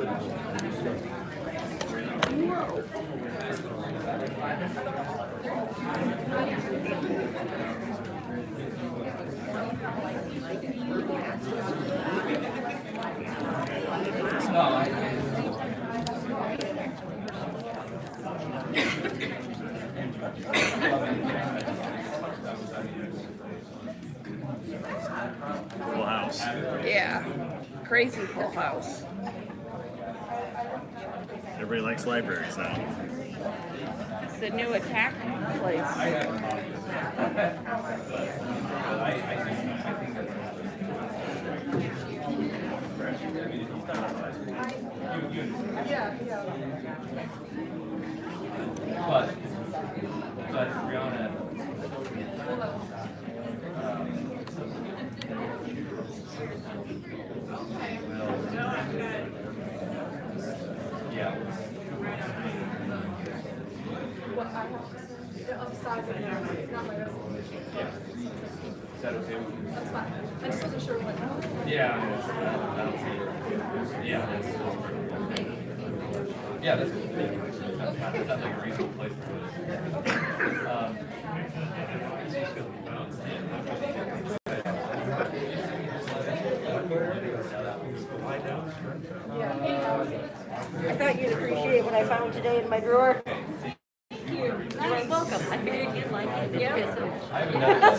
Full house. Yeah, crazy full house. Everybody likes libraries now. It's the new attack place. But Brianna. Yeah. Upside down. It's not my resolution. Is that okay? That's fine. I just wasn't sure what. Yeah. I don't see it. Yeah. Yeah, that's good. That sounds like a reasonable place to put it. I thought you'd appreciate what I found today in my drawer. You're welcome. I figured you'd like it. Yeah. I haven't done this.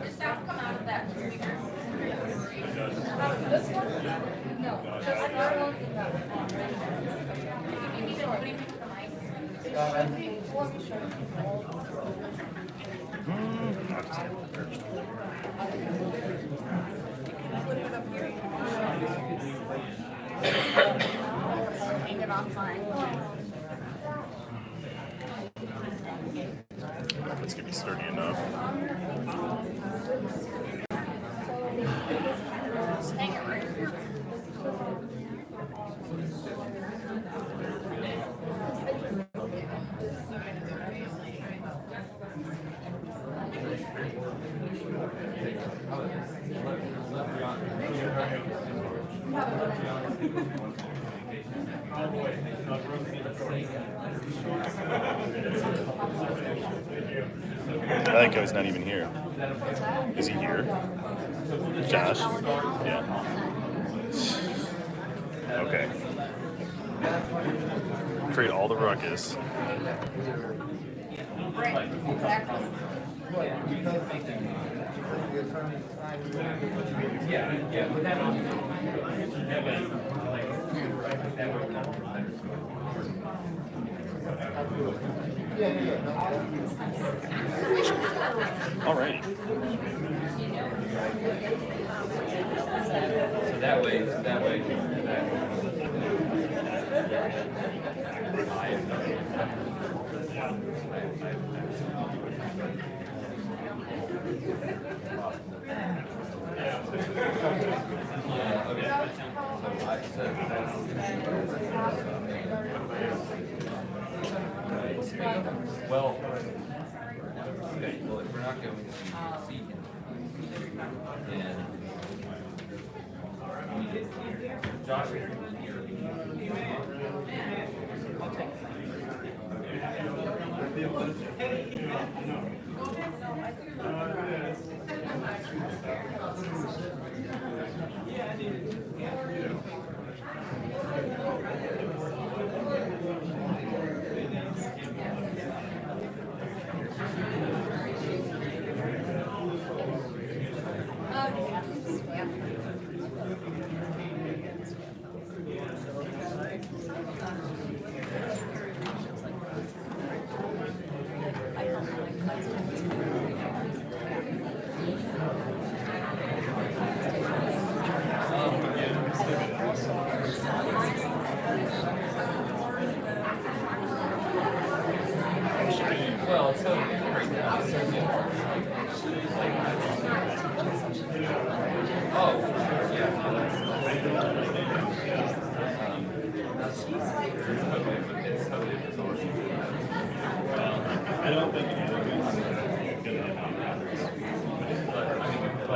Does that come out of that computer? This one? No. Just that one and that one. You need to put it in the mic. It should be. Let me show you. Put it up here. Hang it off mine. It's gonna be sturdy enough. Hang it right here. I think he's not even here. Is he here? Josh? Yeah. Okay. Create all the ruckus. Right, exactly. Yeah, but that would All right. So that way. Well, okay, well, if we're not going to see him, then Josh, I'll take Well, it's so right now. It's so good. Oh, yeah. No, that's it's totally resourceful. I don't think I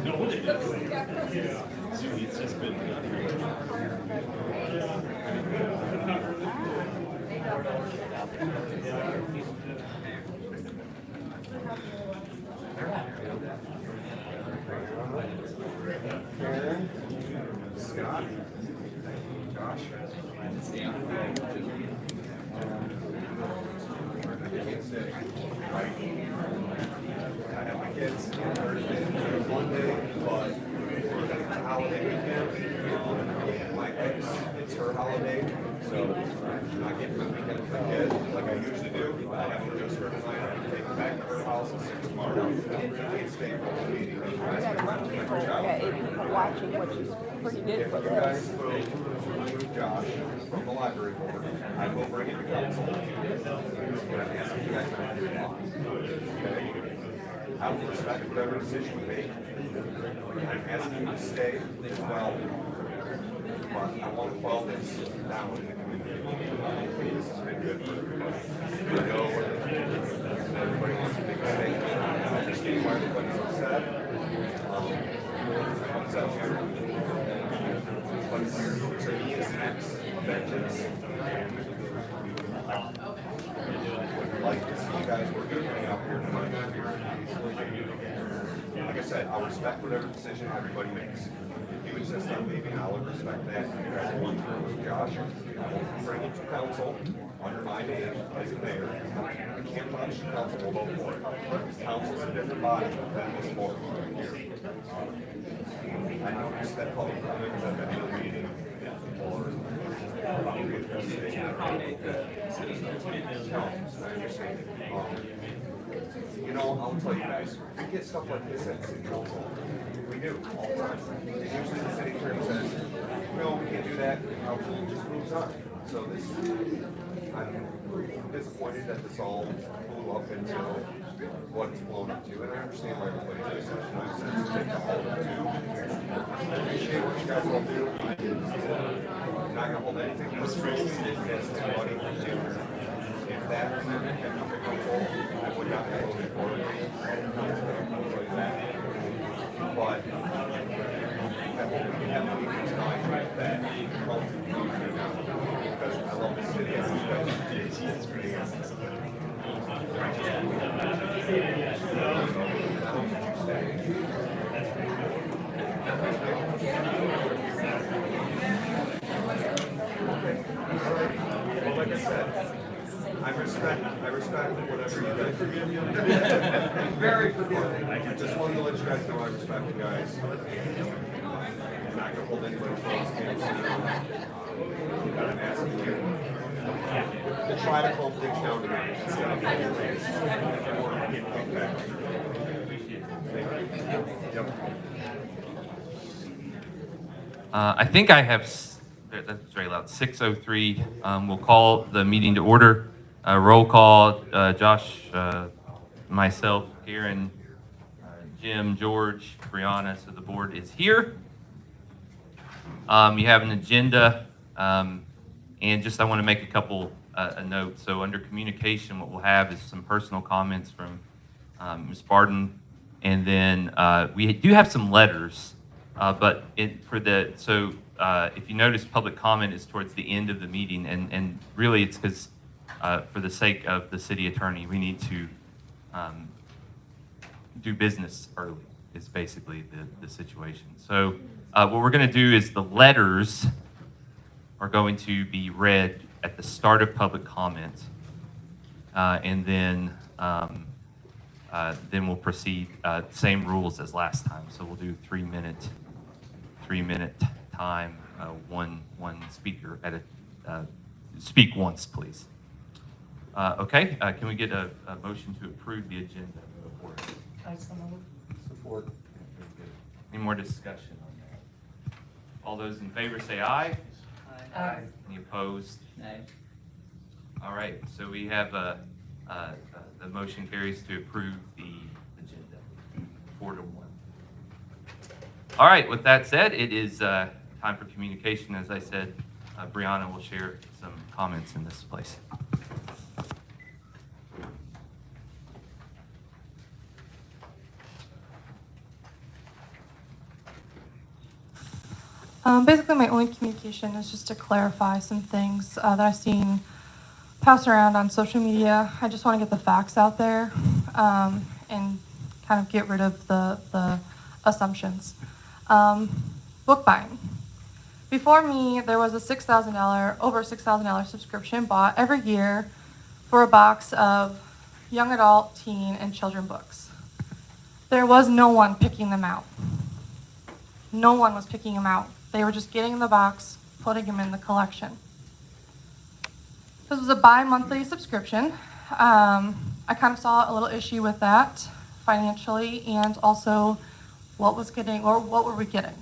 know what it is. So it's just been. Scott, Josh, I have my kids Thursday and Monday, but it's a holiday weekend. My ex, it's her holiday, so I'm not getting the weekend with my kid like I usually do. I have to just her tonight, take her back to her house and see tomorrow. And stay for the meeting. Yeah, 8 people watching, which is pretty good If for you guys this. vote Josh from the library board, I will bring it to council. And I'm asking you guys not to do it. Okay? I will respect whatever decision you make. I'm asking you to stay as well. But I want to quell this down in the community. This has been good for everybody. I know everybody wants to make a statement. I understand why everybody's upset. Upset here. But to me, it's acts of vengeance. I would like to see you guys working out here tonight. Like I said, I'll respect whatever decision everybody makes. If you insist on leaving, I will respect that. If you guys want to work with Josh, I will bring it to council under my name as the mayor. I can't punish the council, we'll vote for it. Council's a different body than this board here. I noticed that public comments at the end of the meeting or you know, I'll tell you guys, we get stuff like this at city council. We do, all the time. And usually the city attorney says, no, we can't do that, the council just moves on. So this, I'm disappointed that this all blew up into what it's blown up to, and I understand why everybody's sensitive to all of it too. I appreciate what you guys all do. I'm not gonna hold anything against anybody. If that amendment had not become full, I would not have voted for it. I'll tell you that. But I hope we can have meetings tonight that help the community now, because I love the city as Jesus Christ. Well, like I said, I respect whatever you guys. Very forgiving. I just wanted to let you guys know I respect you guys. I'm not gonna hold anybody's votes against you. But I'm asking you to try to calm things down tonight instead of getting kicked back. Yep. I think I have, that's very loud, 6:03. We'll call the meeting to order. Roll call, Josh, myself, Karen, Jim, George, Brianna, so the board is here. You have an agenda, and just I want to make a couple a note. So under communication, what we'll have is some personal comments from Ms. Barton, and then we do have some letters, but if you notice, public comment is towards the end of the meeting, and really it's because for the sake of the city attorney, we need to do business early is basically the situation. So what we're going to do is the letters are going to be read at the start of public comment, and then we'll proceed, same rules as last time. So we'll do 3 minute time, one speaker at a, speak once, please. Okay, can we get a motion to approve the agenda before? Support. Any more discussion on that? All those in favor say aye. Aye. Any opposed? Nay. All right, so we have the motion carries to approve the agenda, 4-1. All right, with that said, it is time for communication. As I said, Brianna will share some comments in this place. Basically, my only communication is just to clarify some things that I've seen passed around on social media. I just want to get the facts out there and kind of get rid of the assumptions. Book buying. Before me, there was a over $6,000 subscription bought every year for a box of young adult, teen, and children books. There was no one picking them out. No one was picking them out. They were just getting in the box, putting them in the collection. This was a bi-monthly subscription. I kind of saw a little issue with that financially, and also what were we getting.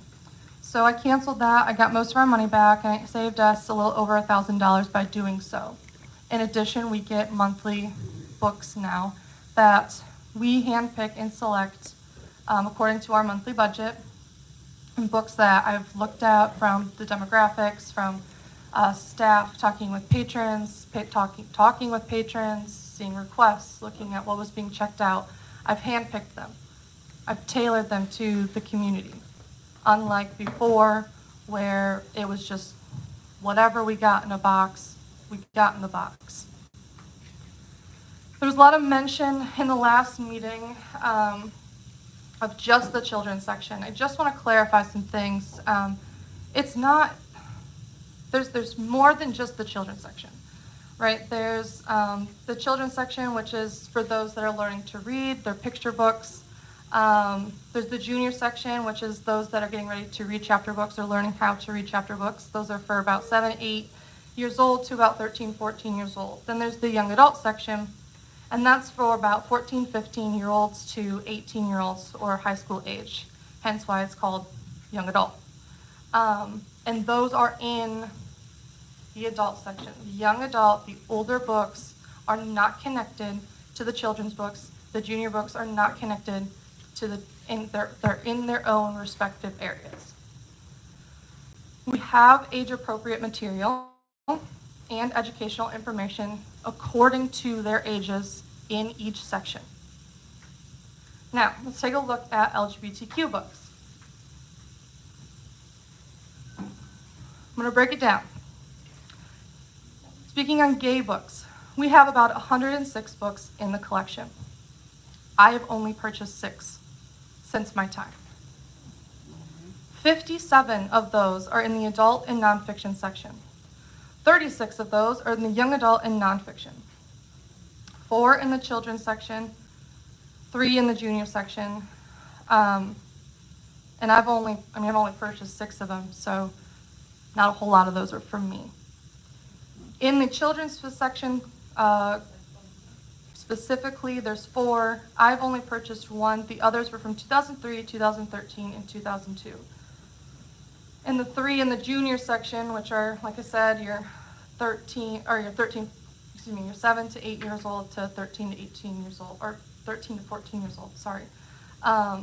So I canceled that. I got most of our money back, and it saved us a little over $1,000 by doing so. In addition, we get monthly books now that we handpick and select according to our monthly budget, and books that I've looked at from the demographics, from staff talking with patrons, talking with patrons, seeing requests, looking at what was being checked out. I've handpicked them. I've tailored them to the community. Unlike before, where it was just whatever we got in a box, we got in the box. There was a lot of mention in the last meeting of just the children's section. I just want to clarify some things. It's not, there's more than just the children's section, right? There's the children's section, which is for those that are learning to read, their picture books. There's the junior section, which is those that are getting ready to read chapter books or learning how to read chapter books. Those are for about 7, 8 years old to about 13, 14 years old. Then there's the young adult section, and that's for about 14, 15-year-olds to 18-year-olds or high school age, hence why it's called young adult. And those are in the adult section. The young adult, the older books are not connected to the children's books. The junior books are not connected to they're in their own respective areas. We have age-appropriate material and educational information according to their ages in each section. Now, let's take a look at LGBTQ books. I'm going to break it down. Speaking on gay books, we have about 106 books in the collection. I have only purchased 6 since my time. 57 of those are in the adult and nonfiction section. 36 of those are in the young adult and nonfiction. 4 in the children's section, 3 in the junior section, and I've only purchased 6 of them, so not a whole lot of those are from me. In the children's section, specifically, there's 4. I've only purchased 1. The others were from 2003, 2013, and 2002. And the 3 in the junior section, which are, like I said, you're 7 to 8 years old to 13 to 18 years old, or 13 to 14 years old, sorry. I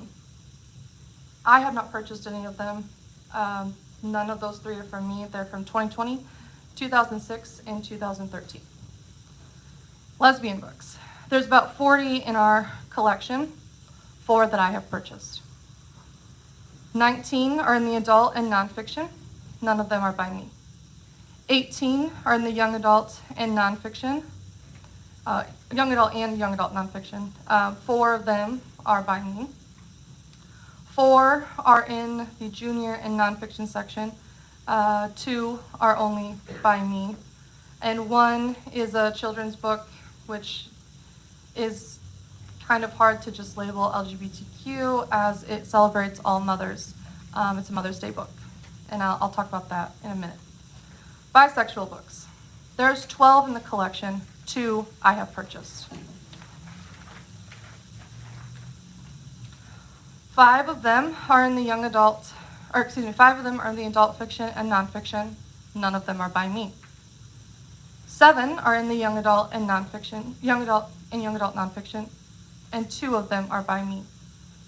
have not purchased any of them. None of those 3 are from me. They're from 2020, 2006, and 2013. Lesbian books. There's about 40 in our collection, 4 that I have purchased. 19 are in the adult and nonfiction. None of them are by me. 18 are in the young adult and nonfiction. Young adult and young adult nonfiction. 4 of them are by me. 4 are in the junior and nonfiction section. 2 are only by me. And 1 is a children's book, which is kind of hard to just label LGBTQ, as it celebrates all mothers. It's a Mother's Day book, and I'll talk about that in a minute. Bisexual books. There's 12 in the collection. 2 I have purchased. 5 of them are in the young adult, 5 of them are in the adult fiction and nonfiction. None of them are by me. 7 are in the young adult and nonfiction, young adult nonfiction, and 2 of them are by me.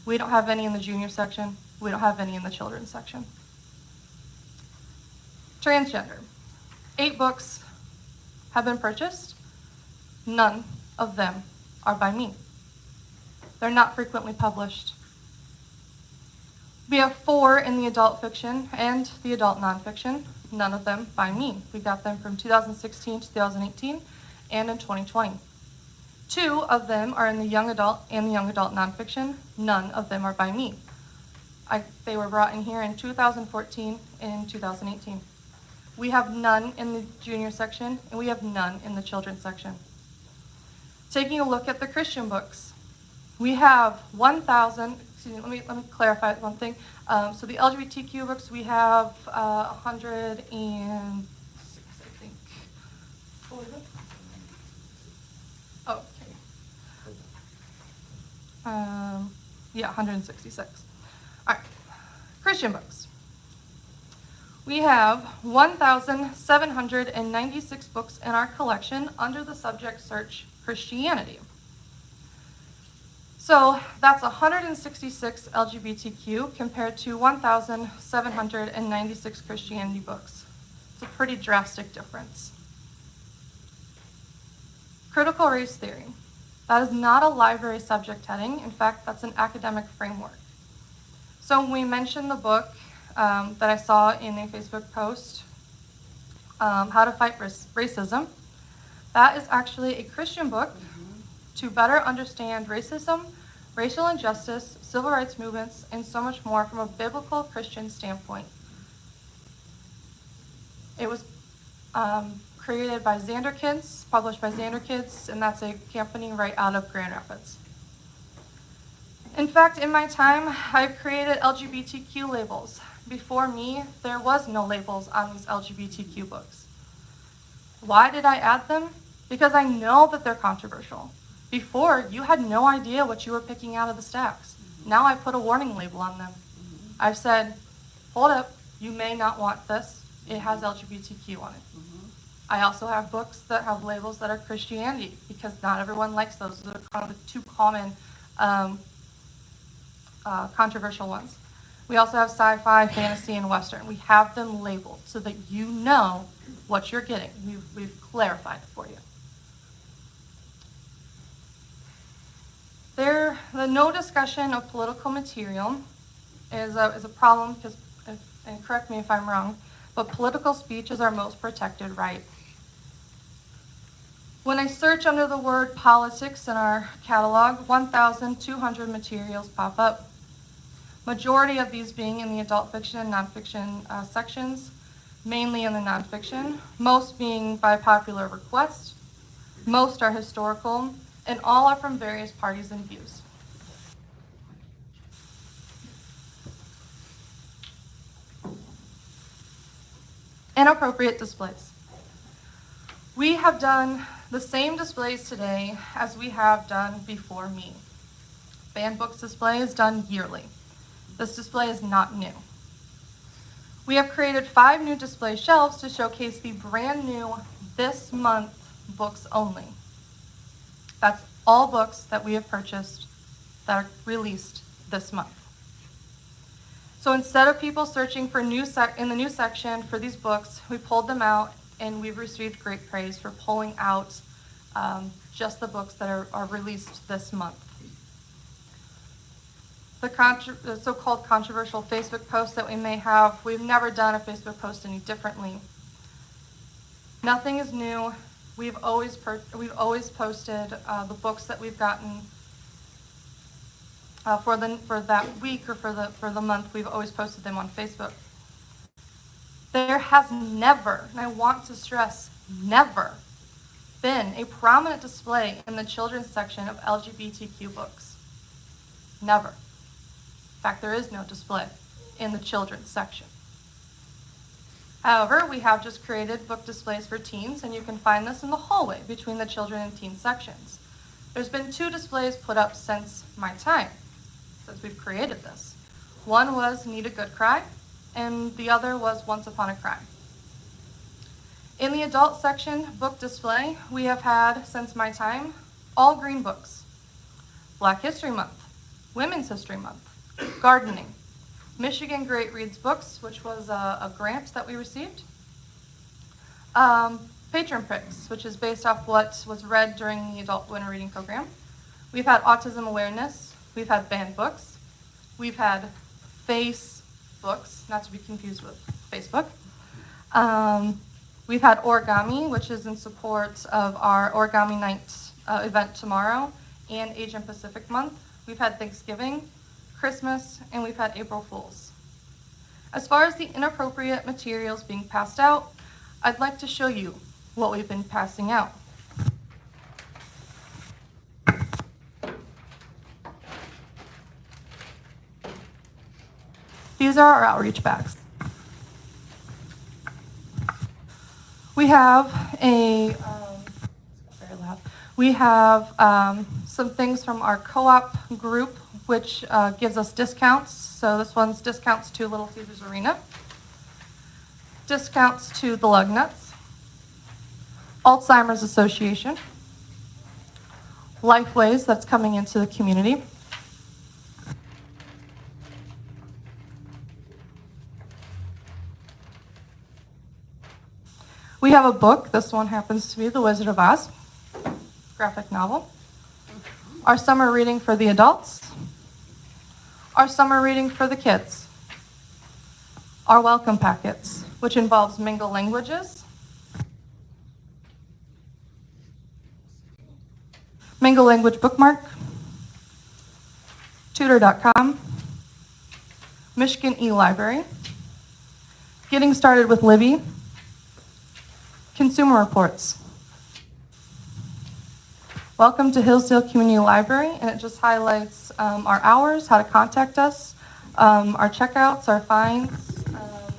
We don't have any in the junior section. We don't have any in the children's section. Transgender. 8 books have been purchased. None of them are by me. They're not frequently published. We have 4 in the adult fiction and the adult nonfiction, none of them by me. We got them from 2016 to 2018 and in 2020. 2 of them are in the young adult and the young adult nonfiction, none of them are by me. They were brought in here in 2014 and 2018. We have none in the junior section, and we have none in the children's section. Taking a look at the Christian books, we have 1,000, let me clarify one thing. So the LGBTQ books, we have 106, I think. What was it? Oh, okay. Yeah, 166. All right, Christian books. We have 1,796 books in our collection under the subject search Christianity. So that's 166 LGBTQ compared to 1,796 Christianity books. It's a pretty drastic difference. Critical race theory. That is not a library subject heading. In fact, that's an academic framework. So when we mentioned the book that I saw in a Facebook post, How to Fight Racism, that is actually a Christian book to better understand racism, racial injustice, civil rights movements, and so much more from a biblical Christian standpoint. It was created by Xander Kids, published by Xander Kids, and that's a company right out of Grand Rapids. In fact, in my time, I've created LGBTQ labels. Before me, there was no labels on these LGBTQ books. Why did I add them? Because I know that they're controversial. Before, you had no idea what you were picking out of the stacks. Now I put a warning label on them. I've said, hold up, you may not want this. It has LGBTQ on it. I also have books that have labels that are Christianity, because not everyone likes those. Those are kind of the 2 common controversial ones. We also have sci-fi, fantasy, and Western. We have them labeled so that you know what you're getting. We've clarified it for you. The no discussion of political material is a problem, because, and correct me if I'm wrong, but political speech is our most protected right. When I search under the word politics in our catalog, 1,200 materials pop up. Majority of these being in the adult fiction and nonfiction sections, mainly in the nonfiction, most being by popular request, most are historical, and all are from various parties and views. Inappropriate displays. We have done the same displays today as we have done before me. Banned books display is done yearly. This display is not new. We have created 5 new display shelves to showcase the brand new this month books only. That's all books that we have purchased that are released this month. So instead of people searching for in the new section for these books, we pulled them out, and we've received great praise for pulling out just the books that are released this month. The so-called controversial Facebook posts that we may have, we've never done a Facebook post any differently. Nothing is new. We've always posted the books that we've gotten for that week or for the month. We've always posted them on Facebook. There has never, and I want to stress, never been a prominent display in the children's section of LGBTQ books. Never. In fact, there is no display in the children's section. However, we have just created book displays for teens, and you can find this in the hallway between the children and teen sections. There's been 2 displays put up since my time, since we've created this. One was Need a Good Cry, and the other was Once Upon a Crime. In the adult section book display, we have had, since my time, all green books. Black History Month, Women's History Month, gardening, Michigan Great Reads Books, which was a grant that we received, Patron Pricks, which is based off what was read during the Adult Winter Reading Program. We've had Autism Awareness. We've had Banned Books. We've had Face Books, not to be confused with Facebook. We've had Origami, which is in support of our Origami Night event tomorrow, and Asian Pacific Month. We've had Thanksgiving, Christmas, and we've had April Fools. As far as the inappropriate materials being passed out, I'd like to show you what we've been passing out. These are our outreach bags. We have some things from our co-op group, which gives us discounts. So this one's discounts to Little Caesars Arena, discounts to the Lugnuts, Alzheimer's Association, Lifeways that's coming into the community, we have a book. This one happens to be The Wizard of Oz, graphic novel. Our summer reading for the adults. Our summer reading for the kids. Our welcome packets, which involves Mingle Languages, Mingle Language Bookmark, Tutor.com, Michigan E-Library, Getting Started with Libby, Consumer Reports. Welcome to Hillsdale Community Library, and it just highlights our hours, how to contact us, our checkouts, our fines,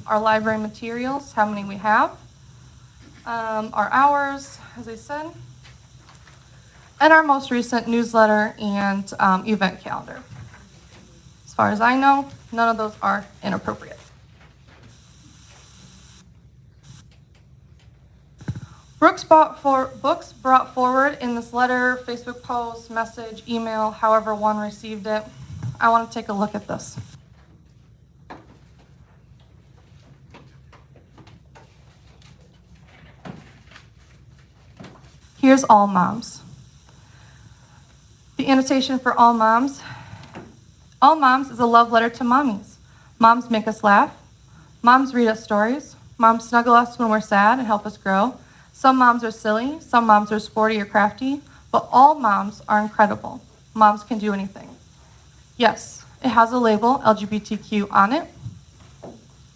our library materials, how many we have, our hours, as I said, and our most recent newsletter and event calendar. As far as I know, none of those are inappropriate. Books brought forward in this letter, Facebook post, message, email, however one received it. I want to take a look at this. Here's All Moms. The annotation for All Moms. All Moms is a love letter to mommies. Moms make us laugh. Moms read us stories. Moms snuggle us when we're sad and help us grow. Some moms are silly, some moms are sporty or crafty, but all moms are incredible. Moms can do anything. Yes, it has a label, LGBTQ, on it,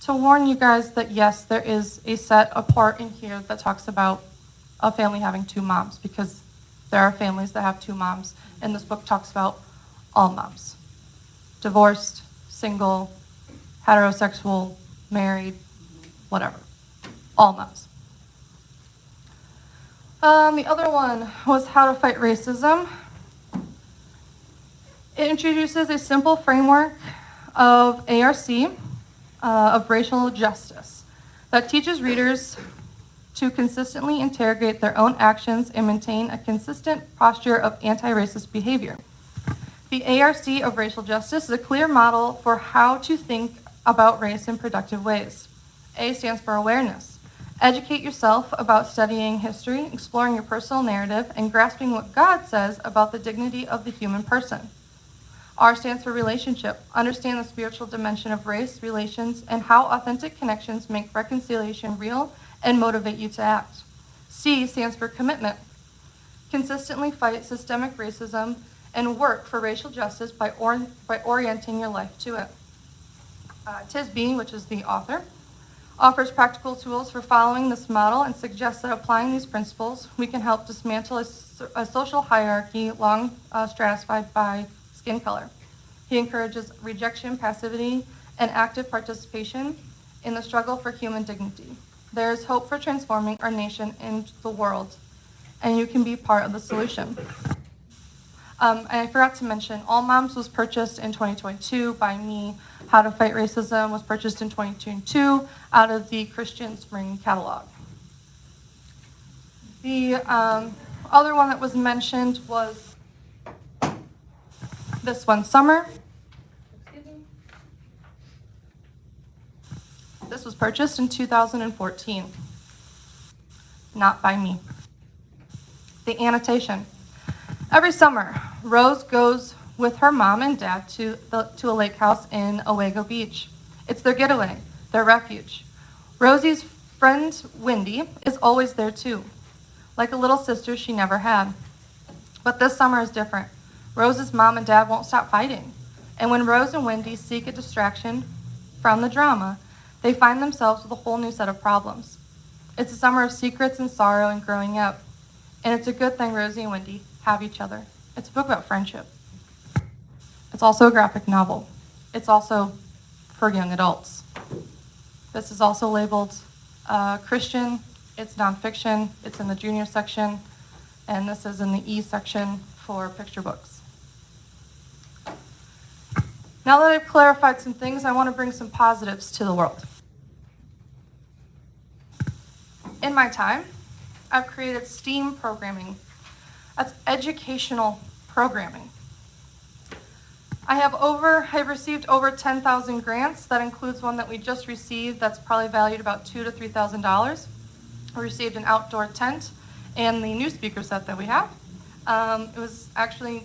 to warn you guys that yes, there is a part in here that talks about a family having two moms, because there are families that have two moms, and this book talks about all moms. Divorced, single, heterosexual, married, whatever. All moms. The other one was How to Fight Racism. It introduces a simple framework of ARC, of racial justice, that teaches readers to consistently interrogate their own actions and maintain a consistent posture of anti-racist behavior. The ARC of racial justice is a clear model for how to think about race in productive ways. A stands for awareness. Educate yourself about studying history, exploring your personal narrative, and grasping what God says about the dignity of the human person. R stands for relationship. Understand the spiritual dimension of race, relations, and how authentic connections make reconciliation real and motivate you to act. C stands for commitment. Consistently fight systemic racism and work for racial justice by orienting your life to it. Tisby, which is the author, offers practical tools for following this model and suggests that applying these principles, we can help dismantle a social hierarchy long stratified by skin color. He encourages rejection, passivity, and active participation in the struggle for human dignity. There is hope for transforming our nation and the world, and you can be part of the solution. And I forgot to mention, All Moms was purchased in 2022 by me. How to Fight Racism was purchased in 2022 out of the Christian Spring catalog. The other one that was mentioned was this one, Summer. This was purchased in 2014. not by me. The annotation. Every summer, Rose goes with her mom and dad to a lake house in Owego Beach. It's their getaway, their refuge. Rosie's friend Wendy is always there too, like a little sister she never had. But this summer is different. Rose's mom and dad won't stop fighting. And when Rose and Wendy seek a distraction from the drama, they find themselves with a whole new set of problems. It's a summer of secrets and sorrow and growing up. And it's a good thing Rosie and Wendy have each other. It's a book about friendship. It's also a graphic novel. It's also for young adults. This is also labeled Christian. It's nonfiction. It's in the junior section. And this is in the E section for picture books. Now that I've clarified some things, I want to bring some positives to the world. In my time, I've created STEAM programming. That's educational programming. I've received over 10,000 grants. That includes one that we just received that's probably valued about $2,000 to $3,000. We received an outdoor tent and the new speaker set that we have. It was actually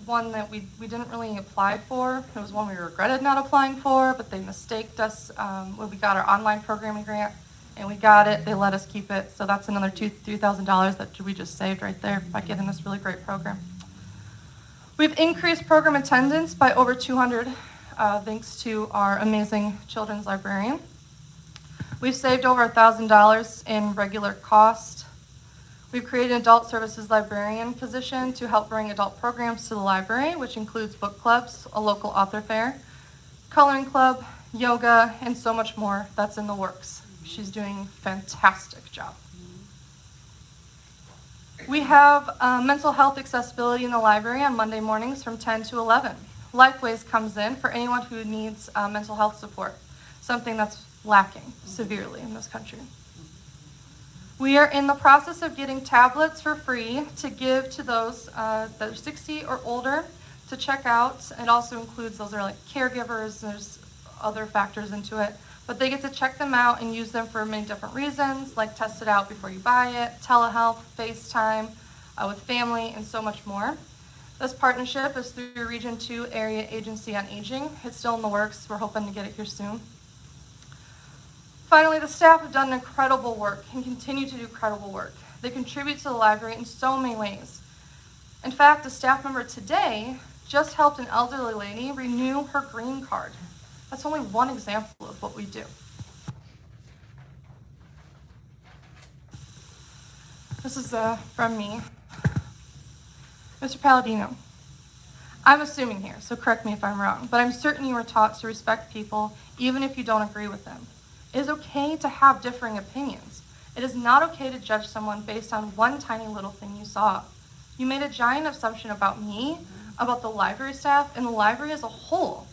one that we didn't really apply for. It was one we regretted not applying for, but they mistaked us when we got our online programming grant, and we got it. They let us keep it, so that's another $2,000 to $3,000 that we just saved right there by getting this really great program. We've increased program attendance by over 200 thanks to our amazing children's librarian. We've saved over $1,000 in regular cost. We've created an adult services librarian position to help bring adult programs to the library, which includes book clubs, a local author fair, coloring club, yoga, and so much more that's in the works. She's doing a fantastic job. We have mental health accessibility in the library on Monday mornings from 10 to 11. Lifeways comes in for anyone who needs mental health support, something that's lacking severely in this country. We are in the process of getting tablets for free to give to those that are 60 or older to check out. It also includes those that are like caregivers. There's other factors into it. But they get to check them out and use them for many different reasons, like test it out before you buy it, telehealth, FaceTime with family, and so much more. This partnership is through Region 2 Area Agency on Aging. It's still in the works. We're hoping to get it here soon. Finally, the staff have done incredible work and continue to do incredible work. They contribute to the library in so many ways. In fact, a staff member today just helped an elderly lady renew her green card. That's only one example of what we do. This is from me. Mr. Palladino, I'm assuming here, so correct me if I'm wrong, but I'm certain you were taught to respect people even if you don't agree with them. It is okay to have differing opinions. It is not okay to judge someone based on one tiny little thing you saw. You made a giant assumption about me, about the library staff, and the library as a whole.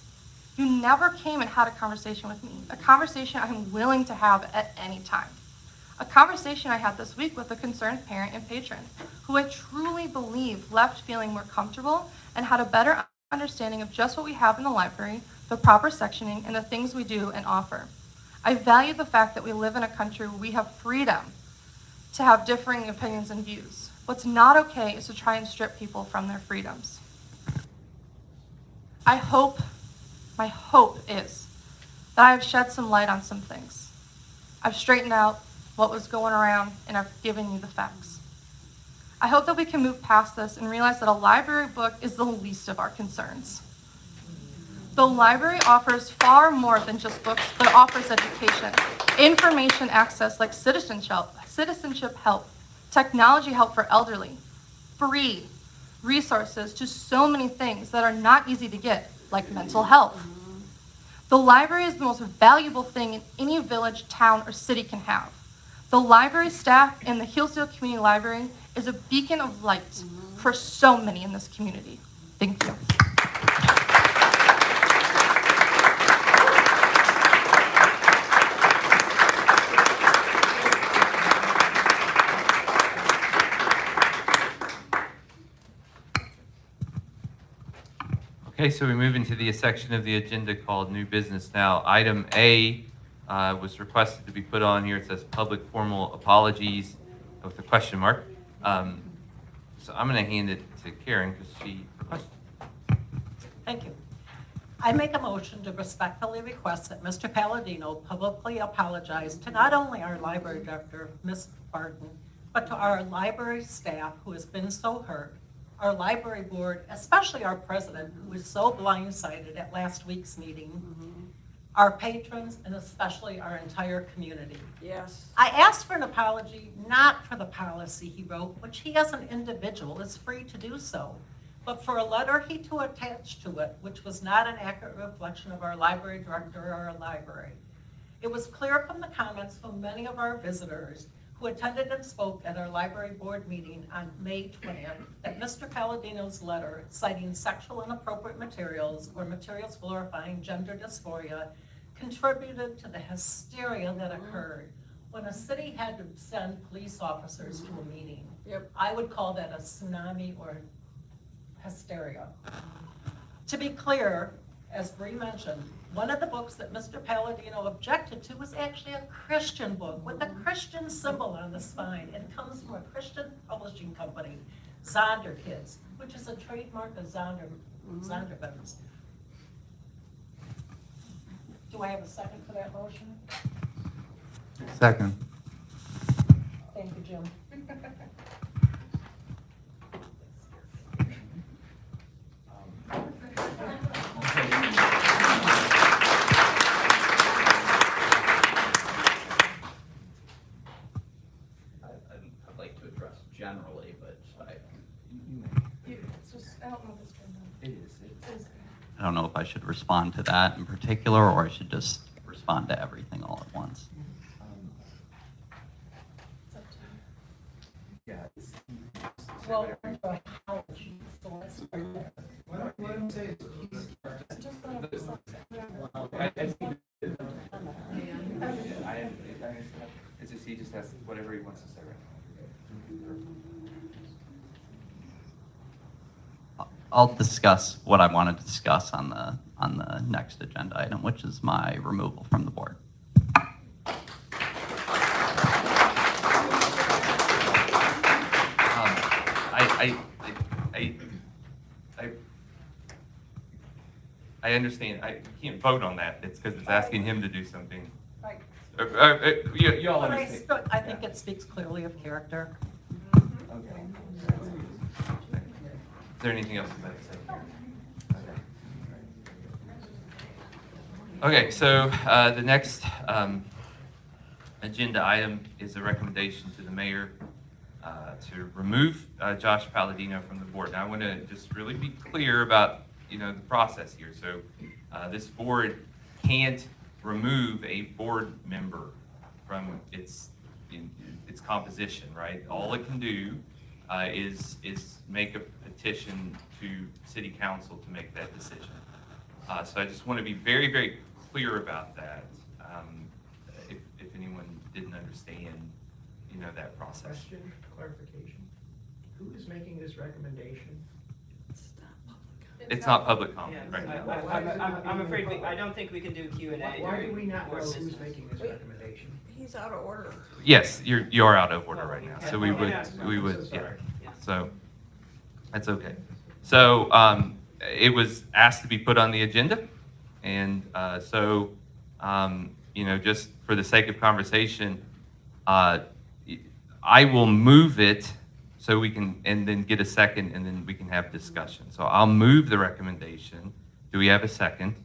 You never came and had a conversation with me, a conversation I'm willing to have at any time. A conversation I had this week with a concerned parent and patron, who I truly believe left feeling more comfortable and had a better understanding of just what we have in the library, the proper sectioning, and the things we do and offer. I value the fact that we live in a country where we have freedom to have differing opinions and views. What's not okay is to try and strip people from their freedoms. My hope is that I have shed some light on some things. I've straightened out what was going around, and I've given you the facts. I hope that we can move past this and realize that a library book is the least of our concerns. The library offers far more than just books, but it offers education, information access like citizenship help, technology help for elderly, free resources to so many things that are not easy to get, like mental health. The library is the most valuable thing in any village, town, or city can have. The library staff in the Hillsdale Community Library is a beacon of light for so many in this community. Thank you. Okay, so we move into the section of the agenda called New Business now. Item A was requested to be put on here. It says public formal apologies. with a question mark. So I'm going to hand it to Karen because she requested. Thank you. I make a motion to respectfully request that Mr. Palladino publicly apologize to not only our library director, Ms. Barton, but to our library staff who has been so hurt, our library board, especially our president, who was so blindsided at last week's meeting, our patrons, and especially our entire community. Yes. I asked for an apology, not for the policy he wrote, which he as an individual is free to do so, but for a letter he to attach to it, which was not an accurate reflection of our library director or our library. It was clear from the comments from many of our visitors who attended and spoke at our library board meeting on May 20th that Mr. Palladino's letter citing sexual inappropriate materials or materials glorifying gender dysphoria contributed to the hysteria that occurred when a city had to send police officers to a meeting. Yep. I would call that a tsunami or hysteria. To be clear, as Bree mentioned, one of the books that Mr. Palladino objected to was actually a Christian book with a Christian symbol on the spine. It comes from a Christian publishing company, Zonder Kids, which is a trademark of Zondervan's. Do I have a second for that motion? Second. Thank you, Jim. I'd like to address generally, but I don't know if I should respond to that in particular, or I should just respond to everything all at once. Well, we're a apology, so let's start there. It's just, he just has whatever he wants to say I'll discuss what I wanted to discuss on the next agenda item, which is my removal from the board. I understand. You can't vote on that. It's because it's asking him to do something. Right. You all But understand. I think it speaks clearly of character. Okay. Is there anything else you'd like to say? Okay, so the next agenda item is a recommendation to the mayor to remove Josh Palladino from the board. Now, I want to just really be clear about the process here. So this board can't remove a board member from its composition, right? All it can do is make a petition to city council to make that decision. So I just want to be very, very clear about that. If anyone didn't understand, that process. Question, clarification. Who is making this recommendation? It's not public comment, Yeah, right? I'm afraid I don't think we can do Q&A. Why do we not know during board who's business. making this recommendation? He's out of order. Yes, you are out of order right now, so we would, I'm so yeah. sorry. So, that's okay. So, it was asked to be put on the agenda, and so, just for the sake of conversation, I will move it so we can, and then get a second, and then we can have discussion. So I'll move the recommendation. Do we have a second?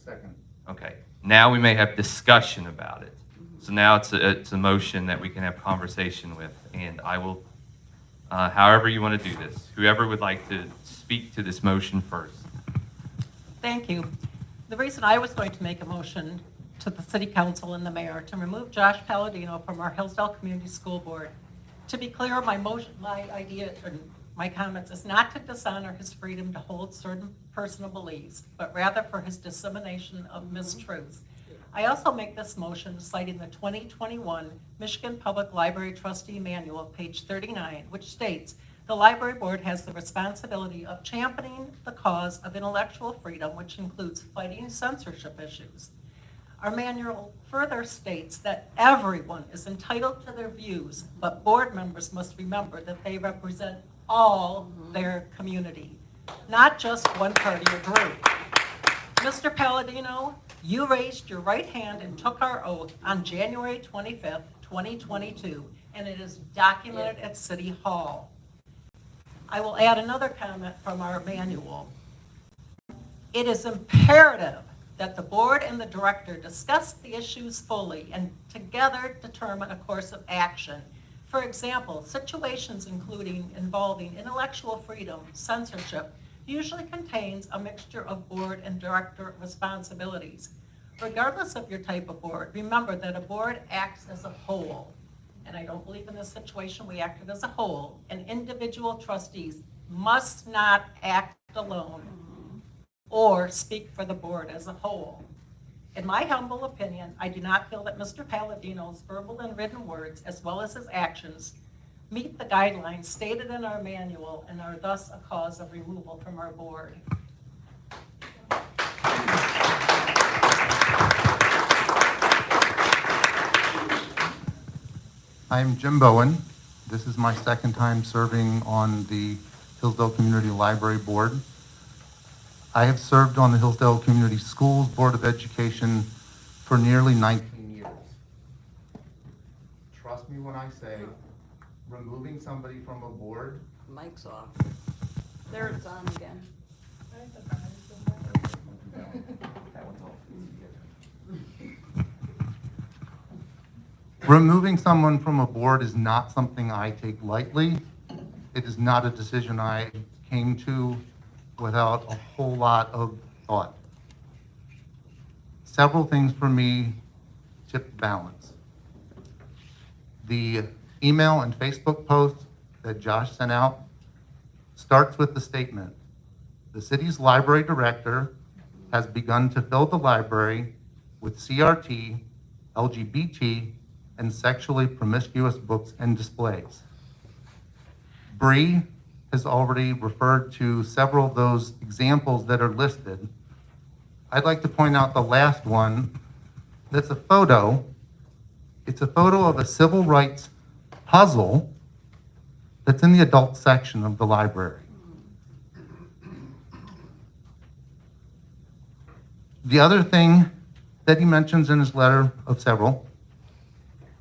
Second. Okay, now we may have discussion about it. So now it's a motion that we can have conversation with, and I will, however you want to do this, whoever would like to speak to this motion first. Thank you. The reason I was going to make a motion to the city council and the mayor to remove Josh Palladino from our Hillsdale Community School Board. To be clear, my idea, and my comments is not to dishonor his freedom to hold certain personal beliefs, but rather for his dissemination of mistruths. I also make this motion citing the 2021 Michigan Public Library Trustee Manual, page 39, which states, the library board has the responsibility of championing the cause of intellectual freedom, which includes fighting censorship issues. Our manual further states that everyone is entitled to their views, but board members must remember that they represent all their community, not just one party or group. Mr. Palladino, you raised your right hand and took our oath on January 25th, 2022, and it is documented at City Hall. I will add another comment from our manual. It is imperative that the board and the director discuss the issues fully and together determine a course of action. For example, situations involving intellectual freedom, censorship, usually contains a mixture of board and director responsibilities. Regardless of your type of board, remember that a board acts as a whole. And I don't believe in this situation we acted as a whole, and individual trustees must not act alone or speak for the board as a whole. In my humble opinion, I do not feel that Mr. Palladino's verbal and written words, as well as his actions, meet the guidelines stated in our manual and are thus a cause of removal from our board. I'm Jim Bowen. This is my second time serving on the Hillsdale Community Library Board. I have served on the Hillsdale Community Schools Board of Education for nearly 19 years. Trust me when I say, removing somebody from a board. Mic's off. There it's on again. Removing someone from a board is not something I take lightly. It is not a decision I came to without a whole lot of thought. Several things for me tipped balance. The email and Facebook post that Josh sent out starts with the statement, the city's library director has begun to fill the library with CRT, LGBT, and sexually promiscuous books and displays. Bree has already referred to several of those examples that are listed. I'd like to point out the last one. That's a photo. It's a photo of a civil rights puzzle that's in the adult section of the library. The other thing that he mentions in his letter of several,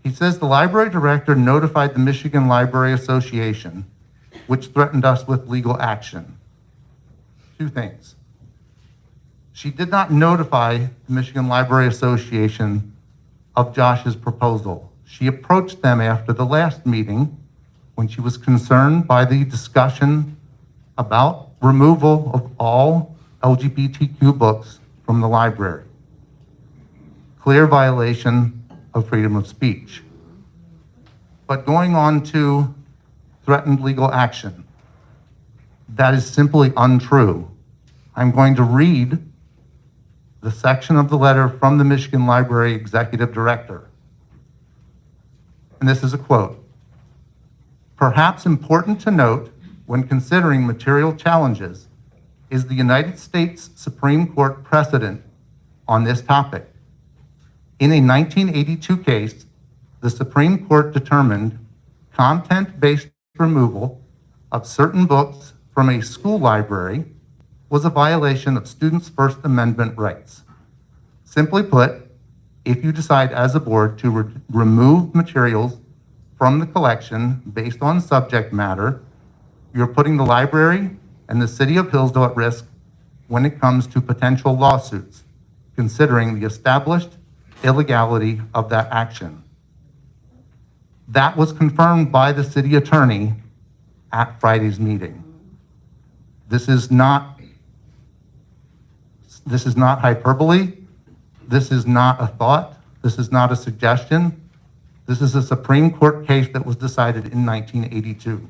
he says the library director notified the Michigan Library Association, which threatened us with legal action. Two things. She did not notify the Michigan Library Association of Josh's proposal. She approached them after the last meeting when she was concerned by the discussion about removal of all LGBTQ books from the library. Clear violation of freedom of speech. But going on to threatened legal action, that is simply untrue. I'm going to read the section of the letter from the Michigan Library Executive Director. And this is a quote. Perhaps important to note when considering material challenges is the United States Supreme Court precedent on this topic. In a 1982 case, the Supreme Court determined content-based removal of certain books from a school library was a violation of students' First Amendment rights. Simply put, if you decide as a board to remove materials from the collection based on subject matter, you're putting the library and the city of Hillsdale at risk when it comes to potential lawsuits, considering the established illegality of that action. That was confirmed by the city attorney at Friday's meeting. This is not hyperbole. This is not a thought. This is not a suggestion. This is a Supreme Court case that was decided in 1982.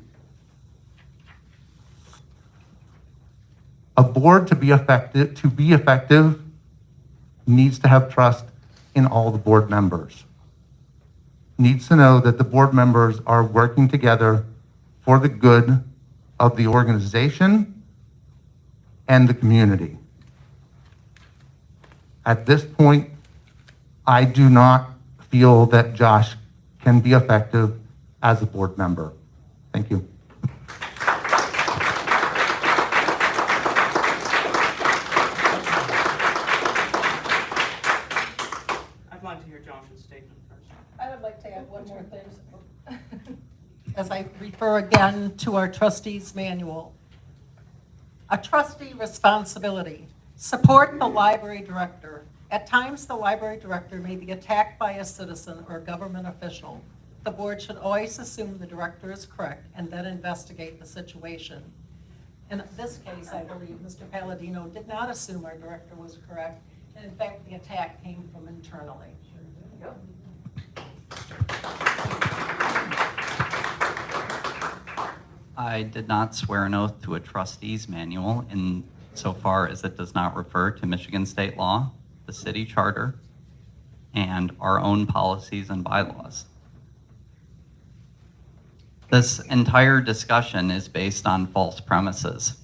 A board to be effective needs to have trust in all the board members. Needs to know that the board members are working together for the good of the organization and the community. At this point, I do not feel that Josh can be effective as a board member. Thank you. I'd like to hear Josh's statement first. I would like to add one more thing. As I refer again to our trustees manual. A trustee responsibility. Support the library director. At times, the library director may be attacked by a citizen or government official. The board should always assume the director is correct and then investigate the situation. In this case, I believe Mr. Palladino did not assume our director was correct, and in fact, the attack came from internally. I did not swear an oath to a trustee's manual in so far as it does not refer to Michigan state law, the city charter, and our own policies and bylaws. This entire discussion is based on false premises.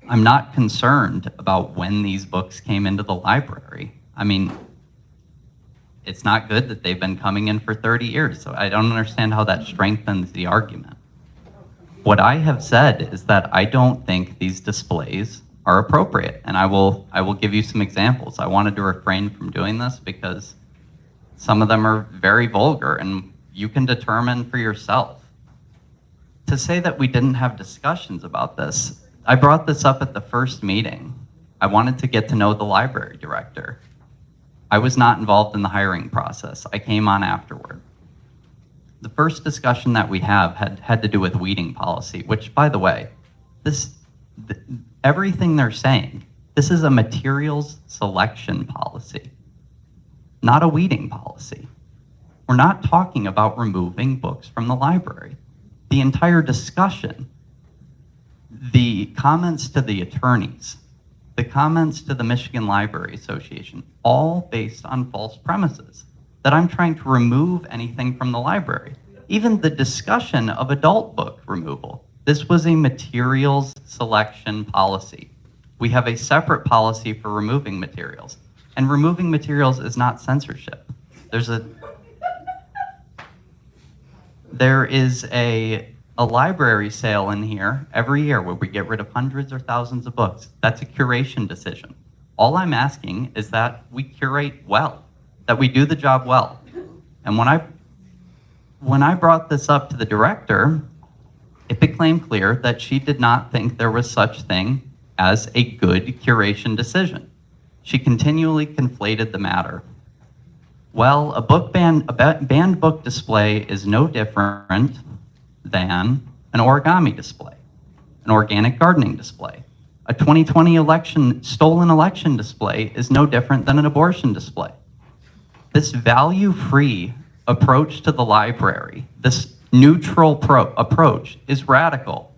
I'm not concerned about when these books came into the library. I mean, it's not good that they've been coming in for 30 years, so I don't understand how that strengthens the argument. What I have said is that I don't think these displays are appropriate, and I will give you some examples. I wanted to refrain from doing this because some of them are very vulgar, and you can determine for yourself. To say that we didn't have discussions about this, I brought this up at the first meeting. I wanted to get to know the library director. I was not involved in the hiring process. I came on afterward. The first discussion that we had to do with weeding policy, which, by the way, everything they're saying, this is a materials selection policy, not a weeding policy. We're not talking about removing books from the library. The entire discussion, the comments to the attorneys, the comments to the Michigan Library Association, all based on false premises, that I'm trying to remove anything from the library. Even the discussion of adult book removal. This was a materials selection policy. We have a separate policy for removing materials. And removing materials is not censorship. There is a library sale in here every year where we get rid of hundreds or thousands of books. That's a curation decision. All I'm asking is that we curate well, that we do the job well. And when I brought this up to the director, it became clear that she did not think there was such thing as a good curation decision. She continually conflated the matter. Well, a banned book display is no different than an origami display, an organic gardening display. A 2020 stolen election display is no different than an abortion display. This value-free approach to the library, this neutral approach, is radical.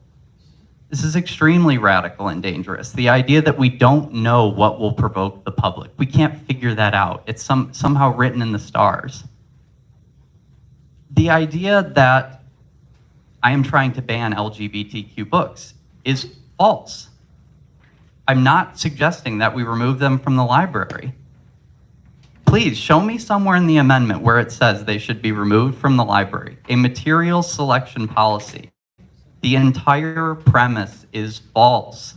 This is extremely radical and dangerous. The idea that we don't know what will provoke the public. We can't figure that out. It's somehow written in the stars. The idea that I am trying to ban LGBTQ books is false. I'm not suggesting that we remove them from the library. Please show me somewhere in the amendment where it says they should be removed from the library. A materials selection policy. The entire premise is false.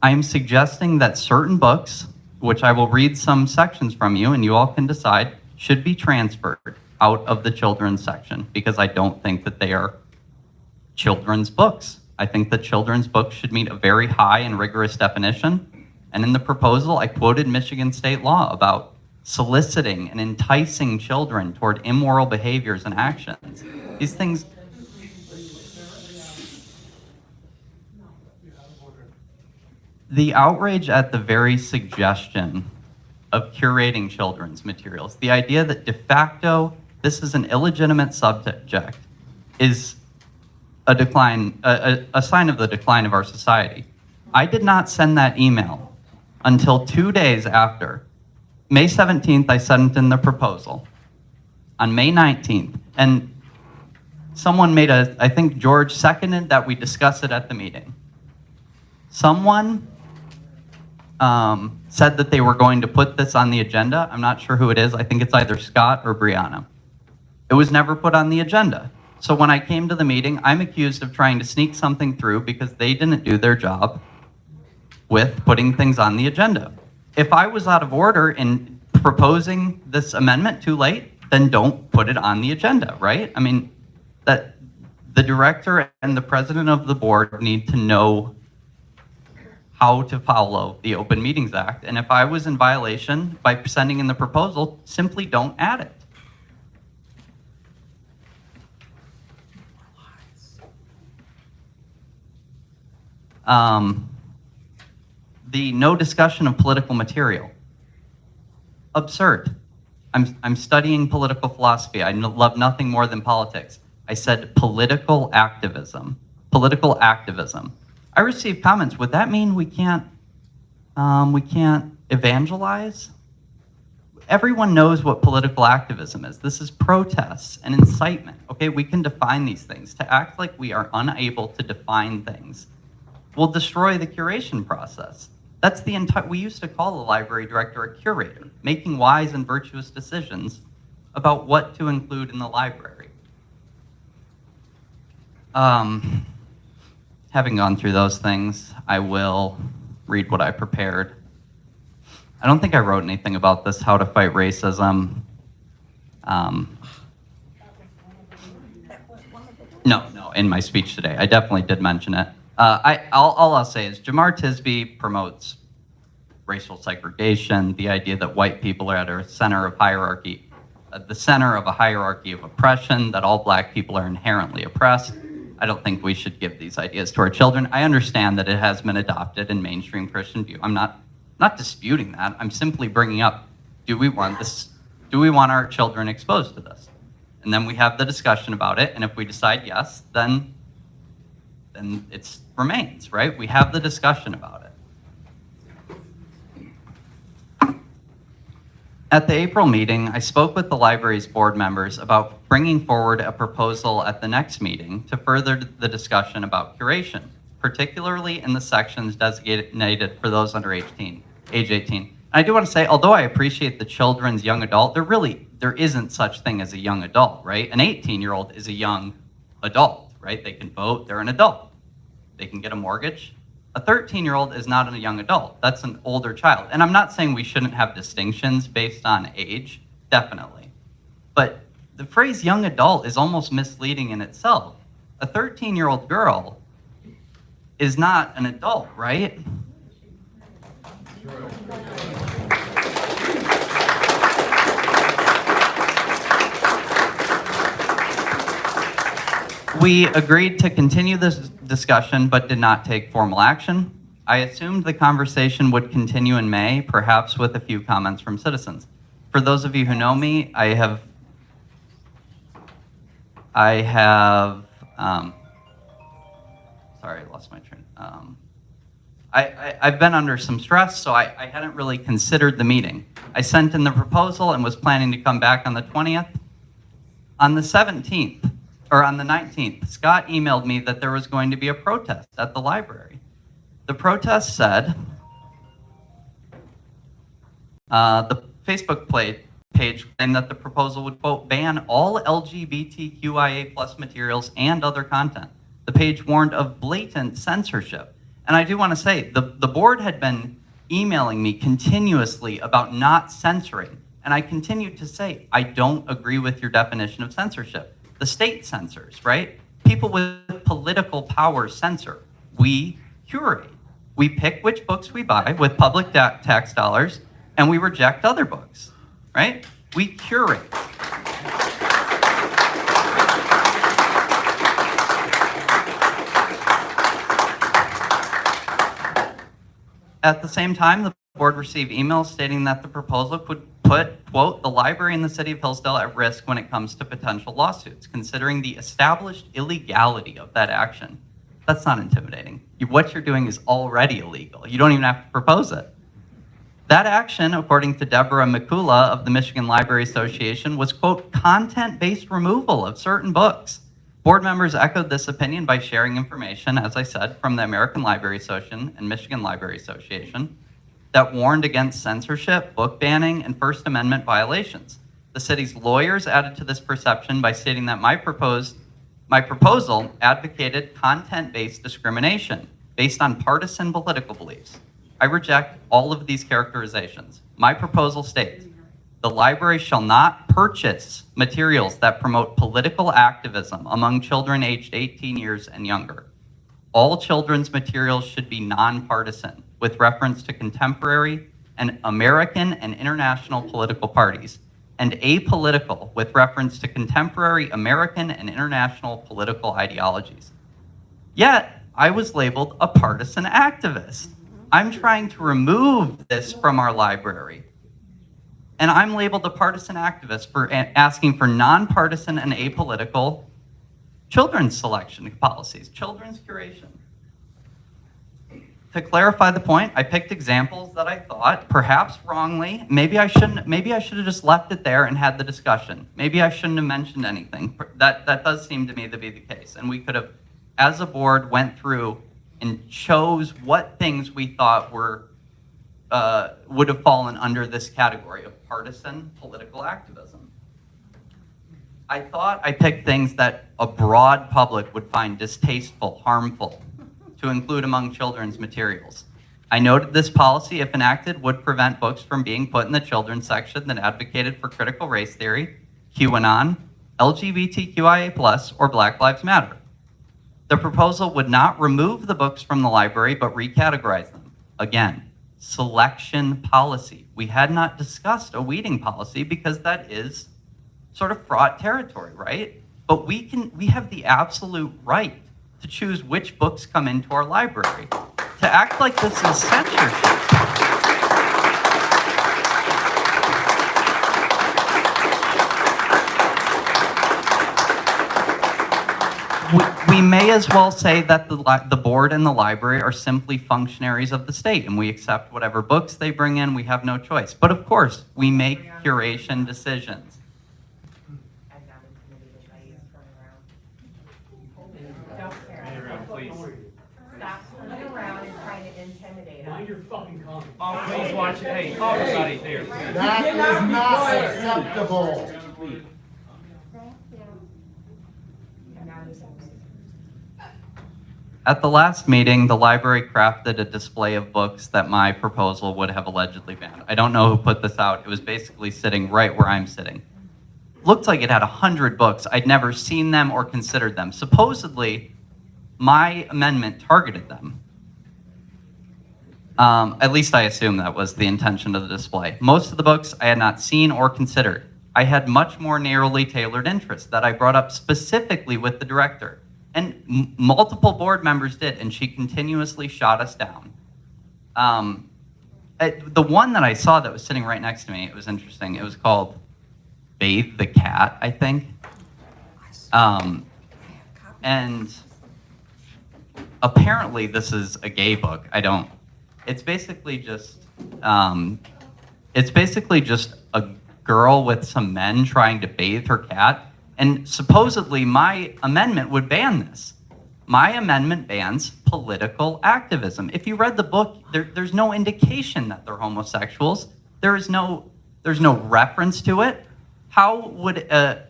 I am suggesting that certain books, which I will read some sections from you and you all can decide, should be transferred out of the children's section because I don't think that they are children's books. I think that children's books should meet a very high and rigorous definition. And in the proposal, I quoted Michigan state law about soliciting and enticing children toward immoral behaviors and actions. These things. The outrage at the very suggestion of curating children's materials, the idea that de facto this is an illegitimate subject, is a sign of the decline of our society. I did not send that email until 2 days after. May 17th, I sent in the proposal. On May 19th, and someone made I think George seconded that we discuss it at the meeting. Someone said that they were going to put this on the agenda. I'm not sure who it is. I think it's either Scott or Brianna. It was never put on the agenda. So when I came to the meeting, I'm accused of trying to sneak something through because they didn't do their job with putting things on the agenda. If I was out of order in proposing this amendment too late, then don't put it on the agenda, right? I mean, that the director and the president of the board need to know how to follow the Open Meetings Act. And if I was in violation by sending in the proposal, simply don't add it. The no discussion of political material. Absurd. I'm studying political philosophy. I love nothing more than politics. I said political activism. Political activism. I received comments. Would that mean we can't evangelize? Everyone knows what political activism is. This is protests and incitement. Okay, we can define these things. To act like we are unable to define things will destroy the curation process. That's the entire, we used to call the library director a curator, making wise and virtuous decisions about what to include in the library. Having gone through those things, I will read what I prepared. I don't think I wrote anything about this, how to fight racism. No, in my speech today. I definitely did mention it. All I'll say is Jamar Tisby promotes racial segregation, the idea that white people are at a center of hierarchy, the center of a hierarchy of oppression, that all black people are inherently oppressed. I don't think we should give these ideas to our children. I understand that it has been adopted in mainstream Christian view. I'm not disputing that. I'm simply bringing up, do we want this? Do we want our children exposed to this? And then we have the discussion about it, and if we decide yes, then it remains, right? We have the discussion about it. At the April meeting, I spoke with the library's board members about bringing forward a proposal at the next meeting to further the discussion about curation, particularly in the sections designated for those under age 18. And I do want to say, although I appreciate the children's young adult, there isn't such thing as a young adult, right? An 18-year-old is a young adult, right? They can vote, they're an adult. They can get a mortgage. A 13-year-old is not a young adult. That's an older child. And I'm not saying we shouldn't have distinctions based on age, definitely. But the phrase young adult is almost misleading in itself. A 13-year-old girl is not an adult, right? We agreed to continue this discussion, but did not take formal action. I assumed the conversation would continue in May, perhaps with a few comments from citizens. For those of you who know me, sorry, I lost my train. I've been under some stress, so I hadn't really considered the meeting. I sent in the proposal and was planning to come back on the 20th. On the 17th, or on the 19th, Scott emailed me that there was going to be a protest at the library. The protest said, the Facebook page claimed that the proposal would, quote, ban all LGBTQIA plus materials and other content. The page warned of blatant censorship. And I do want to say, the board had been emailing me continuously about not censoring. And I continued to say, I don't agree with your definition of censorship. The state censors, right? People with political power censor. We curate. We pick which books we buy with public tax dollars, and we reject other books, right? We curate. At the same time, the board received emails stating that the proposal could put, quote, the library in the city of Hillsdale at risk when it comes to potential lawsuits, considering the established illegality of that action. That's not intimidating. What you're doing is already illegal. You don't even have to propose it. That action, according to Deborah Mikula of the Michigan Library Association, was, quote, content-based removal of certain books. Board members echoed this opinion by sharing information, as I said, from the American Library Association and Michigan Library Association. that warned against censorship, book banning, and First Amendment violations. The city's lawyers added to this perception by stating that my proposal advocated content-based discrimination based on partisan political beliefs. I reject all of these characterizations. My proposal states, the library shall not purchase materials that promote political activism among children aged 18 years and younger. All children's materials should be nonpartisan, with reference to contemporary and American and international political parties, and apolitical, with reference to contemporary American and international political ideologies. Yet, I was labeled a partisan activist. I'm trying to remove this from our library. And I'm labeled a partisan activist for asking for nonpartisan and apolitical children's selection policies, children's curation. To clarify the point, I picked examples that I thought, perhaps wrongly, maybe I should have just left it there and had the discussion. Maybe I shouldn't have mentioned anything. That does seem to me to be the case. And we could have, as a board, went through and chose what things we thought were would have fallen under this category of partisan political activism. I thought I picked things that a broad public would find distasteful, harmful, to include among children's materials. I noted this policy, if enacted, would prevent books from being put in the children's section that advocated for critical race theory, QAnon, LGBTQIA+, or Black Lives Matter. The proposal would not remove the books from the library, but recategorize them. Again, selection policy. We had not discussed a weeding policy because that is sort of fraught territory, right? But we have the absolute right to choose which books come into our library. To act like this is censorship. We may as well say that the board and the library are simply functionaries of the state, and we accept whatever books they bring in. We have no choice. But of course, we make curation decisions. Stop turning around and trying to intimidate us. Mind your fucking comments. Oh, please watch it. Hey, everybody there. That is not acceptable. Thank you. At the last meeting, the library crafted a display of books that my proposal would have allegedly banned. I don't know who put this out. It was basically sitting right where I'm sitting. Looked like it had 100 books. I'd never seen them or considered them. Supposedly, my amendment targeted them. At least I assume that was the intention of the display. Most of the books I had not seen or considered. I had much more narrowly tailored interests that I brought up specifically with the director. And multiple board members did, and she continuously shot us down. The one that I saw that was sitting right next to me, it was interesting. It was called Bathe the Cat, I think. And apparently this is a gay book. It's basically just a girl with some men trying to bathe her cat. And supposedly my amendment would ban this. My amendment bans political activism. If you read the book, there's no indication that they're homosexuals. There's no reference to it. How would a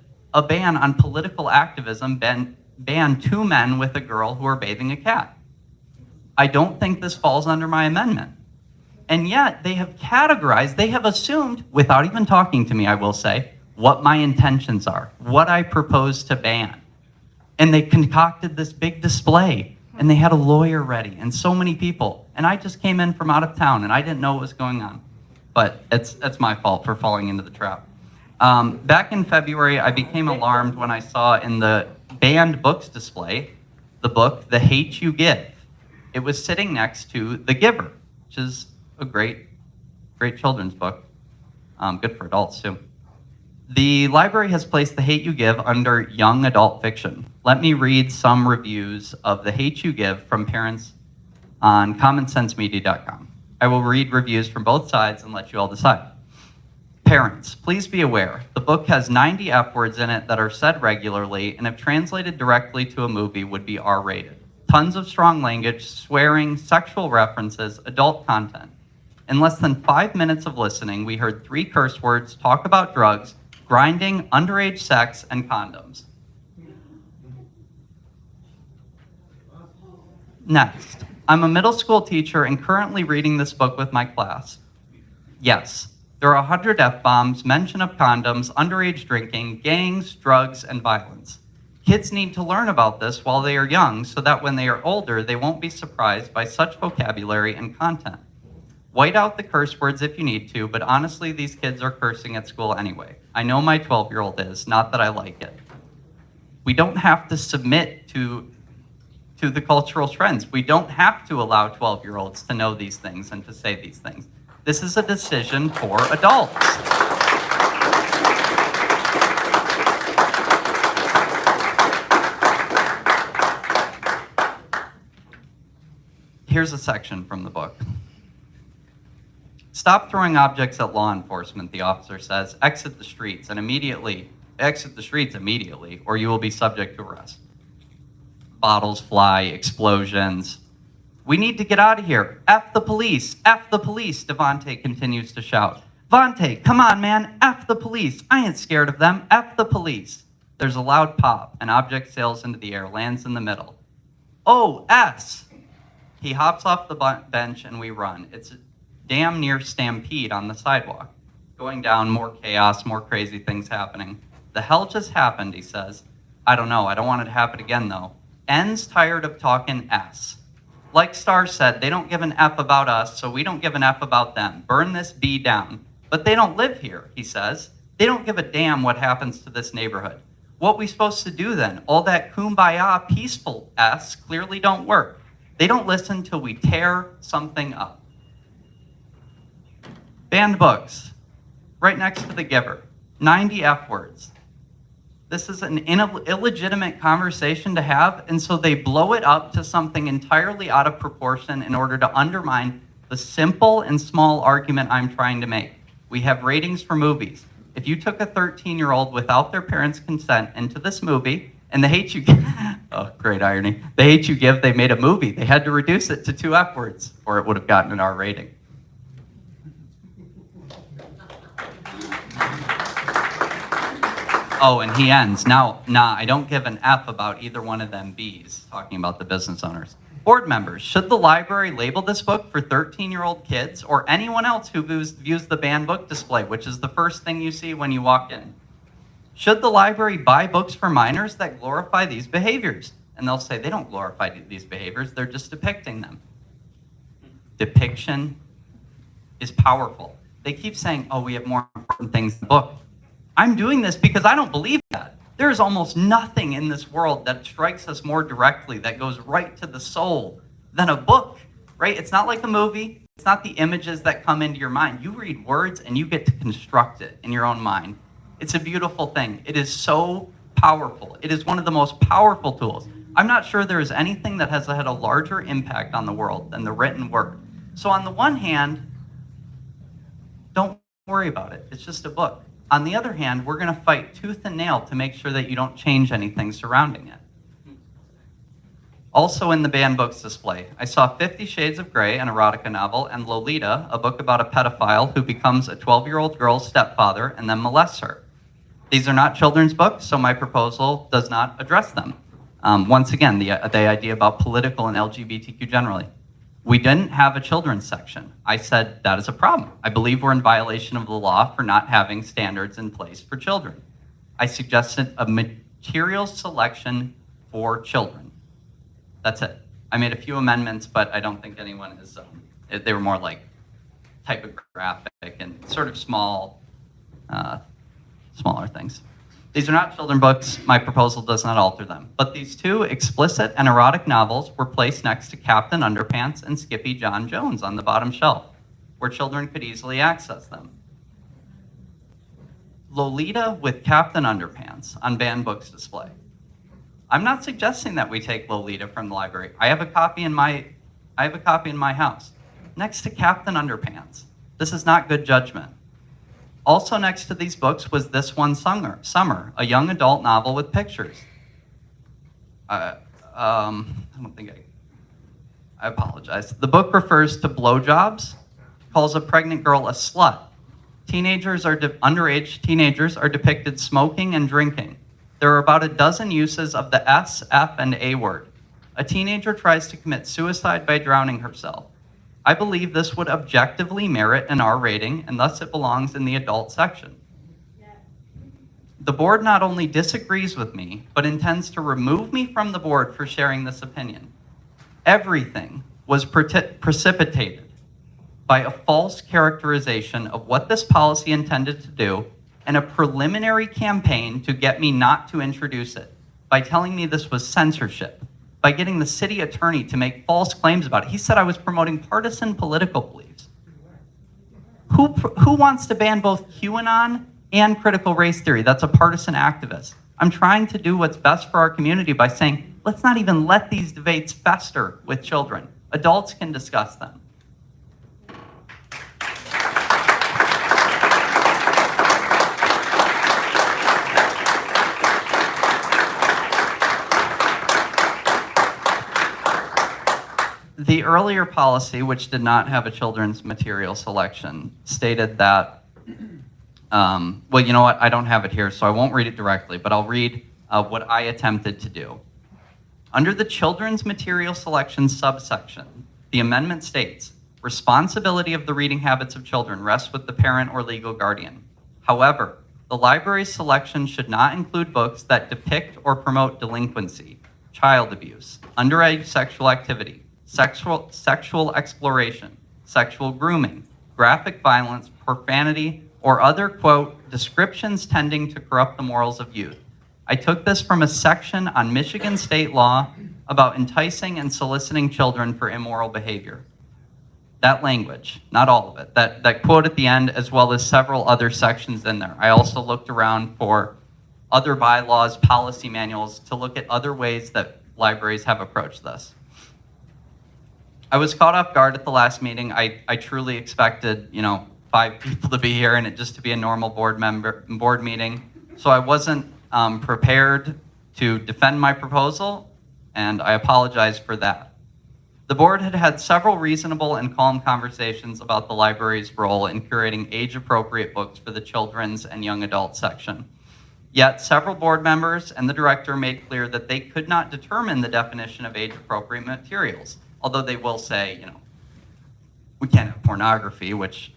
ban on political activism ban two men with a girl who are bathing a cat? I don't think this falls under my amendment. And yet they have categorized, they have assumed, without even talking to me, I will say, what my intentions are, what I propose to ban. And they concocted this big display, and they had a lawyer ready, and so many people. And I just came in from out of town, and I didn't know what was going on. But it's my fault for falling into the trap. Back in February, I became alarmed when I saw in the banned books display, the book, The Hate You Give. It was sitting next to The Giver, which is a great children's book. Good for adults, too. The library has placed The Hate You Give under young adult fiction. Let me read some reviews of The Hate You Give from parents on commonsensemedia.com. I will read reviews from both sides and let you all decide. Parents, please be aware, the book has 90 F words in it that are said regularly, and if translated directly to a movie would be R-rated. Tons of strong language, swearing, sexual references, adult content. In less than 5 minutes of listening, we heard 3 curse words, talk about drugs, grinding, underage sex, and condoms. Next, I'm a middle school teacher and currently reading this book with my class. Yes, there are 100 F-bombs, mention of condoms, underage drinking, gangs, drugs, and violence. Kids need to learn about this while they are young so that when they are older, they won't be surprised by such vocabulary and content. White out the curse words if you need to, but honestly, these kids are cursing at school anyway. I know my 12-year-old is, not that I like it. We don't have to submit to the cultural trends. We don't have to allow 12-year-olds to know these things and to say these things. This is a decision for adults. Here's a section from the book. Stop throwing objects at law enforcement, the officer says. Exit the streets immediately, or you will be subject to arrest. Bottles fly, explosions. We need to get out of here. F the police, Devontae continues to shout. Vontae, come on, man, F the police. I ain't scared of them, F the police. There's a loud pop. An object sails into the air, lands in the middle. Oh, S. He hops off the bench and we run. It's a damn near stampede on the sidewalk. Going down, more chaos, more crazy things happening. The hell just happened, he says. I don't know, I don't want it to happen again though. N's tired of talking S. Like Star said, they don't give an F about us, so we don't give an F about them. Burn this B down. But they don't live here, he says. They don't give a damn what happens to this neighborhood. What we supposed to do then? All that kumbaya peaceful S clearly don't work. They don't listen till we tear something up. Banned books, right next to the giver. 90 F words. This is an illegitimate conversation to have, and so they blow it up to something entirely out of proportion in order to undermine the simple and small argument I'm trying to make. We have ratings for movies. If you took a 13-year-old without their parents' consent into this movie, and the hate you give, oh, great irony, the hate you give, they made a movie. They had to reduce it to 2 F words, or it would have gotten an R rating. Oh, and he ends. Now, I don't give an F about either one of them B's, talking about the business owners. Board members, should the library label this book for 13-year-old kids or anyone else who views the banned book display, which is the first thing you see when you walk in? Should the library buy books for minors that glorify these behaviors? And they'll say they don't glorify these behaviors, they're just depicting them. Depiction is powerful. They keep saying, oh, we have more important things in the book. I'm doing this because I don't believe that. There is almost nothing in this world that strikes us more directly, that goes right to the soul, than a book, right? It's not like a movie. It's not the images that come into your mind. You read words and you get to construct it in your own mind. It's a beautiful thing. It is so powerful. It is one of the most powerful tools. I'm not sure there is anything that has had a larger impact on the world than the written word. So on the one hand, don't worry about it. It's just a book. On the other hand, we're going to fight tooth and nail to make sure that you don't change anything surrounding it. Also in the banned books display, I saw 50 Shades of Grey, an erotica novel, and Lolita, a book about a pedophile who becomes a 12-year-old girl's stepfather and then molests her. These are not children's books, so my proposal does not address them. Once again, the idea about political and LGBTQ generally. We didn't have a children's section. I said that is a problem. I believe we're in violation of the law for not having standards in place for children. I suggested a material selection for children. That's it. I made a few amendments, but I don't think anyone is, they were more like typographic and sort of smaller things. These are not children's books. My proposal does not alter them. But these 2 explicit and erotic novels were placed next to Captain Underpants and Skippy John Jones on the bottom shelf, where children could easily access them. Lolita with Captain Underpants on banned books display. I'm not suggesting that we take Lolita from the library. I have a copy in my house. Next to Captain Underpants. This is not good judgment. Also next to these books was This One Summer, a young adult novel with pictures. I apologize. The book refers to blowjobs calls a pregnant girl a slut. Underage teenagers are depicted smoking and drinking. There are about a dozen uses of the S, F, and A word. A teenager tries to commit suicide by drowning herself. I believe this would objectively merit an R rating, and thus it belongs in the adult section. The board not only disagrees with me, but intends to remove me from the board for sharing this opinion. Everything was precipitated by a false characterization of what this policy intended to do and a preliminary campaign to get me not to introduce it by telling me this was censorship, by getting the city attorney to make false claims about it. He said I was promoting partisan political beliefs. Who wants to ban both QAnon and critical race theory? That's a partisan activist. I'm trying to do what's best for our community by saying, let's not even let these debates fester with children. Adults can discuss them. The earlier policy, which did not have a children's material selection, stated that, well, you know what, I don't have it here, so I won't read it directly, but I'll read what I attempted to do. Under the children's material selection subsection, the amendment states, responsibility of the reading habits of children rests with the parent or legal guardian. However, the library's selection should not include books that depict or promote delinquency, child abuse, underage sexual activity, sexual exploration, sexual grooming, graphic violence, profanity, or other, quote, descriptions tending to corrupt the morals of youth. I took this from a section on Michigan state law about enticing and soliciting children for immoral behavior. That language, not all of it, that quote at the end, as well as several other sections in there. I also looked around for other bylaws, policy manuals, to look at other ways that libraries have approached this. I was caught off guard at the last meeting. I truly expected, 5 people to be here and it just to be a normal board meeting. So I wasn't prepared to defend my proposal, and I apologize for that. The board had had several reasonable and calm conversations about the library's role in curating age-appropriate books for the children's and young adult section. Yet several board members and the director made clear that they could not determine the definition of age-appropriate materials. Although they will say, we can't have pornography, which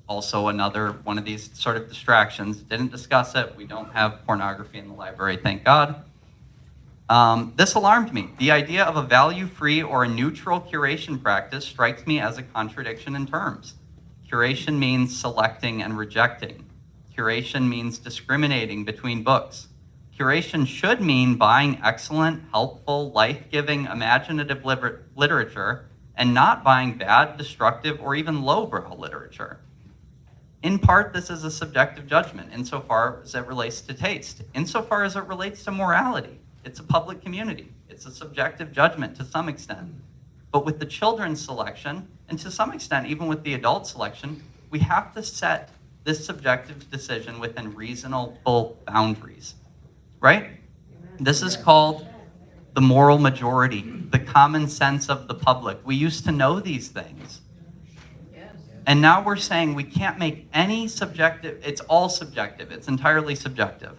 also another one of these sort of distractions. Didn't discuss it. We don't have pornography in the library, thank God. This alarmed me. The idea of a value-free or a neutral curation practice strikes me as a contradiction in terms. Curation means selecting and rejecting. Curation means discriminating between books. Curation should mean buying excellent, helpful, life-giving, imaginative literature and not buying bad, destructive, or even lowbrow literature. In part, this is a subjective judgment insofar as it relates to taste. Insofar as it relates to morality, it's a public community. It's a subjective judgment to some extent. But with the children's selection, and to some extent even with the adult selection, we have to set this subjective decision within reasonable boundaries. Right? This is called the moral majority, the common sense of the public. We used to know these things. And now we're saying we can't make any subjective, it's all subjective, it's entirely subjective.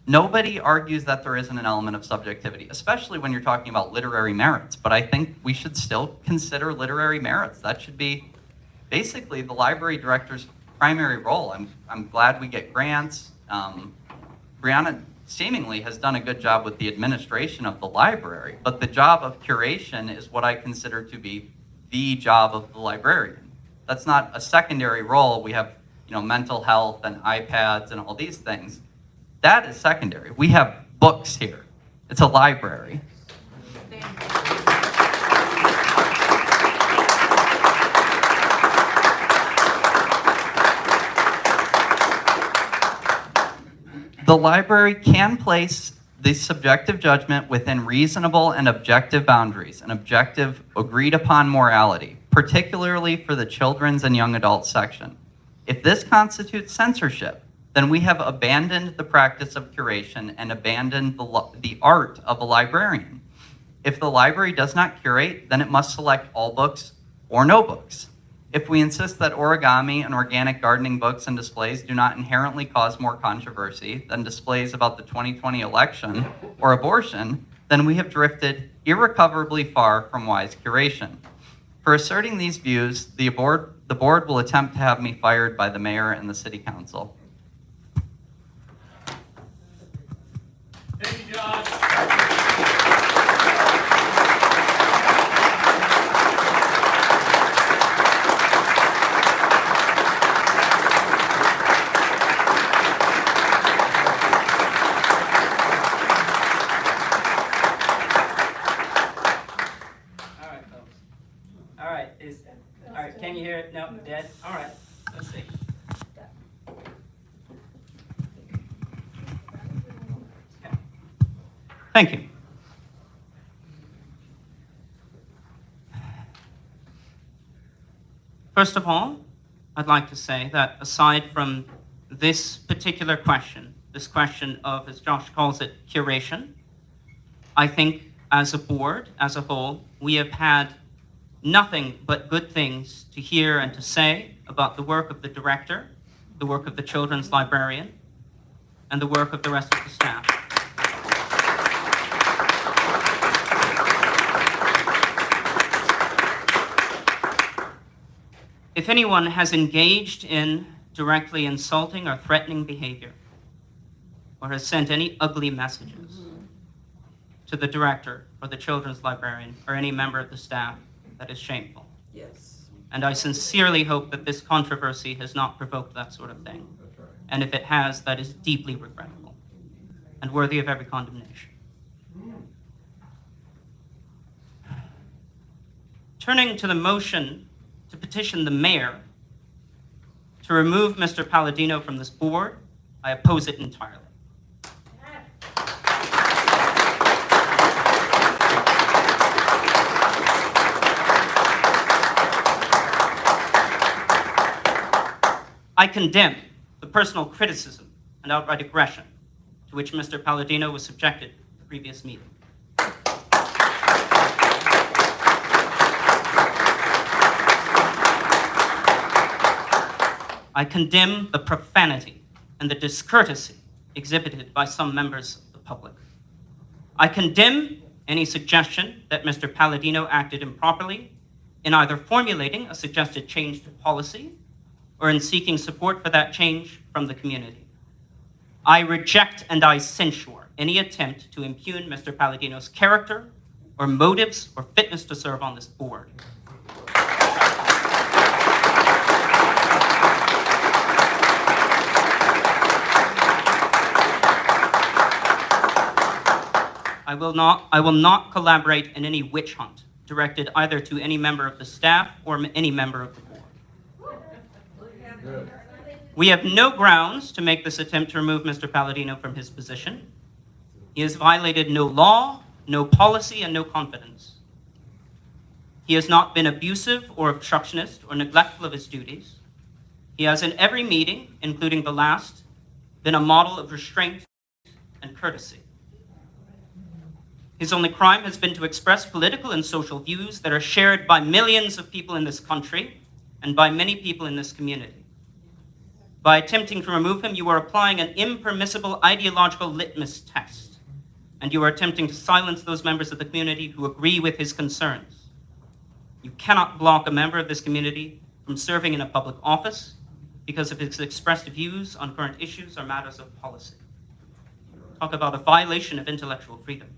Nobody argues that there isn't an element of subjectivity, especially when you're talking about literary merits, but I think we should still consider literary merits. That should be basically the library director's primary role. I'm glad we get grants. Brianna seemingly has done a good job with the administration of the library, but the job of curation is what I consider to be the job of the librarian. That's not a secondary role. We have, mental health and iPads and all these things. That is secondary. We have books here. It's a library. The library can place the subjective judgment within reasonable and objective boundaries, an objective agreed upon morality, particularly for the children's and young adult section. If this constitutes censorship, then we have abandoned the practice of curation and abandoned the art of a librarian. If the library does not curate, then it must select all books or no books. If we insist that origami and organic gardening books and displays do not inherently cause more controversy than displays about the 2020 election or abortion, then we have drifted irrecoverably far from wise curation. For asserting these views, the board will attempt to have me fired by the mayor and the city council. Thank you, Josh. All right, folks. All right, all right, can you hear it? No, dead? All right, let's see. Okay. Thank you. First of all, I'd like to say that aside from this particular question, this question of, as Josh calls it, curation, I think as a board, as a whole, we have had nothing but good things to hear and to say about the work of the director, the work of the children's librarian, and the work of the rest of the staff. If anyone has engaged in directly insulting or threatening behavior, or has sent any ugly messages to the director or the children's librarian or any member of the staff, that is shameful. Yes. And I sincerely hope that this controversy has not provoked that sort of thing. And if it has, that is deeply regrettable and worthy of every condemnation. Turning to the motion to petition the mayor to remove Mr. Palladino from this board, I oppose it entirely. I condemn the personal criticism and outright aggression to which Mr. Palladino was subjected at the previous meeting. I condemn the profanity and the discourtesy exhibited by some members of the public. I condemn any suggestion that Mr. Palladino acted improperly in either formulating a suggested change to policy or in seeking support for that change from the community. I reject and I censure any attempt to impugn Mr. Palladino's character or motives or fitness to serve on this board. I will not collaborate in any witch hunt directed either to any member of the staff or any member of the board. We have no grounds to make this attempt to remove Mr. Palladino from his position. He has violated no law, no policy, and no confidence. He has not been abusive or obstructionist or neglectful of his duties. He has in every meeting, including the last, been a model of restraint and courtesy. His only crime has been to express political and social views that are shared by millions of people in this country and by many people in this community. By attempting to remove him, you are applying an impermissible ideological litmus test, and you are attempting to silence those members of the community who agree with his concerns. You cannot block a member of this community from serving in a public office because of his expressed views on current issues or matters of policy. Talk about a violation of intellectual freedom.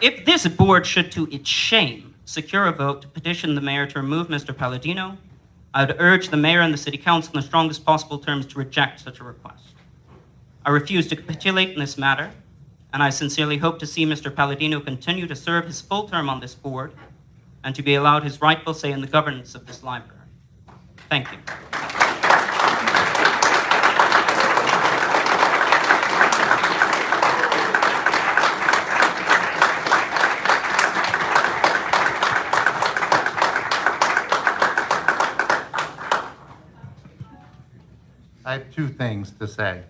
If this board should, to its shame, secure a vote to petition the mayor to remove Mr. Palladino, I would urge the mayor and the city council in the strongest possible terms to reject such a request. I refuse to capitulate in this matter, and I sincerely hope to see Mr. Palladino continue to serve his full term on this board and to be allowed his rightful say in the governance of this library. Thank you. two things to say.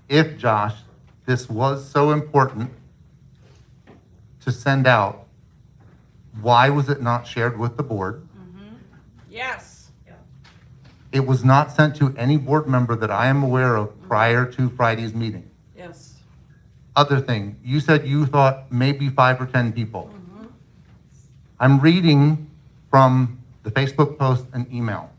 If, Josh, this was so important to send out, why was it not shared with the board? Yes. It was not sent to any board member that I am aware of prior to Friday's meeting. Yes. Other thing, you said you thought maybe 5 or 10 people. I'm reading from the Facebook post and email.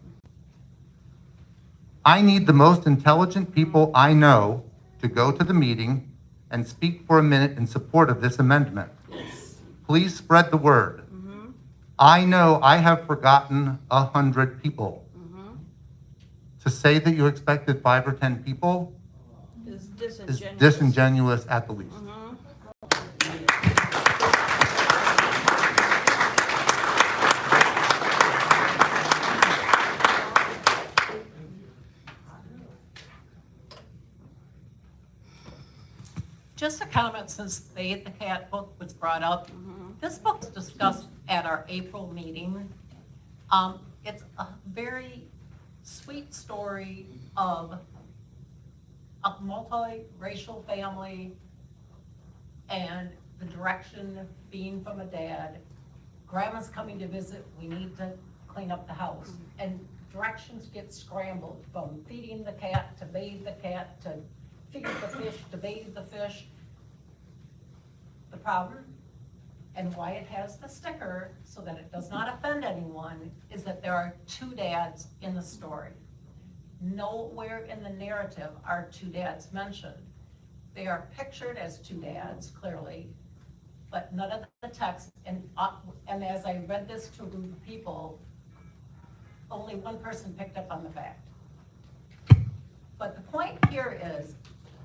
I need the most intelligent people I know to go to the meeting and speak for a minute in support of this amendment. Please spread the word. I know I have forgotten 100 people. To say that you expected 5 or 10 people Is is disingenuous at the least. Just a comment, since the Cat book was brought up. This book was discussed at our April meeting. It's a very sweet story of a multiracial family and the direction being from a dad. Grandma's coming to visit, we need to clean up the house. And directions get scrambled from feeding the cat, to bathe the cat, to feed the fish, to bathe the fish. The problem, and why it has the sticker, so that it does not offend anyone, is that there are 2 dads in the story. Nowhere in the narrative are 2 dads mentioned. They are pictured as 2 dads, clearly, but none of the text, and as I read this to a group of people, only one person picked up on the fact. But the point here is,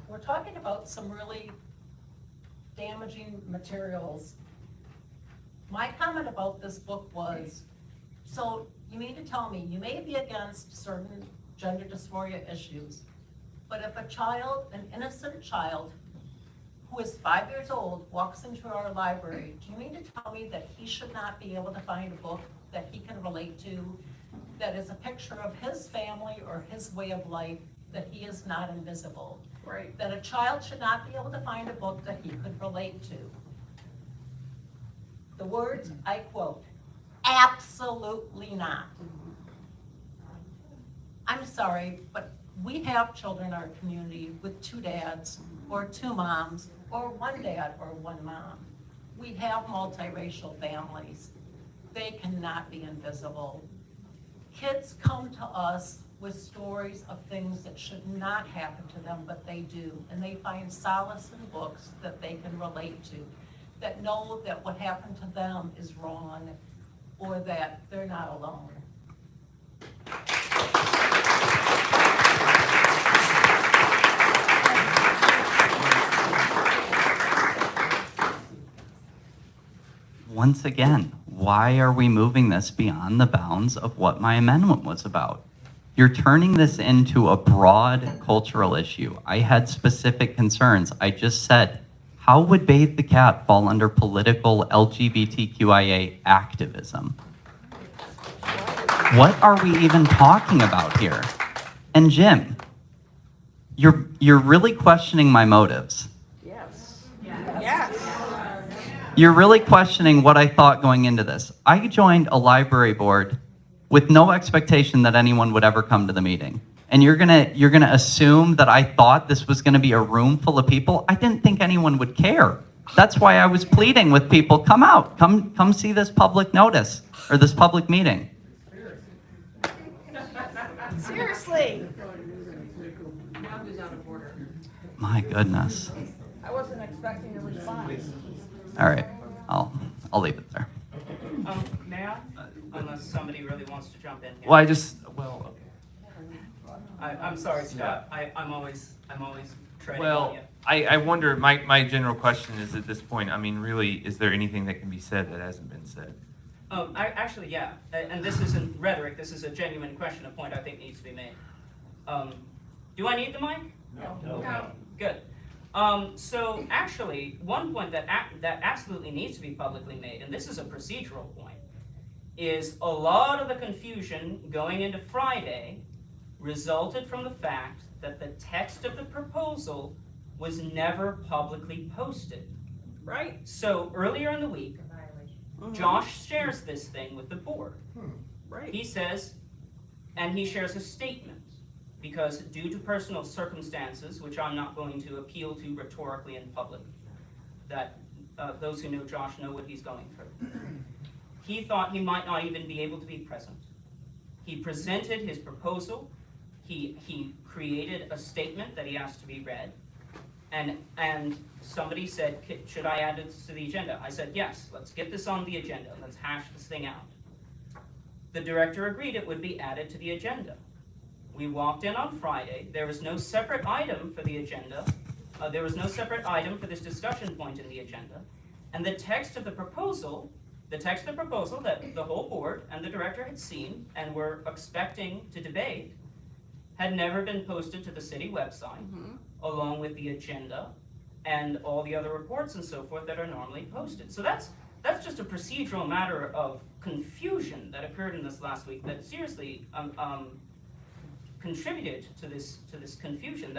we're talking about some really damaging materials. My comment about this book was, so you mean to tell me you may be against certain gender dysphoria issues, but if a child, an innocent child, who is 5 years old, walks into our library, do you mean to tell me that he should not be able to find a book that he can relate to, that is a picture of his family or his way of life, that he is not invisible? Right. That a child should not be able to find a book that he could relate to. The words, I quote, absolutely not. I'm sorry, but we have children in our community with 2 dads, or 2 moms, or 1 dad or 1 mom. We have multiracial families. They cannot be invisible. Kids come to us with stories of things that should not happen to them, but they do. And they find solace in books that they can relate to, that know that what happened to them is wrong, or that they're not alone. Once again, why are we moving this beyond the bounds of what my amendment was about? You're turning this into a broad cultural issue. I had specific concerns. I just said, how would Bathe the Cat fall under political LGBTQIA activism? What are we even talking about here? And Jim, you're really questioning my motives. Yes. Yes. You're really questioning what I thought going into this. I joined a library board with no expectation that anyone would ever come to the meeting. And you're gonna assume that I thought this was gonna be a room full of people? I didn't think anyone would care. That's why I was pleading with people, come out, come see this public notice, or this public meeting. Seriously. My goodness. I wasn't expecting a response. All right, I'll leave it there. May I? Unless somebody really wants to jump in here. Well, okay. I'm sorry, Scott. I'm always treading on Well, you. I wonder, my general question is at this point, I mean, really, is there anything that can be said that hasn't been said? Actually, yeah. And this isn't rhetoric. This is a genuine question, a point I think needs to be made. Do I need the mic? No. Good. So actually, one point that absolutely needs to be publicly made, and this is a procedural point, is a lot of the confusion going into Friday resulted from the fact that the text of the proposal was never publicly posted. Right. So earlier in the week, Josh shares this thing with the board. Right. He says, and he shares a statement, because due to personal circumstances, which I'm not going to appeal to rhetorically in public, that those who know Josh know what he's going through. He thought he might not even be able to be present. He presented his proposal. He created a statement that he asked to be read. And somebody said, should I add this to the agenda? I said, yes, let's get this on the agenda. Let's hash this thing out. The director agreed it would be added to the agenda. We walked in on Friday. There was no separate item for the agenda. There was no separate item for this discussion point in the agenda. And the text of the proposal that the whole board and the director had seen and were expecting to debate had never been posted to the city website, along with the agenda and all the other reports and so forth that are normally posted. So that's just a procedural matter of confusion that occurred in this last week that seriously contributed to this confusion.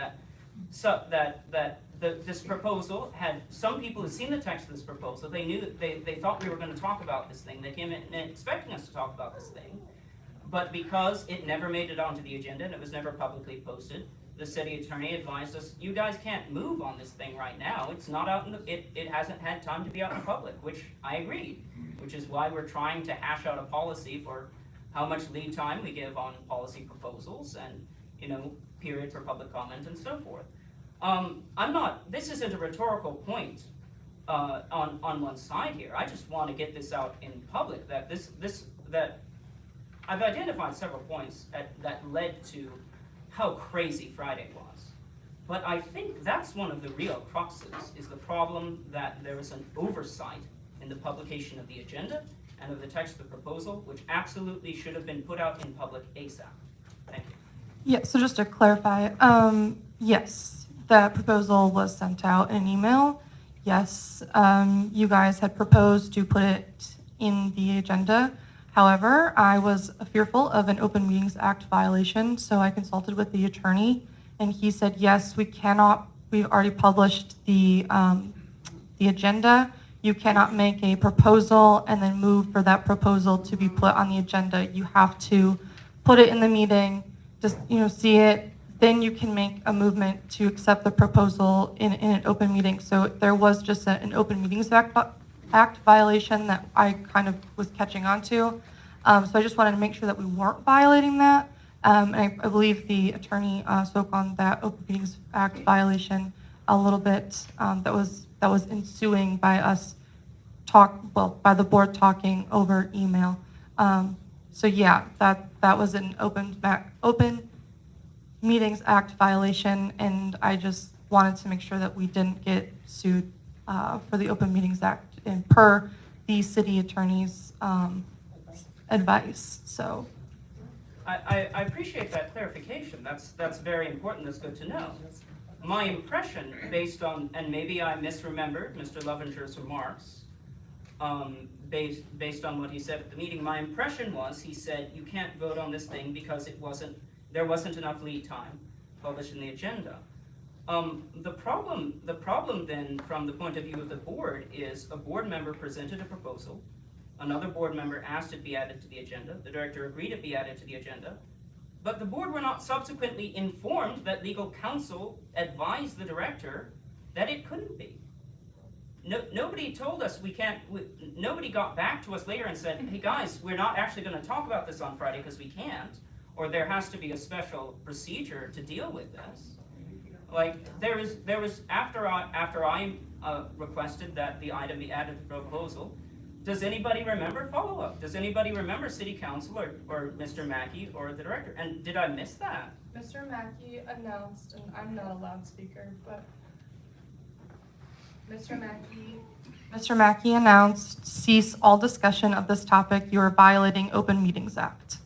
This proposal had, some people had seen the text of this proposal. They knew they thought we were going to talk about this thing. They came in expecting us to talk about this thing, but because it never made it onto the agenda and it was never publicly posted, the city attorney advised us, you guys can't move on this thing right now. It's not out in it hasn't had time to be out in public, which I agreed, which is why we're trying to hash out a policy for how much lead time we give on policy proposals and, period for public comment and so forth. This isn't a rhetorical point on one side here. I just want to get this out in public, that that I've identified several points that led to how crazy Friday was. But I think that's one of the real cruxes, is the problem that there was an oversight in the publication of the agenda and of the text of the proposal, which absolutely should have been put out in public ASAP. Thank you. Yeah, so just to clarify, yes, that proposal was sent out in an email. Yes, you guys had proposed to put it in the agenda. However, I was fearful of an Open Meetings Act violation, so I consulted with the attorney, and he said, yes, we've already published the agenda. You cannot make a proposal and then move for that proposal to be put on the agenda. You have to put it in the meeting, just see it, then you can make a movement to accept the proposal in an open meeting. So there was just an Open Meetings Act violation that I kind of was catching on to. So I just wanted to make sure that we weren't violating that. And I believe the attorney spoke on that Open Meetings Act violation a little bit that was ensuing by us by the board talking over email. So yeah, that was an Open Meetings Act violation, and I just wanted to make sure that we didn't get sued for the Open Meetings Act and per the city attorney's advice. So I appreciate that clarification. That's very important. That's good to know. My impression, based on, and maybe I misremembered Mr. Lovinger's remarks, based on what he said at the meeting, my impression was he said you can't vote on this thing because there wasn't enough lead time published in the agenda. The problem then, from the point of view of the board, is a board member presented a proposal. Another board member asked it be added to the agenda. The director agreed it be added to the agenda. But the board were not subsequently informed that legal counsel advised the director that it couldn't be. Nobody told us nobody got back to us later and said, hey guys, we're not actually going to talk about this on Friday because we can't, or there has to be a special procedure to deal with this. Like, there was after I requested that the item be added to the proposal, does anybody remember follow-up? Does anybody remember city council or Mr. Mackey or the director? And did I miss that? Mr. Mackey announced, and I'm not a loudspeaker, but Mr. Mackey announced, cease all discussion of this topic. You are violating Open Meetings Act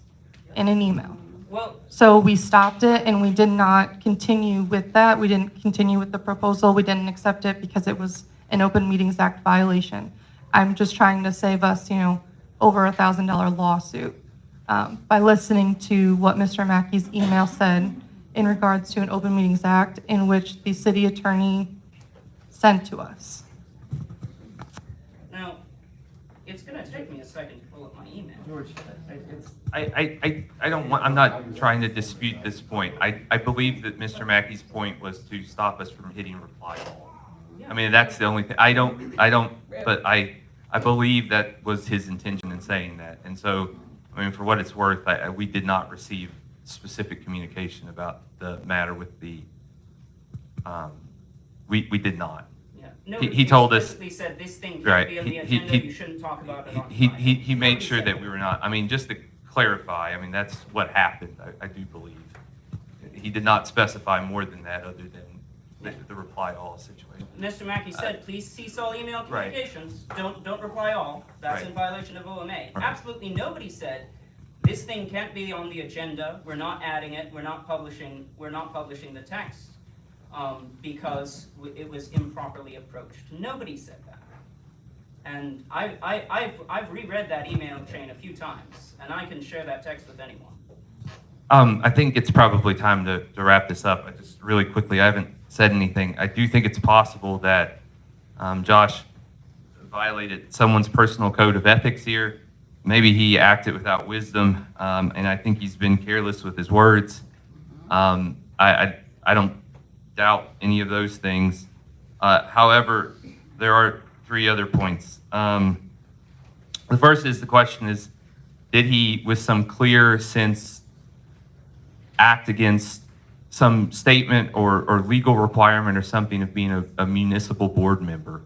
in an email. Well, so we stopped it and we did not continue with that. We didn't continue with the proposal. We didn't accept it because it was an Open Meetings Act violation. I'm just trying to save us, over $1,000 lawsuit. by listening to what Mr. Mackey's email said in regards to an Open Meetings Act in which the city attorney sent to us. Now, it's gonna take me a second to pull up my email. George, I don't want, I'm not trying to dispute this point. I believe that Mr. Mackey's point was to stop us from hitting reply all. I mean, that's the only thing, but I believe that was his intention in saying that. And so, I mean, for what it's worth, we did not receive specific communication about the matter with the, we did not. Yeah. No, He told us. explicitly said this thing can't Right. be on the agenda, you shouldn't talk about it on He made sure that we were not, I mean, just to clarify, I mean, that's what happened, I do believe. He did not specify more than that other than the reply all situation. Mr. Mackey said, please cease all email Right. communications. Don't reply all. That's Right. in violation of OMA. Right. Absolutely nobody said, this thing can't be on the agenda. We're not adding it. We're not publishing the text because it was improperly approached. Nobody said that. And I've reread that email chain a few times, and I can share that text with anyone. I think it's probably time to wrap this up. I just really quickly, I haven't said anything. I do think it's possible that Josh violated someone's personal code of ethics here. Maybe he acted without wisdom, and I think he's been careless with his words. I don't doubt any of those things. However, there are three other points. The first is the question is, did he, with some clear sense, act against some statement or legal requirement or something of being a municipal board member?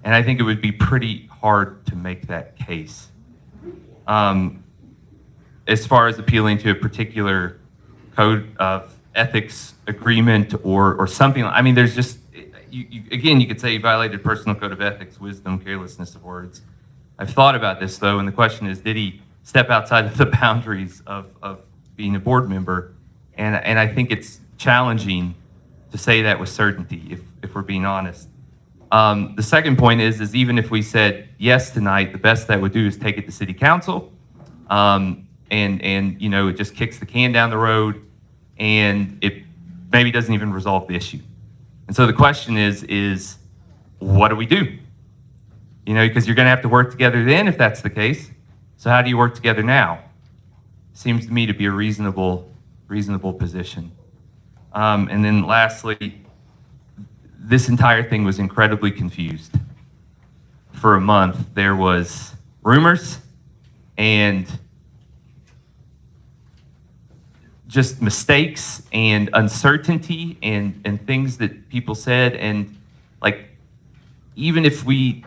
And I think it would be pretty hard to make that case. As far as appealing to a particular code of ethics agreement or something, I mean, there's just, again, you could say he violated personal code of ethics, wisdom, carelessness of words. I've thought about this, though, and the question is, did he step outside of the boundaries of being a board member? And I think it's challenging to say that with certainty, if we're being honest. The second point is even if we said yes tonight, the best that would do is take it to city council, and you know, it just kicks the can down the road, and it maybe doesn't even resolve the issue. And so the question is what do we do? You know, because you're going to have to work together then if that's the case. So how do you work together now? Seems to me to be a reasonable position. And then lastly, this entire thing was incredibly confused. For a month, there was rumors and just mistakes and uncertainty and things that people said. And like, even if we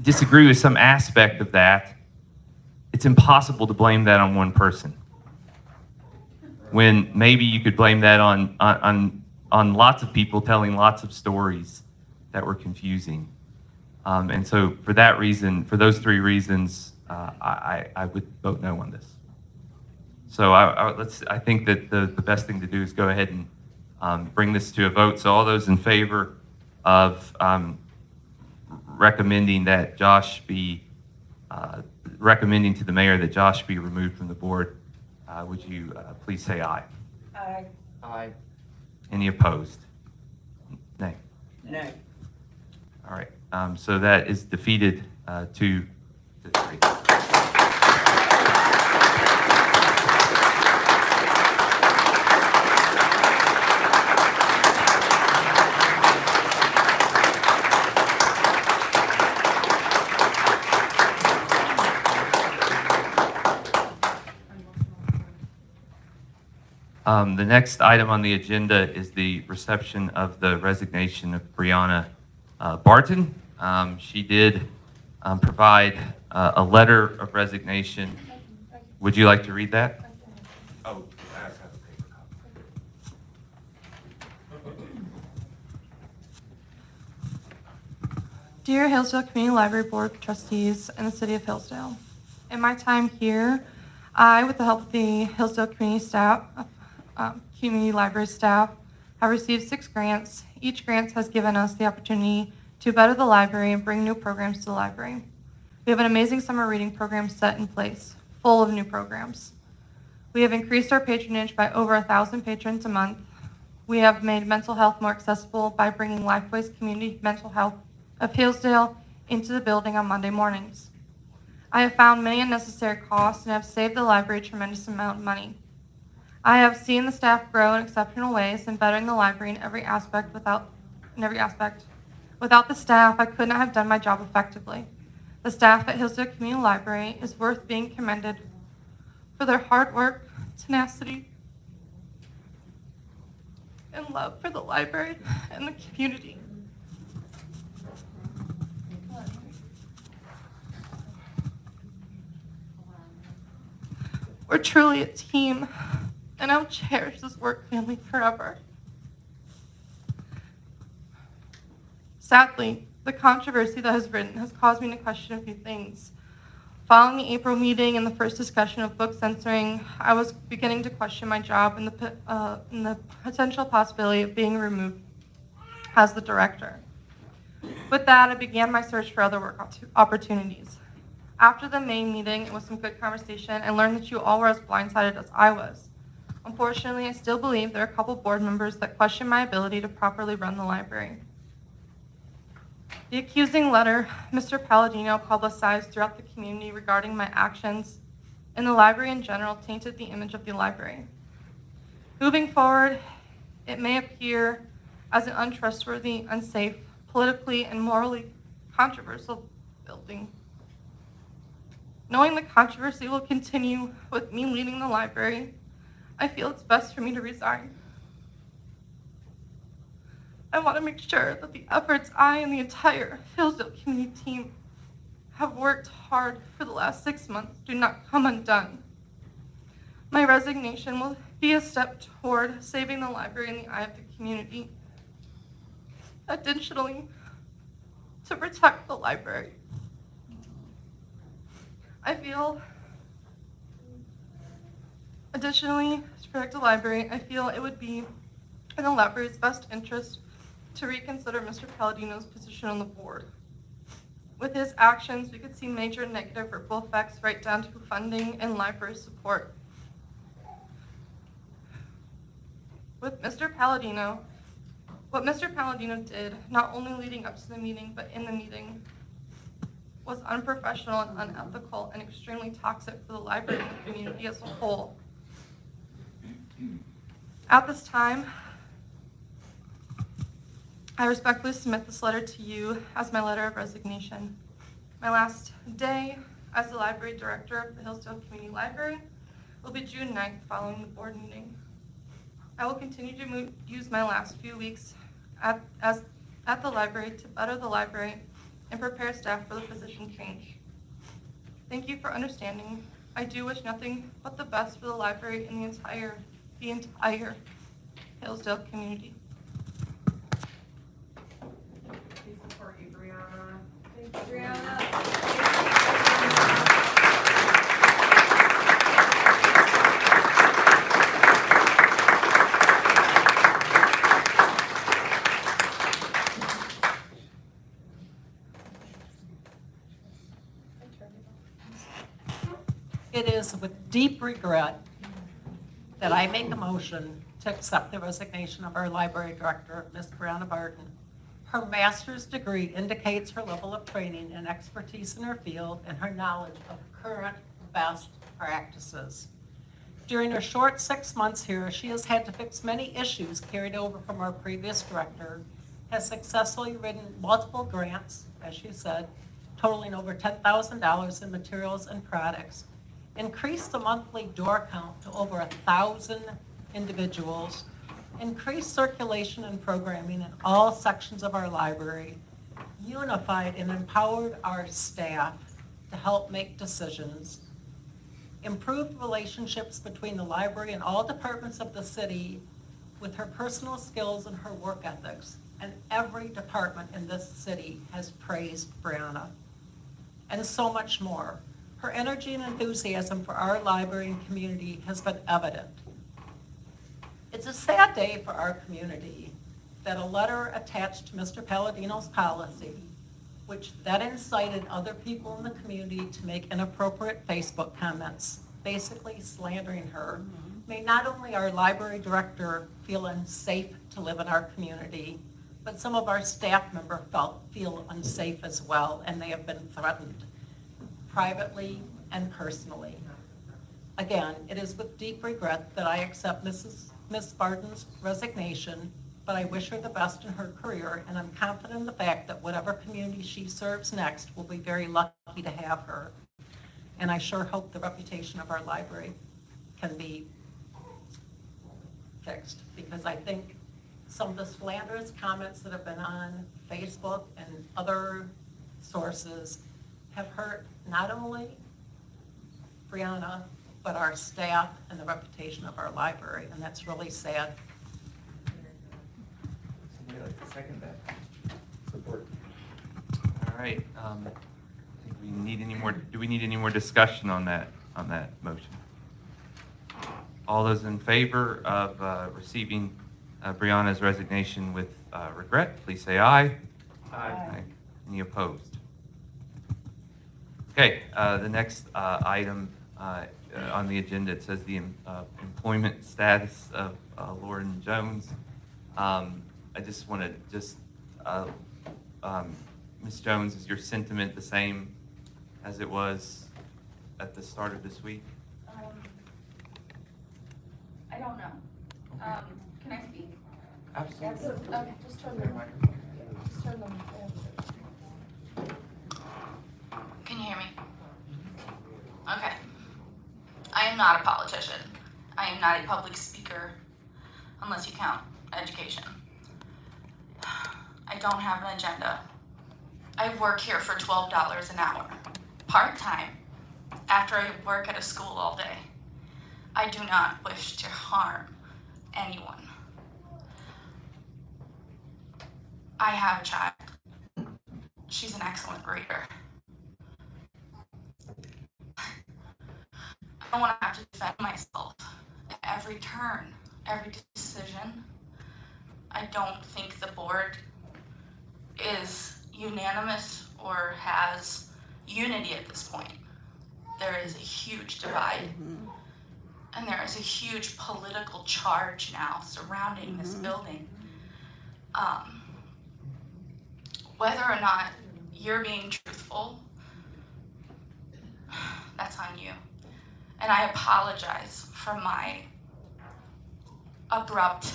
disagree with some aspect of that, it's impossible to blame that on one person. When maybe you could blame that on lots of people telling lots of stories that were confusing. And so for that reason, for those three reasons, I would vote no on this. So I think that the best thing to do is go ahead and bring this to a vote. So all those in favor of recommending that Josh be, recommending to the mayor that Josh be removed from the board, would you please say aye? Aye. Aye. Any opposed? Nay. Nay. All right. So that is defeated 2-3. The next item on the agenda is the reception of the resignation of Brianna Barton. She did provide a letter of resignation. Would you like to read that? Oh, I have a paper copy. Dear Hillsdale Community Library Board of Trustees and the City of Hillsdale, in my time here, I, with the help of the Hillsdale Community staff, community library staff, have received 6 grants. Each grant has given us the opportunity to better the library and bring new programs to the library. We have an amazing summer reading program set in place. full of new programs. We have increased our patronage by over 1,000 patrons a month. We have made mental health more accessible by bringing Lifeway's Community Mental Health of Hillsdale into the building on Monday mornings. I have found many unnecessary costs and have saved the library a tremendous amount of money. I have seen the staff grow in exceptional ways and bettering the library in every aspect. Without the staff, I could not have done my job effectively. The staff at Hillsdale Community Library is worth being commended for their hard work, tenacity, and love for the library and the community. We're truly a team, and I'll cherish this work family forever. Sadly, the controversy that has arisen has caused me to question a few things. Following the April meeting and the first discussion of book censoring, I was beginning to question my job and the potential possibility of being removed as the director. With that, I began my search for other work opportunities. After the main meeting, it was some good conversation, and learned that you all were as blindsided as I was. Unfortunately, I still believe there are a couple board members that question my ability to properly run the library. The accusing letter Mr. Palladino publicized throughout the community regarding my actions in the library in general tainted the image of the library. Moving forward, it may appear as an untrustworthy, unsafe, politically and morally controversial building. Knowing the controversy will continue with me leading the library, I feel it's best for me to resign. I want to make sure that the efforts I and the entire Hillsdale community team have worked hard for the last 6 months do not come undone. My resignation will be a step toward saving the library in the eye of the community. Additionally, to protect the library, I feel it would be in the library's best interest to reconsider Mr. Palladino's position on the board. With his actions, we could see major negative ripple effects right down to funding and library support. With Mr. Palladino, what Mr. Palladino did, not only leading up to the meeting, but in the meeting, was unprofessional and unethical and extremely toxic for the library and the community as a whole. At this time, I respectfully submit this letter to you as my letter of resignation. My last day as the library director of the Hillsdale Community Library will be June 9th following the board meeting. I will continue to use my last few weeks at the library to better the library and prepare staff for the position change. Thank you for understanding. I do wish nothing but the best for the library and the entire Hillsdale community. Please support you, Brianna. Thank you, Brianna. It is with deep regret that I make a motion to accept the resignation of our library director, Ms. Brianna Barton. Her master's degree indicates her level of training and expertise in her field and her knowledge of current best practices. During her short 6 months here, she has had to fix many issues carried over from our previous director, has successfully written multiple grants, as she said, totaling over $10,000 in materials and products, increased the monthly door count to over 1,000 individuals, increased circulation and programming in all sections of our library, unified and empowered our staff to help make decisions, improved relationships between the library and all departments of the city with her personal skills and her work ethics. And every department in this city has praised Brianna. And so much more. Her energy and enthusiasm for our library and community has been evident. It's a sad day for our community that a letter attached to Mr. Palladino's policy which then incited other people in the community to make inappropriate Facebook comments, basically slandering her, made not only our library director feel unsafe to live in our community, but some of our staff members feel unsafe as well, and they have been threatened privately and personally. Again, it is with deep regret that I accept Miss Barton's resignation, but I wish her the best in her career, and I'm confident in the fact that whatever community she serves next will be very lucky to have her. And I sure hope the reputation of our library can be fixed, because I think some of the slanderous comments that have been on Facebook and other sources have hurt not only Brianna, but our staff and the reputation of our library, and that's really sad. Somebody like to second that? Support. All right. I think we need any more. Do we need any more discussion on that motion? All those in favor of receiving Brianna's resignation with regret, please say aye. Aye. Any opposed? Okay. The next item on the agenda, it says the employment status of Lauren Jones. I just want to Ms. Jones, is your sentiment the same as it was at the start of this week? I don't know. Can I speak? Absolutely. Okay, just turn them. Just turn them. Can you hear me? Okay. I am not a politician. I am not a public speaker, unless you count education. I don't have an agenda. I work here for $12 an hour, part-time, after I work at a school all day. I do not wish to harm anyone. I have a child. She's an excellent reader. I don't want to have to defend myself at every turn, every decision. I don't think the board is unanimous or has unity at this point. There is a huge divide. And there is a huge political charge now surrounding this building. Whether or not you're being truthful, that's on you. And I apologize for my abrupt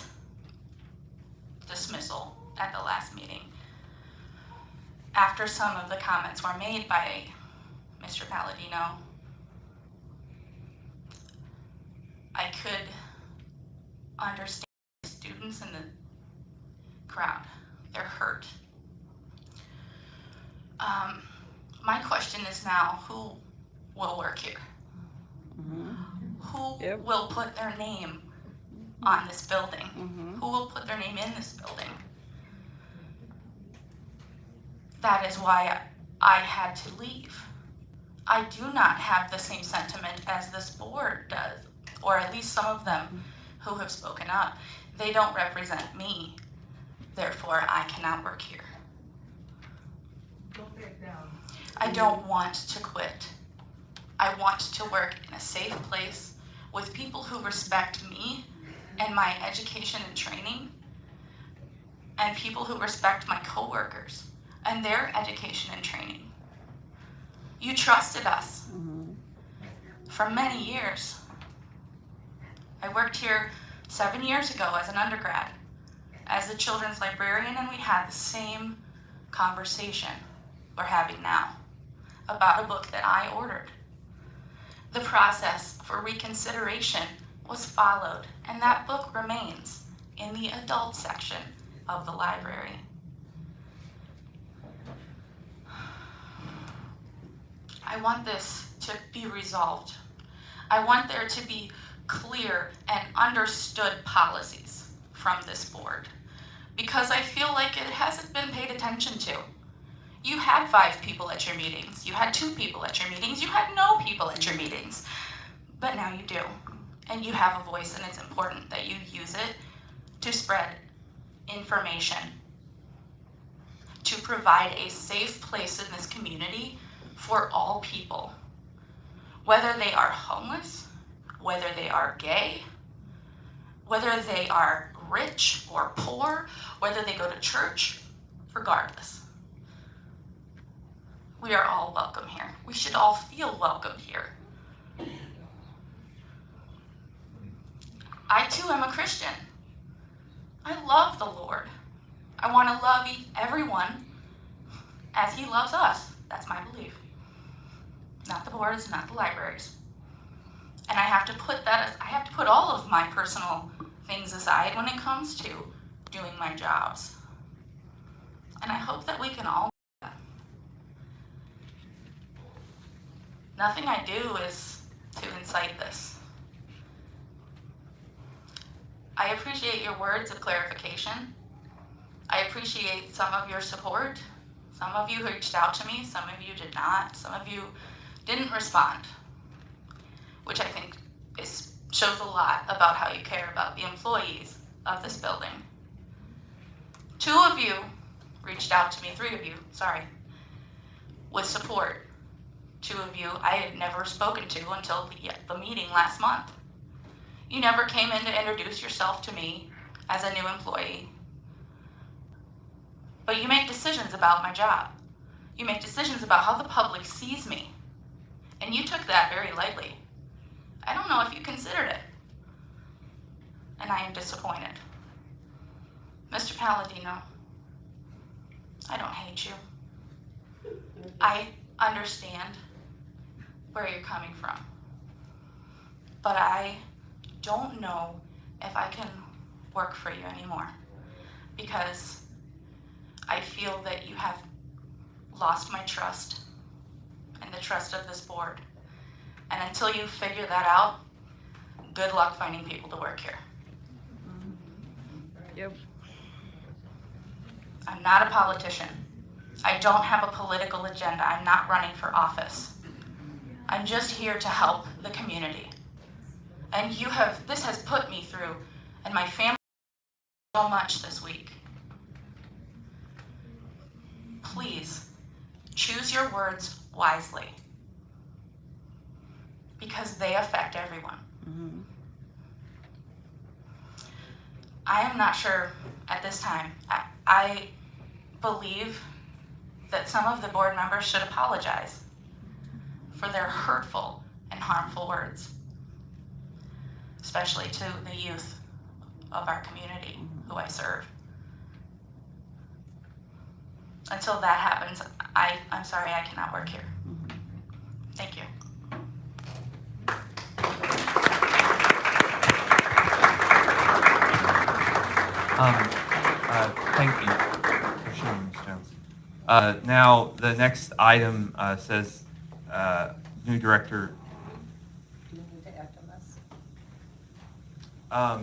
dismissal at the last meeting. After some of the comments were made by Mr. Palladino, I could understand the students in the crowd. They're hurt. My question is now, who will work here? Who will put their name on this building? Who will put their name in this building? That is why I had to leave. I do not have the same sentiment as this board does, or at least some of them who have spoken up. They don't represent me, therefore I cannot work here. Don't back down. I don't want to quit. I want to work in a safe place with people who respect me and my education and training, and people who respect my coworkers and their education and training. You trusted us for many years. I worked here 7 years ago as an undergrad, as a children's librarian, and we had the same conversation we're having now about a book that I ordered. The process for reconsideration was followed, and that book remains in the adult section of the library. I want this to be resolved. I want there to be clear and understood policies from this board, because I feel like it hasn't been paid attention to. You had 5 people at your meetings. You had 2 people at your meetings. You had no people at your meetings. But now you do. And you have a voice, and it's important that you use it to spread information, to provide a safe place in this community for all people, whether they are homeless, whether they are gay, whether they are rich or poor, whether they go to church, regardless. We are all welcome here. We should all feel welcome here. I too am a Christian. I love the Lord. I want to love everyone as he loves us. That's my belief. Not the boards, not the libraries. And I have to put all of my personal things aside when it comes to doing my jobs. And I hope that we can all do that. Nothing I do is to incite this. I appreciate your words of clarification. I appreciate some of your support. Some of you reached out to me, some of you did not, some of you didn't respond, which I think shows a lot about how you care about the employees of this building. 2 of you reached out to me, 3 of you, sorry, with support. 2 of you I had never spoken to until the meeting last month. You never came in to introduce yourself to me as a new employee. But you make decisions about my job. You make decisions about how the public sees me. And you took that very lightly. I don't know if you considered it. And I am disappointed. Mr. Palladino, I don't hate you. I understand where you're coming from. But I don't know if I can work for you anymore, because I feel that you have lost my trust and the trust of this board. And until you figure that out, good luck finding people to work here. Yep. I'm not a politician. I don't have a political agenda. I'm not running for office. I'm just here to help the community. And this has put me through, and my family, so much this week. Please choose your words wisely, because they affect everyone. Mm-hmm. I am not sure at this time. I believe that some of the board members should apologize for their hurtful and harmful words, especially to the youth of our community who I serve. Until that happens, I'm sorry, I cannot work here. Thank you. Thank you for sharing, Ms. Jones. Now, the next item says new director. Do you need to act on this? I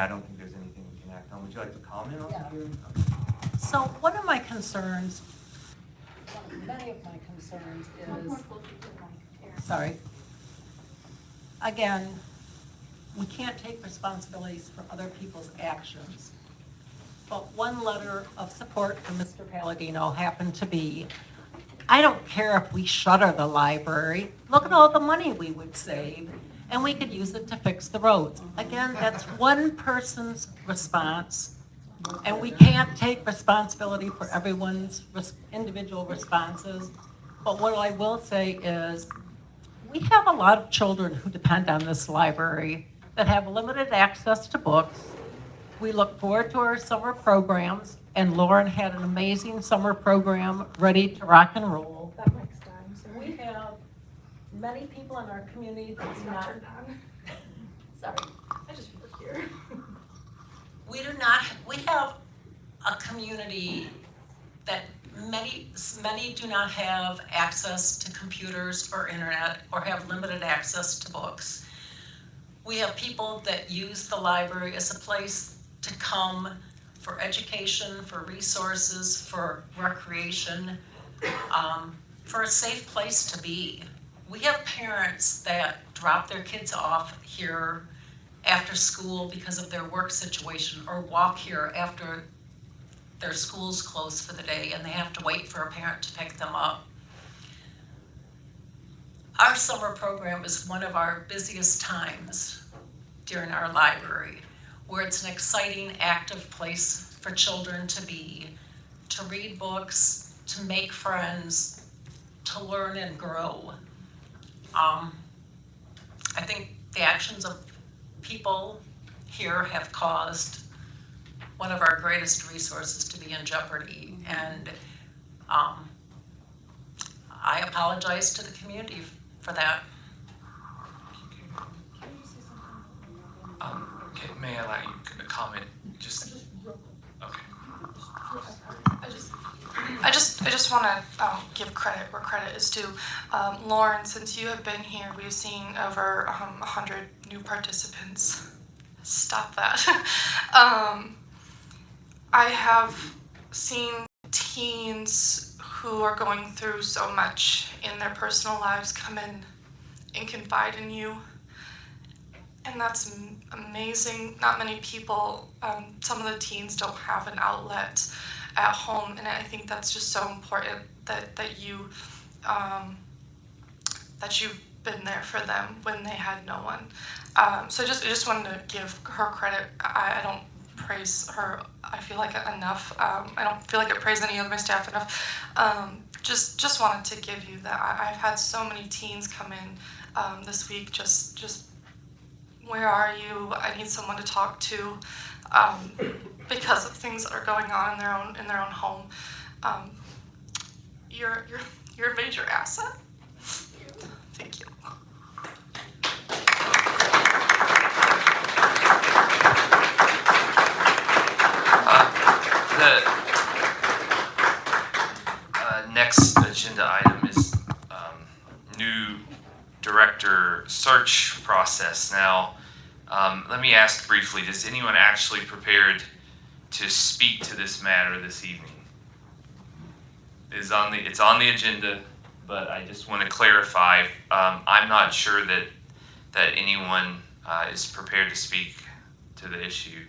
don't think there's anything we can act on. Would you like to comment on that? So one of my concerns, many of my concerns is, again, we can't take responsibilities for other people's actions. But one letter of support from Mr. Palladino happened to be, I don't care if we shutter the library, look at all the money we would save, and we could use it to fix the roads. Again, that's one person's response, and we can't take responsibility for everyone's individual responses. But what I will say is, we have a lot of children who depend on this library that have limited access to books. We look forward to our summer programs, and Lauren had an amazing summer program ready to rock and roll. That next time, so. We have many people in our community that do not. Sorry, I just work here. We have a community that many do not have access to computers or internet, or have limited access to books. We have people that use the library as a place to come for education, for resources, for recreation, for a safe place to be. We have parents that drop their kids off here after school because of their work situation, or walk here after their school's closed for the day and they have to wait for a parent to pick them up. Our summer program is one of our busiest times during our library, where it's an exciting, active place for children to be, to read books, to make friends, to learn and grow. I think the actions of people here have caused one of our greatest resources to be in jeopardy, and I apologize to the community for that. Okay, may I allow you to comment? Just okay. I just want to give credit where credit is due. Lauren, since you have been here, we've seen over 100 new participants. Stop that. I have seen teens who are going through so much in their personal lives come in and confide in you. And that's amazing. Not many people, some of the teens don't have an outlet at home, and I think that's just so important that you've been there for them when they had no one. So I just wanted to give her credit. I don't praise her, I feel like, enough. I don't feel like I praise any of my staff enough. Just wanted to give you that. I've had so many teens come in this week, just where are you? I need someone to talk to, because of things that are going on in their own home. You're a major asset. Thank you. The next agenda item is new director search process. Now, let me ask briefly, is anyone actually prepared to speak to this matter this evening? It's on the agenda, but I just want to clarify, I'm not sure that anyone is prepared to speak to the issue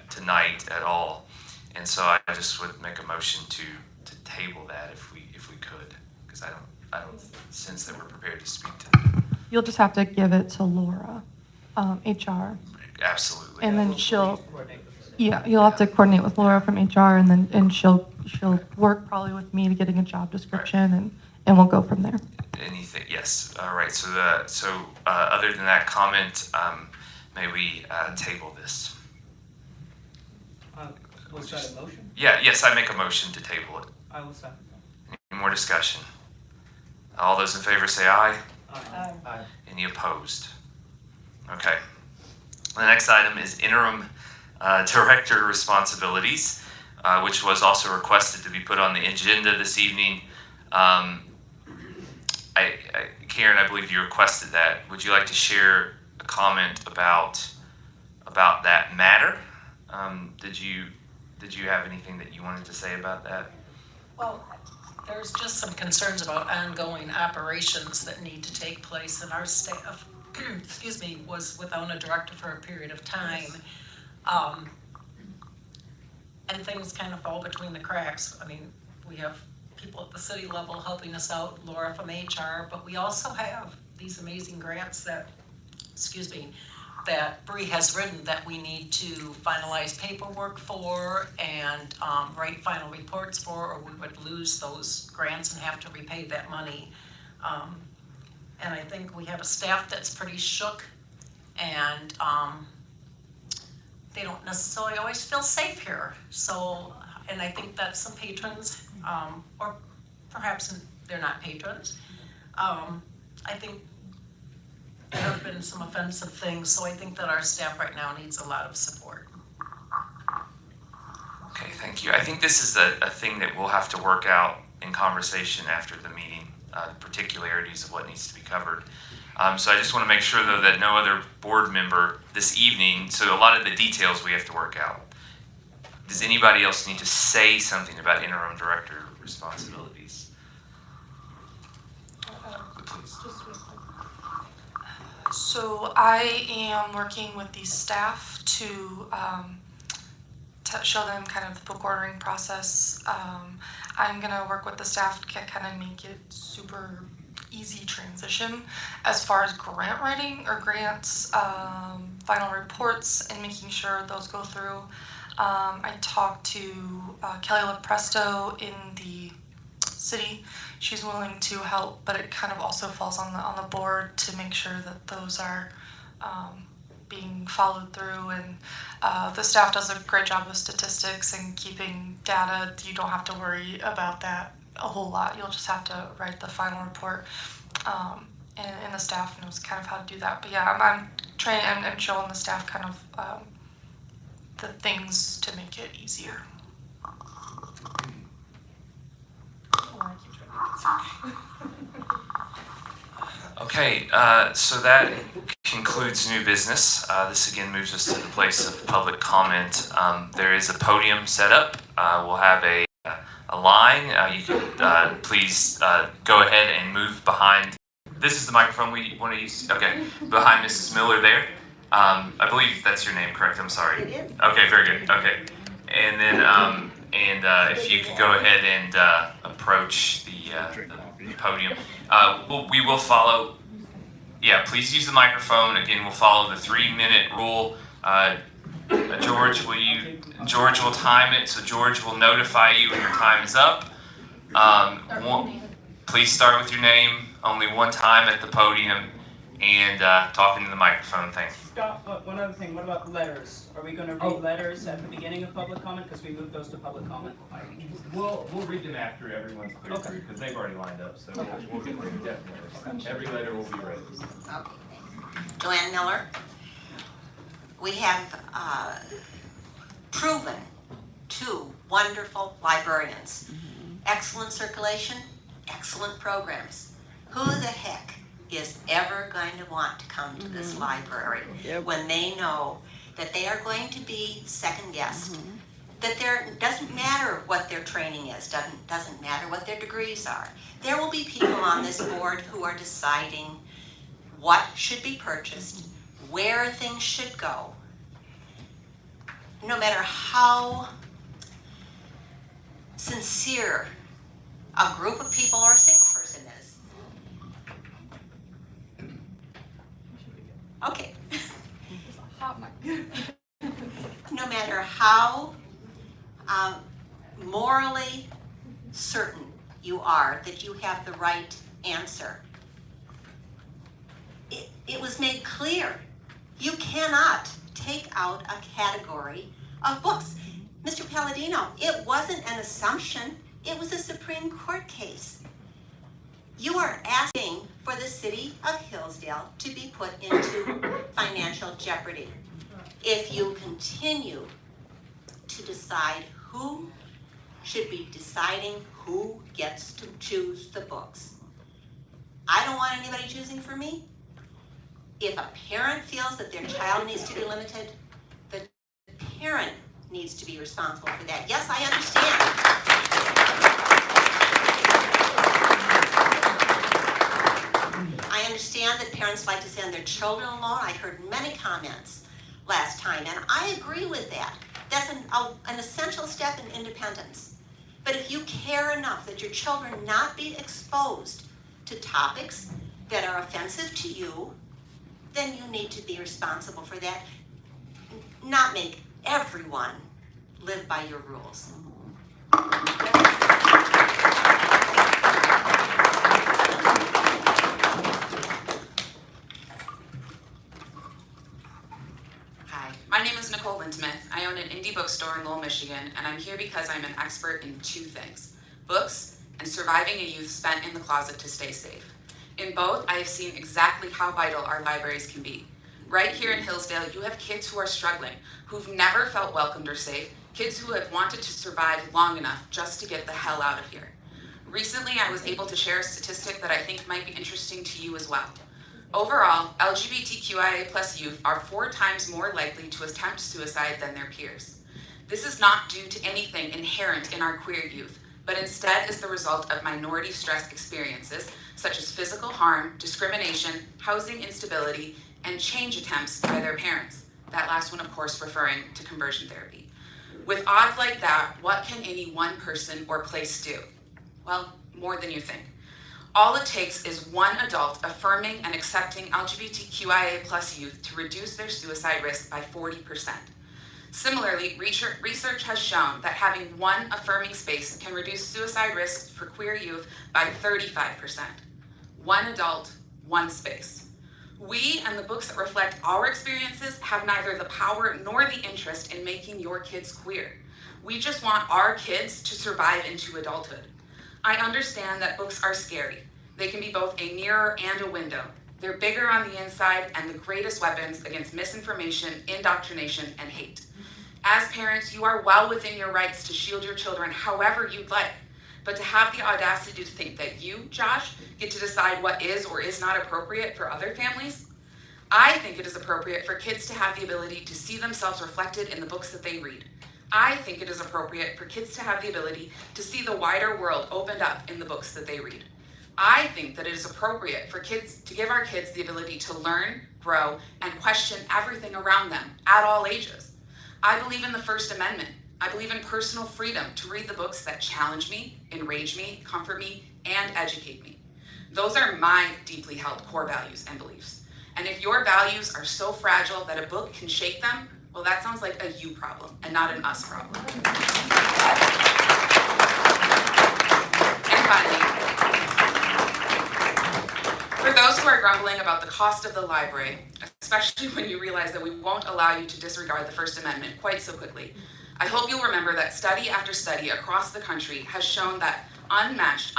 tonight at all. And so I just would make a motion to table that if we could, because I don't sense that we're prepared to speak to it. You'll just have to give it to Laura, HR. Absolutely. And then you'll have to coordinate with Laura from HR, and she'll work probably with me to getting a job description, and we'll go from there. Anything? Yes. All right. So other than that comment, may we table this? Was that a motion? Yeah. Yes, I make a motion to table it. I will second Any more discussion? All those in favor say aye. that. Aye. Any opposed? Okay. The next item is interim director responsibilities, which was also requested to be put on the agenda this evening. Karen, I believe you requested that. Would you like to share a comment about that matter? Did you have anything that you wanted to say about that? Well, there's just some concerns about ongoing operations that need to take place, and our staff, was without a director for a period of time. And things kind of fall between the cracks. I mean, we have people at the city level helping us out, Laura from HR, but we also have these amazing grants that Bree has written that we need to finalize paperwork for and write final reports for, or we would lose those grants and have to repay that money. And I think we have a staff that's pretty shook, and they don't necessarily always feel safe here. So, and I think that some patrons, or perhaps they're not patrons, I think there have been some offensive things, so I think that our staff right now needs a lot of support. Okay, thank you. I think this is a thing that we'll have to work out in conversation after the meeting, the particularities of what needs to be covered. So I just want to make sure, though, that no other board member this evening, so a lot of the details we have to work out. Does anybody else need to say something about interim director responsibilities? Please. So I am working with the staff to show them kind of the book ordering process. I'm gonna work with the staff to kind of make it super easy transition as far as grant writing or grants, final reports, and making sure those go through. I talked to Kelly LaPresto in the city. She's willing to help, but it kind of also falls on the board to make sure that those are being followed through. And the staff does a great job with statistics and keeping data. You don't have to worry about that a whole lot. You'll just have to write the final report, and the staff knows kind of how to do that. But yeah, I'm training and showing the staff kind of the things to make it easier. Okay, so that concludes new business. This again moves us to the place of public comment. There is a podium set up. We'll have a line. You can please go ahead and move behind. This is the microphone we want to use. Okay, behind Mrs. Miller there. I believe that's your name, correct? I'm sorry. It is. Okay, very good. Okay, and then if you could go ahead and approach the podium. We will follow. Yeah, please use the microphone. Again, we'll follow the 3-minute rule. George will time it, so George will notify you when your time is up. Please start with your name, only one time at the podium, and talking to the microphone. Thanks. Stop. One other thing. What about letters? Are we going to read letters at the beginning of public comment? Because we moved those to public comment. We'll read them after everyone's clear through, because they've already lined up, so we'll get them definitely. Every letter will be read. Joanne Miller. We have proven 2 wonderful librarians. Excellent circulation, excellent programs. Who the heck is ever going to want to come to this library when they know that they are going to be second guessed? That doesn't matter what their training is, doesn't matter what their degrees are. There will be people on this board who are deciding what should be purchased, where things should go. No matter how sincere a group of people or a single person is. Okay. No matter how morally certain you are that you have the right answer, it was made clear you cannot take out a category of books. Mr. Palladino, it wasn't an assumption, it was a Supreme Court case. You are asking for the city of Hillsdale to be put into financial jeopardy if you continue to decide who should be deciding who gets to choose the books. I don't want anybody choosing for me. If a parent feels that their child needs to be limited, the parent needs to be responsible for that. Yes, I understand. I understand that parents like to send their children alone. I heard many comments last time, and I agree with that. That's an essential step in independence. But if you care enough that your children not be exposed to topics that are offensive to you, then you need to be responsible for that. Not make everyone live by your rules. Hi, my name is Nicole Lindsmith. I own an indie bookstore in Lowell, Michigan, and I'm here because I'm an expert in 2 things: books and surviving a youth spent in the closet to stay safe. In both, I have seen exactly how vital our libraries can be. Right here in Hillsdale, you have kids who are struggling, who've never felt welcomed or safe, kids who have wanted to survive long enough just to get the hell out of here. Recently, I was able to share a statistic that I think might be interesting to you as well. Overall, LGBTQIA+ youth are 4 times more likely to attempt suicide than their peers. This is not due to anything inherent in our queer youth, but instead is the result of minority stress experiences, such as physical harm, discrimination, housing instability, and change attempts by their parents. That last one, of course, referring to conversion therapy. With odds like that, what can any one person or place do? Well, more than you think. All it takes is one adult affirming and accepting LGBTQIA+ youth to reduce their suicide risk by 40%. Similarly, research has shown that having one affirming space can reduce suicide risks for queer youth by 35%. One adult, one space. We and the books that reflect our experiences have neither the power nor the interest in making your kids queer. We just want our kids to survive into adulthood. I understand that books are scary. They can be both a mirror and a window. They're bigger on the inside and the greatest weapons against misinformation, indoctrination, and hate. As parents, you are well within your rights to shield your children however you'd like. But to have the audacity to think that you, Josh, get to decide what is or is not appropriate for other families, I think it is appropriate for kids to have the ability to see themselves reflected in the books that they read. I think it is appropriate for kids to have the ability to see the wider world opened up in the books that they read. I think that it is appropriate for kids to give our kids the ability to learn, grow, and question everything around them at all ages. I believe in the First Amendment. I believe in personal freedom to read the books that challenge me, enrage me, comfort me, and educate me. Those are my deeply held core values and beliefs. And if your values are so fragile that a book can shake them, well, that sounds like a you problem and not an us problem. And finally, for those who are grumbling about the cost of the library, especially when you realize that we won't allow you to disregard the First Amendment quite so quickly, I hope you'll remember that study after study across the country has shown that unmatched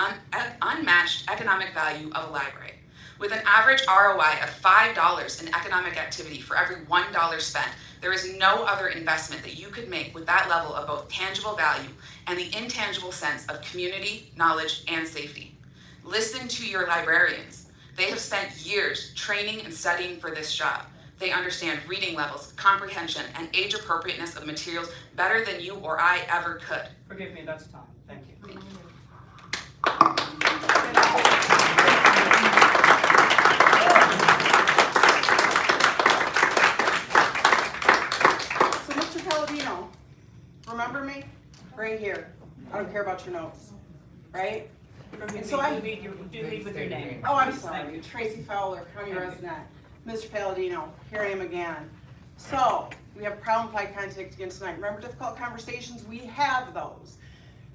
economic value of a library. With an average ROI of $5 in economic activity for every $1 spent, there is no other investment that you could make with that level of both tangible value and the intangible sense of community, knowledge, and safety. Listen to your librarians. They have spent years training and studying for this job. They understand reading levels, comprehension, and age appropriateness of materials better than you or I ever could. Forgive me, that's time. Thank you. So, Mr. Palladino, remember me? Right here. I don't care about your notes, right? And so do lead with your name. Oh, I'm sorry. Tracy Fowler, County Resident. Mr. Palladino, here I am again. So, we have a problem with eye contact again tonight. Remember difficult conversations? We have those.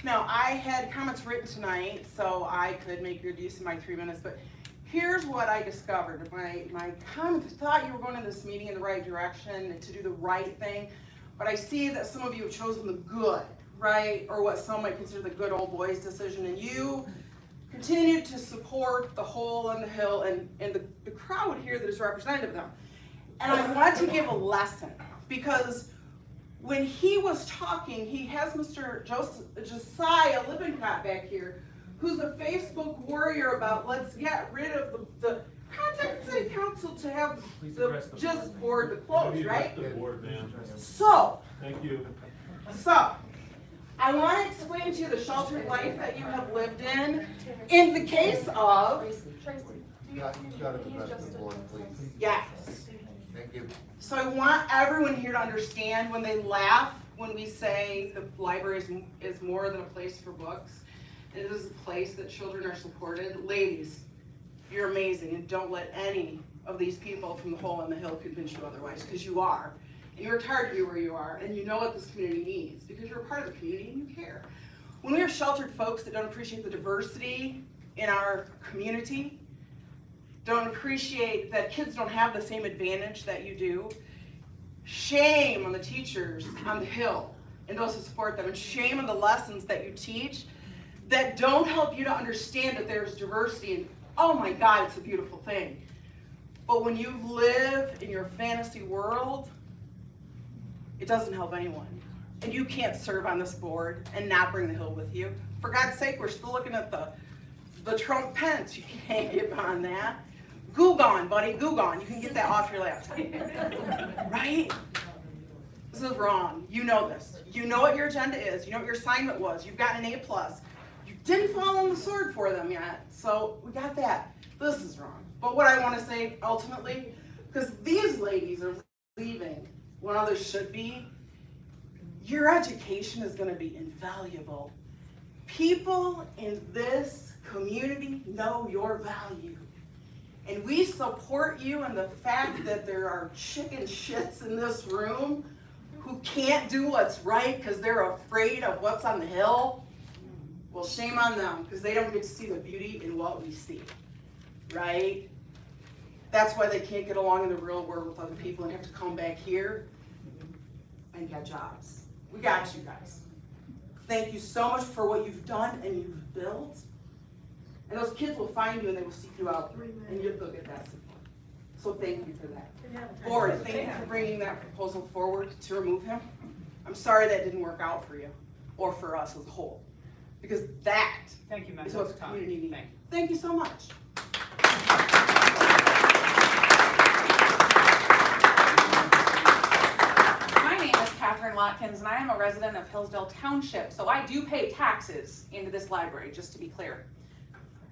Now, I had comments written tonight, so I could make good use of my 3 minutes, but here's what I discovered. My comments, I thought you were going in this meeting in the right direction and to do the right thing, but I see that some of you have chosen the good, right? Or what some might consider the good old boys decision, and you continue to support the hole in the hill and the crowd here that is representative of them. And I want to give a lesson, because when he was talking, he has Mr. Josiah Lippincott back here, who's a Facebook warrior about let's get rid of the contact city council to have the just board to close, right? So, thank you. So, I want to explain to you the sheltered life that you have lived in the case of... Yes. Thank you. So I want everyone here to understand when they laugh, when we say the library is more than a place for books, it is a place that children are supported. Ladies, you're amazing, and don't let any of these people from the hole in the hill convince you otherwise, because you are. And you worked hard to be where you are, and you know what this community needs, because you're a part of the community and you care. When we are sheltered folks that don't appreciate the diversity in our community, don't appreciate that kids don't have the same advantage that you do, shame on the teachers on the Hill and those who support them, and shame on the lessons that you teach that don't help you to understand that there's diversity, and oh my God, it's a beautiful thing. But when you live in your fantasy world, it doesn't help anyone. And you can't serve on this board and not bring the Hill with you. For God's sake, we're still looking at the Trump Pence. You can't get on that. Goo-gone, buddy, goo-gone. You can get that off your laptop. Right? This is wrong. You know this. You know what your agenda is. You know what your assignment was. You've gotten an A+. You didn't fall on the sword for them yet. So we got that. This is wrong. But what I want to say ultimately, because these ladies are leaving when others should be, your education is gonna be invaluable. People in this community know your value. And we support you in the fact that there are chicken shits in this room who can't do what's right because they're afraid of what's on the hill. Well, shame on them, because they don't get to see the beauty in what we see, right? That's why they can't get along in the real world with other people and have to come back here and get jobs. We got you guys. Thank you so much for what you've done and you've built. And those kids will find you and they will seek you out, and you'll get that support. So thank you for that. Board, thank you for bringing that proposal forward to remove him. I'm sorry that didn't work out for you, or for us as a whole, because that is what the community needs. Thank you so much. My name is Watkins, and I am a resident of Hillsdale Township, so I do pay taxes into this library, just to be clear.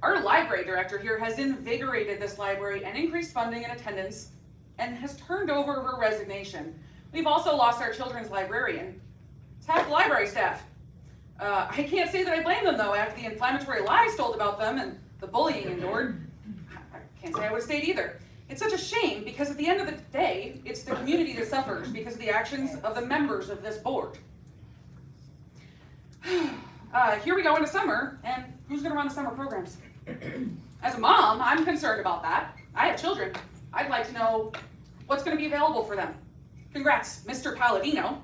Our library director here has invigorated this library and increased funding and attendance, and has turned over her resignation. We've also lost our children's librarian. It's half the library staff. I can't say that I blame them though, after the inflammatory lies told about them and the bullying endured. I can't say I would have stayed either. It's such a shame because at the end of the day, it's the community that suffers because of the actions of the members of this board. Here we go into summer, and who's gonna run the summer programs? As a mom, I'm concerned about that. I have children. I'd like to know what's gonna be available for them. Congrats, Mr. Palladino,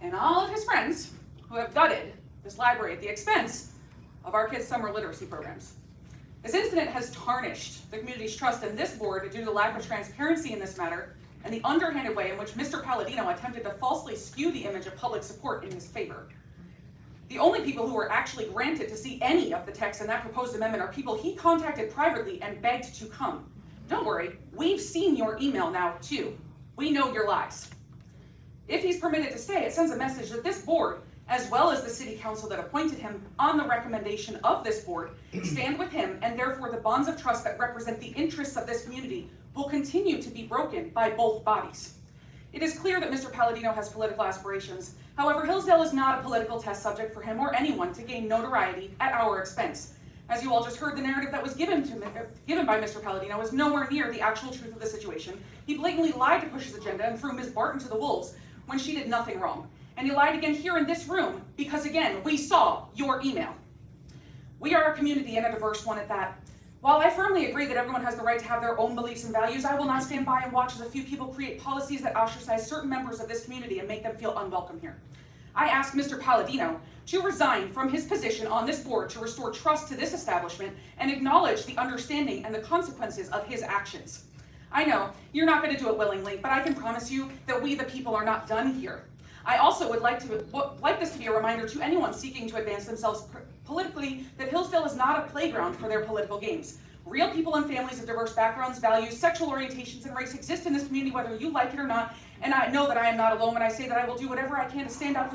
and all of his friends who have gutted this library at the expense of our kids' summer literacy programs. This incident has tarnished the community's trust in this board due to the lack of transparency in this matter and the underhanded way in which Mr. Palladino attempted to falsely skew the image of public support in his favor. The only people who were actually granted to see any of the text in that proposed amendment are people he contacted privately and begged to come. Don't worry, we've seen your email now too. We know your lies. If he's permitted to stay, it sends a message that this board, as well as the city council that appointed him on the recommendation of this board, stand with him, and therefore the bonds of trust that represent the interests of this community will continue to be broken by both bodies. It is clear that Mr. Palladino has political aspirations. However, Hillsdale is not a political test subject for him or anyone to gain notoriety at our expense. As you all just heard, the narrative that was given by Mr. Palladino is nowhere near the actual truth of the situation. He blatantly lied to push his agenda and threw Ms. Barton to the wolves when she did nothing wrong. And he lied again here in this room because, again, we saw your email. We are a community and a diverse one at that. While I firmly agree that everyone has the right to have their own beliefs and values, I will not stand by and watch as a few people create policies that ostracize certain members of this community and make them feel unwelcome here. I ask Mr. Palladino to resign from his position on this board to restore trust to this establishment and acknowledge the understanding and the consequences of his actions. I know you're not going to do it willingly, but I can promise you that we the people are not done here. I also would like this to be a reminder to anyone seeking to advance themselves politically that Hillsdale is not a playground for their political games. Real people and families of diverse backgrounds, values, sexual orientations, and race exist in this community whether you like it or not, and I know that I am not alone when I say that I will do whatever I can to stand up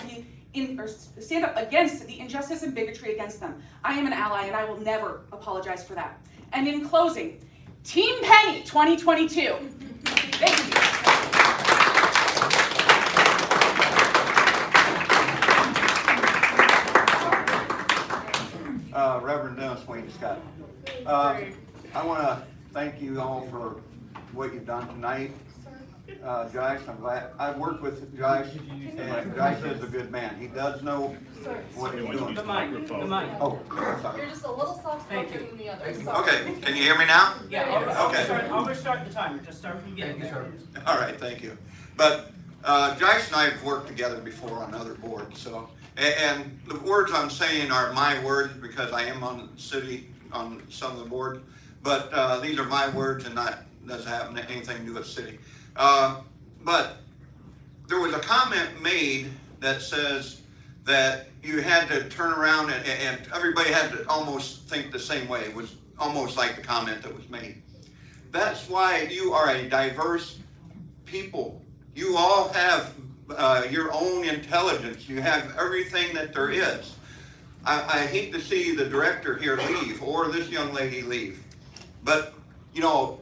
against the injustice and bigotry against them. I am an ally and I will never apologize for that. And in closing, Team Penny 2022. Thank you. Reverend Dennis Wayne Scott. I want to thank you all for what you've done tonight. Joyce, I'm glad. I've worked with Joyce, and Joyce is a good man. He does know what he's doing. The mic. Oh, sorry. You're just a little soft spoken than the others. Okay, can you hear me now? Yeah. Okay. I'll restart the timer. Just start from the beginning. All right, thank you. But Joyce and I have worked together before on other boards, so. And the words I'm saying are my words because I am on the city, on some of the boards, but these are my words and not doesn't have anything to do with the city. But there was a comment made that says that you had to turn around and everybody had to almost think the same way. It was almost like the comment that was made. That's why you are a diverse people. You all have your own intelligence. You have everything that there is. I hate to see the director here leave or this young lady leave. But, you know,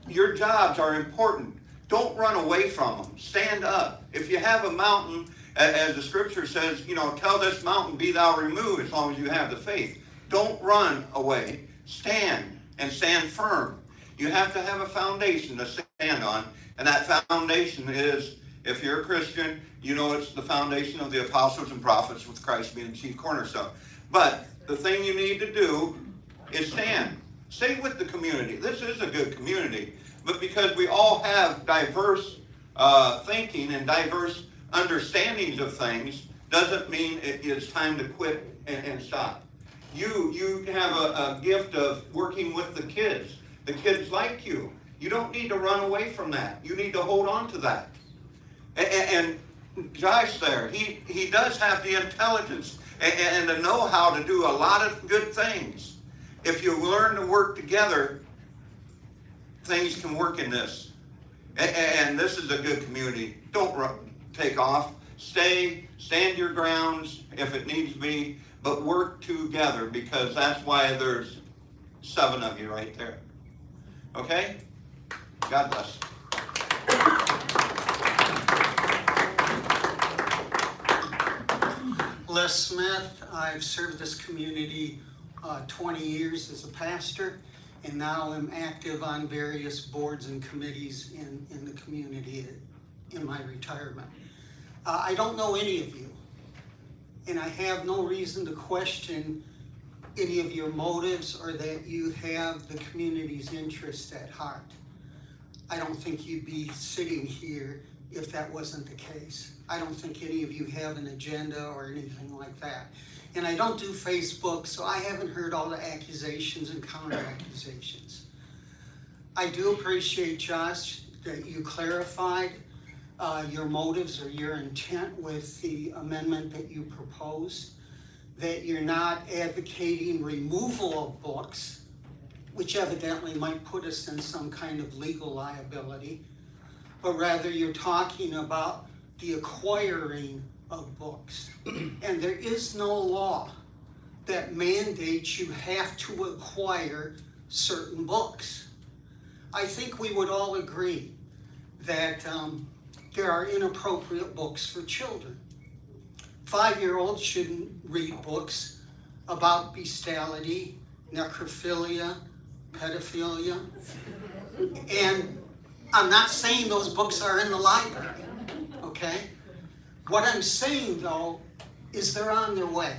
your jobs are important. Don't run away from them. Stand up. If you have a mountain As the scripture says, you know, tell this mountain, be thou removed, as long as you have the faith. Don't run away. Stand, and stand firm. You have to have a foundation to stand on, and that foundation is, if you're a Christian, you know it's the foundation of the apostles and prophets, with Christ being the chief cornerstone. But the thing you need to do is stand. Stay with the community. This is a good community, but because we all have diverse thinking and diverse understandings of things, doesn't mean it is time to quit and stop. You have a gift of working with the kids. The kids like you. You don't need to run away from that. You need to hold on to that. And Josh there, he does have the intelligence and the know-how to do a lot of good things. If you learn to work together, things can work in this. And this is a good community. Don't take off. Stand your grounds if it needs to be, but work together, because that's why there's 7 of you right there. Okay? God bless. Les Smith, I've served this community 20 years as a pastor, and now I'm active on various boards and committees in the community in my retirement. I don't know any of you, and I have no reason to question any of your motives or that you have the community's interest at heart. I don't think you'd be sitting here if that wasn't the case. I don't think any of you have an agenda or anything like that. And I don't do Facebook, so I haven't heard all the accusations and counter-accusations. I do appreciate, Josh, that you clarified your motives or your intent with the amendment that you proposed, that you're not advocating removal of books, which evidently might put us in some kind of legal liability, but rather you're talking about the acquiring of books. And there is no law that mandates you have to acquire certain books. I think we would all agree that there are inappropriate books for children. 5-year-olds shouldn't read books about bestiality, necrophilia, pedophilia. And I'm not saying those books are in the library, okay? What I'm saying, though, is they're on their way.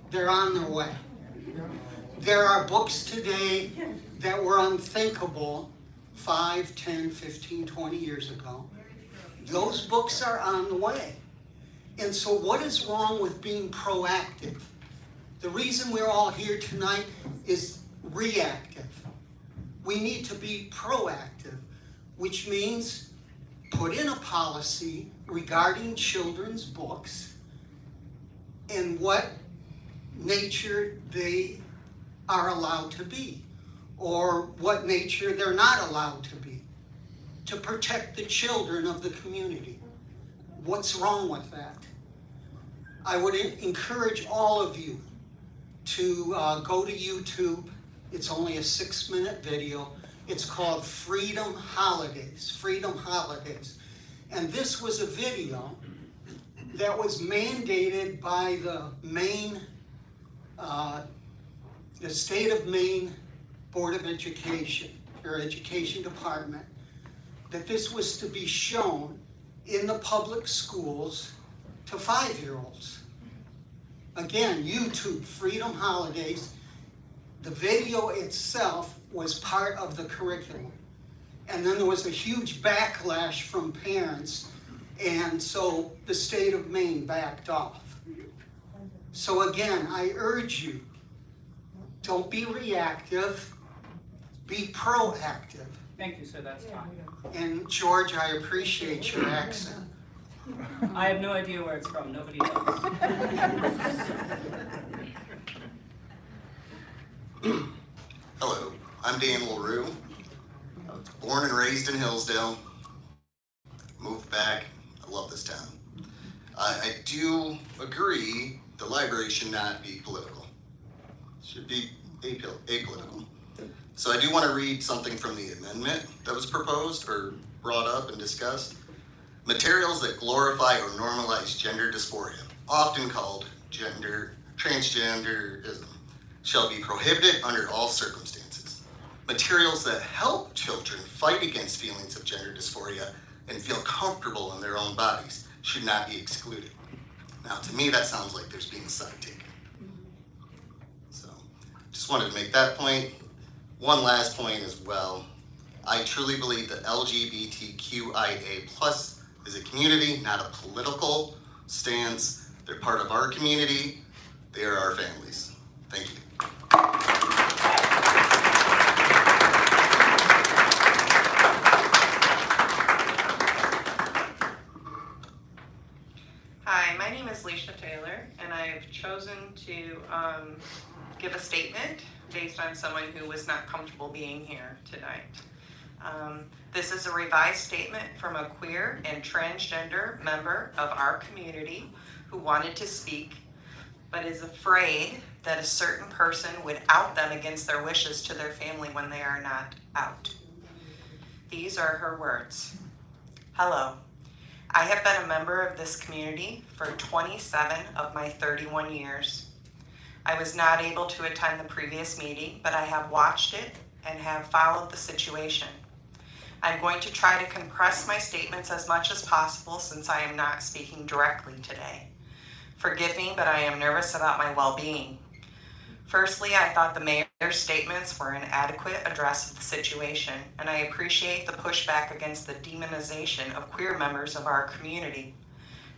They're on their way. There are books today that were unthinkable 5, 10, 15, 20 years ago. Those books are on the way. And so what is wrong with being proactive? The reason we're all here tonight is reactive. We need to be proactive, which means put in a policy regarding children's books and what nature they are allowed to be, or what nature they're not allowed to be, to protect the children of the community. What's wrong with that? I would encourage all of you to go to YouTube. It's only a 6-minute video. It's called Freedom Holidays, Freedom Holidays. And this was a video that was mandated by the Maine, the state of Maine Board of Education, or Education Department, that this was to be shown in the public schools to 5-year-olds. Again, YouTube, Freedom Holidays. The video itself was part of the curriculum. And then there was a huge backlash from parents, and so the state of Maine backed off. So again, I urge you, don't be reactive, be proactive. Thank you, sir, that's time. And George, I appreciate your accent. I have no idea where it's from, nobody does. Hello, I'm Dan LaRue. I was born and raised in Hillsdale. Moved back. I love this town. I do agree the library should not be political. It should be apolitical. So I do want to read something from the amendment that was proposed or brought up and discussed. Materials that glorify or normalize gender dysphoria, often called transgenderism, shall be prohibited under all circumstances. Materials that help children fight against feelings of gender dysphoria and feel comfortable in their own bodies should not be excluded. Now, to me, that sounds like there's being a side taken. So, just wanted to make that point. One last point as well. I truly believe that LGBTQIA+ is a community, not a political stance. They're part of our community. They are our families. Thank you. Hi, my name is Leisha Taylor, and I've chosen to give a statement based on someone who was not comfortable being here tonight. This is a revised statement from a queer and transgender member of our community who wanted to speak, but is afraid that a certain person would out them against their wishes to their family when they are not out. These are her words. Hello. I have been a member of this community for 27 of my 31 years. I was not able to attend the previous meeting, but I have watched it and have followed the situation. I'm going to try to compress my statements as much as possible since I am not speaking directly today. Forgive me, but I am nervous about my well-being. Firstly, I thought the mayor's statements were an adequate address of the situation, and I appreciate the pushback against the demonization of queer members of our community.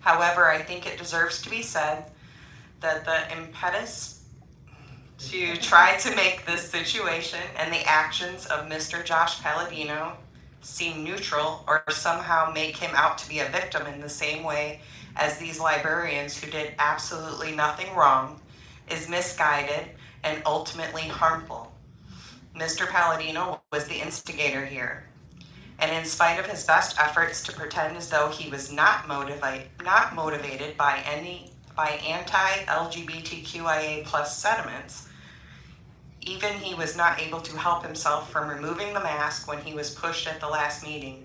However, I think it deserves to be said that the impetus to try to make this situation and the actions of Mr. Josh Palladino seem neutral or somehow make him out to be a victim in the same way as these librarians who did absolutely nothing wrong is misguided and ultimately harmful. Mr. Palladino was the instigator here, and in spite of his best efforts to pretend as though he was not motivated by anti-LGBTQIA+ sentiments, even he was not able to help himself from removing the mask when he was pushed at the last meeting.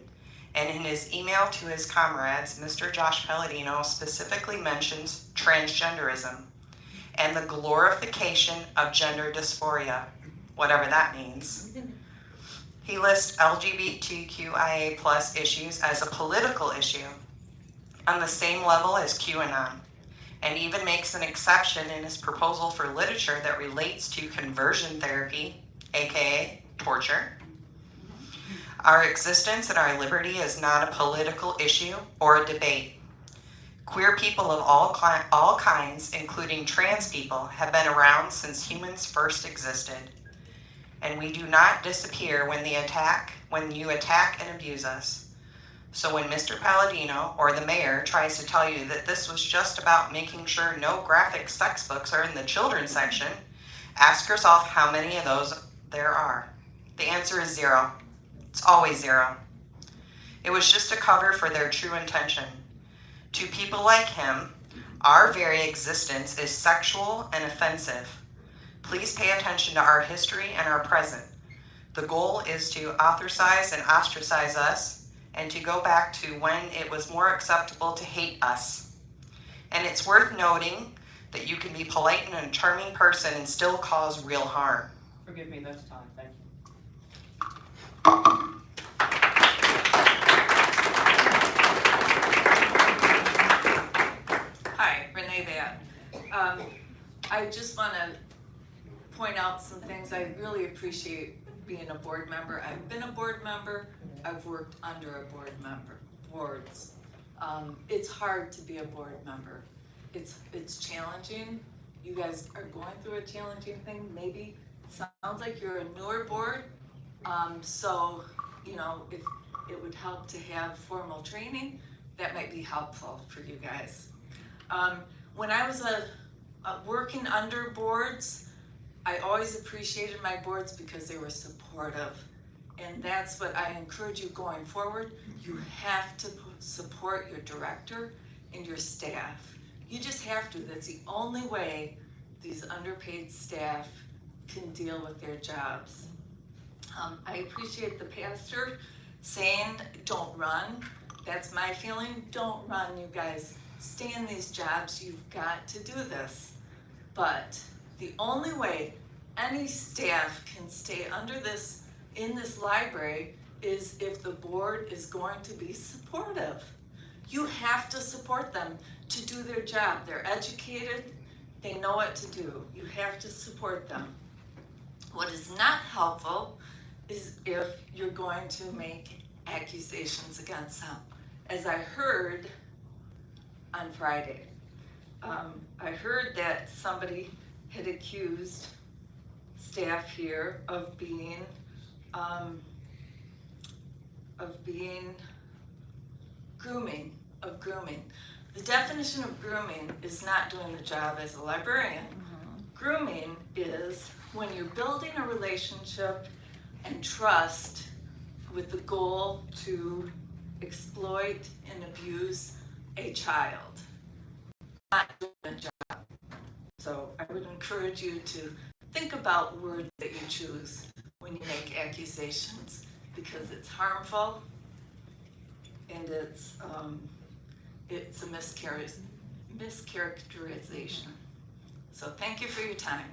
And in his email to his comrades, Mr. Josh Palladino specifically mentions transgenderism and the glorification of gender dysphoria, whatever that means. He lists LGBTQIA+ issues as a political issue on the same level as QAnon, and even makes an exception in his proposal for literature that relates to conversion therapy, aka torture. Our existence and our liberty is not a political issue or a debate. Queer people of all kinds, including trans people, have been around since humans first existed. And we do not disappear when you attack and abuse us. So when Mr. Palladino or the mayor tries to tell you that this was just about making sure no graphic sex books are in the children's section, ask yourself how many of those there are. The answer is 0. It's always 0. It was just a cover for their true intention. To people like him, our very existence is sexual and offensive. Please pay attention to our history and our present. The goal is to ostracize and ostracize us, and to go back to when it was more acceptable to hate us. And it's worth noting that you can be polite and a charming person and still cause real harm. Forgive me, that's time. Thank you. Hi, Renee Batt. I just want to point out some things. I really appreciate being a board member. I've been a board member. I've worked under a boards. It's hard to be a board member. It's challenging. You guys are going through a challenging thing. Maybe it sounds like you're a newer board. So, you know, if it would help to have formal training, that might be helpful for you guys. When I was working under boards, I always appreciated my boards because they were supportive. And that's what I encourage you going forward. You have to support your director and your staff. You just have to. That's the only way these underpaid staff can deal with their jobs. I appreciate the pastor saying, don't run. That's my feeling. Don't run, you guys. Stay in these jobs. You've got to do this. But the only way any staff can stay in this library is if the board is going to be supportive. You have to support them to do their job. They're educated, they know what to do. You have to support them. What is not helpful is if you're going to make accusations against them. As I heard on Friday, I heard that somebody had accused staff here of being grooming. The definition of grooming is not doing the job as a librarian. Grooming is when you're building a relationship and trust with the goal to exploit and abuse a child, not doing a job. So I would encourage you to think about words that you choose when you make accusations, because it's harmful and it's a mischaracterization. So thank you for your time.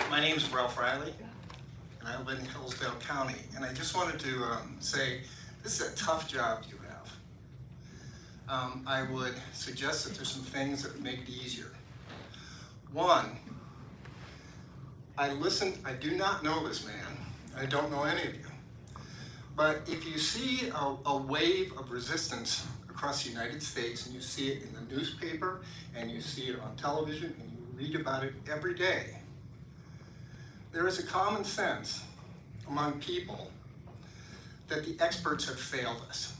My name is Ralph Riley, and I live in Hillsdale County. And I just wanted to say, this is a tough job you have. I would suggest that there's some things that would make it easier. One, I do not know this man. I don't know any of you. But if you see a wave of resistance across the United States, and you see it in the newspaper, and you see it on television, and you read about it every day, there is a common sense among people that the experts have failed us.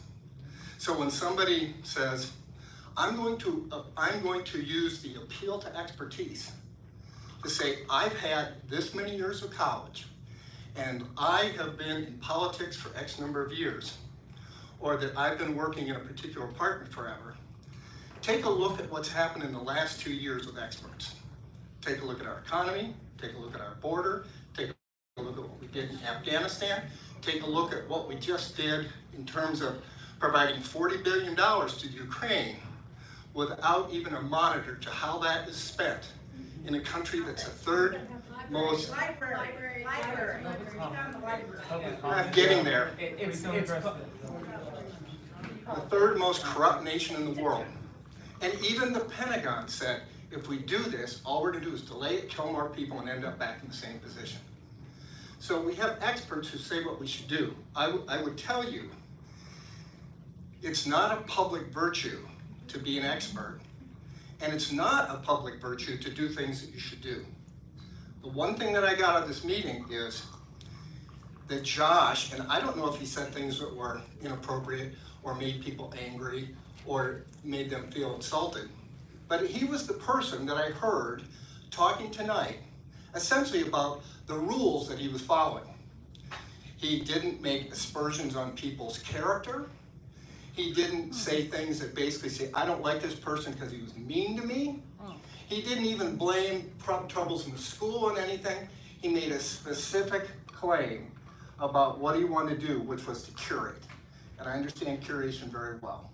So when somebody says, I'm going to use the appeal to expertise to say, I've had this many years of college, and I have been in politics for X number of years, or that I've been working in a particular department forever, take a look at what's happened in the last 2 years with experts. Take a look at our economy, take a look at our border, take a look at what we did in Afghanistan, take a look at what we just did in terms of providing $40 billion to Ukraine without even a monitor to how that is spent in a country that's the third most... I'm getting there. The third most corrupt nation in the world. And even the Pentagon said, if we do this, all we're going to do is delay it, kill more people, and end up back in the same position. So we have experts who say what we should do. I would tell you, it's not a public virtue to be an expert, and it's not a public virtue to do things that you should do. The one thing that I got out of this meeting is that Josh, and I don't know if he said things that were inappropriate or made people angry or made them feel insulted, but he was the person that I heard talking tonight essentially about the rules that he was following. He didn't make aspersions on people's character. He didn't say things that basically say, I don't like this person because he was mean to me. He didn't even blame troubles in the school and anything. He made a specific claim about what he wanted to do, which was to curate. And I understand curation very well.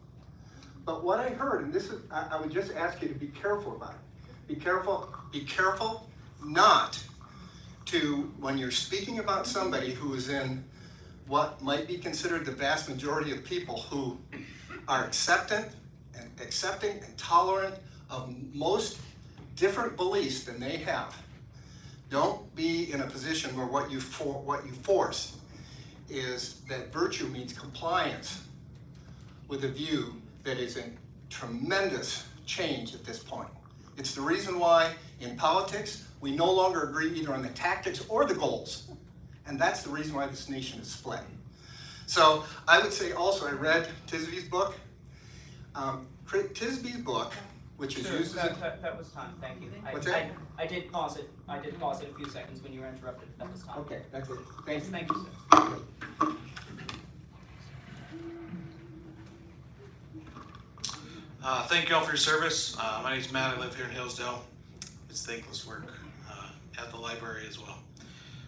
But what I heard, and this is, I would just ask you to be careful about it. Be careful not to, when you're speaking about somebody who is in what might be considered the vast majority of people who are accepting and tolerant of most different beliefs than they have. Don't be in a position where what you force is that virtue means compliance with a view that is in tremendous change at this point. It's the reason why in politics we no longer agree either on the tactics or the goals. And that's the reason why this nation is split. So I would say also, I read Tisby's book. Tisby's book, which is used as a... That was time, thank you. What's that? I did pause it a few seconds when you were interrupted. That was time. Okay, that's it. Thanks. Thank you, sir. Thank you all for your service. My name's Matt. I live here in Hillsdale. It's thankless work. at the library as well.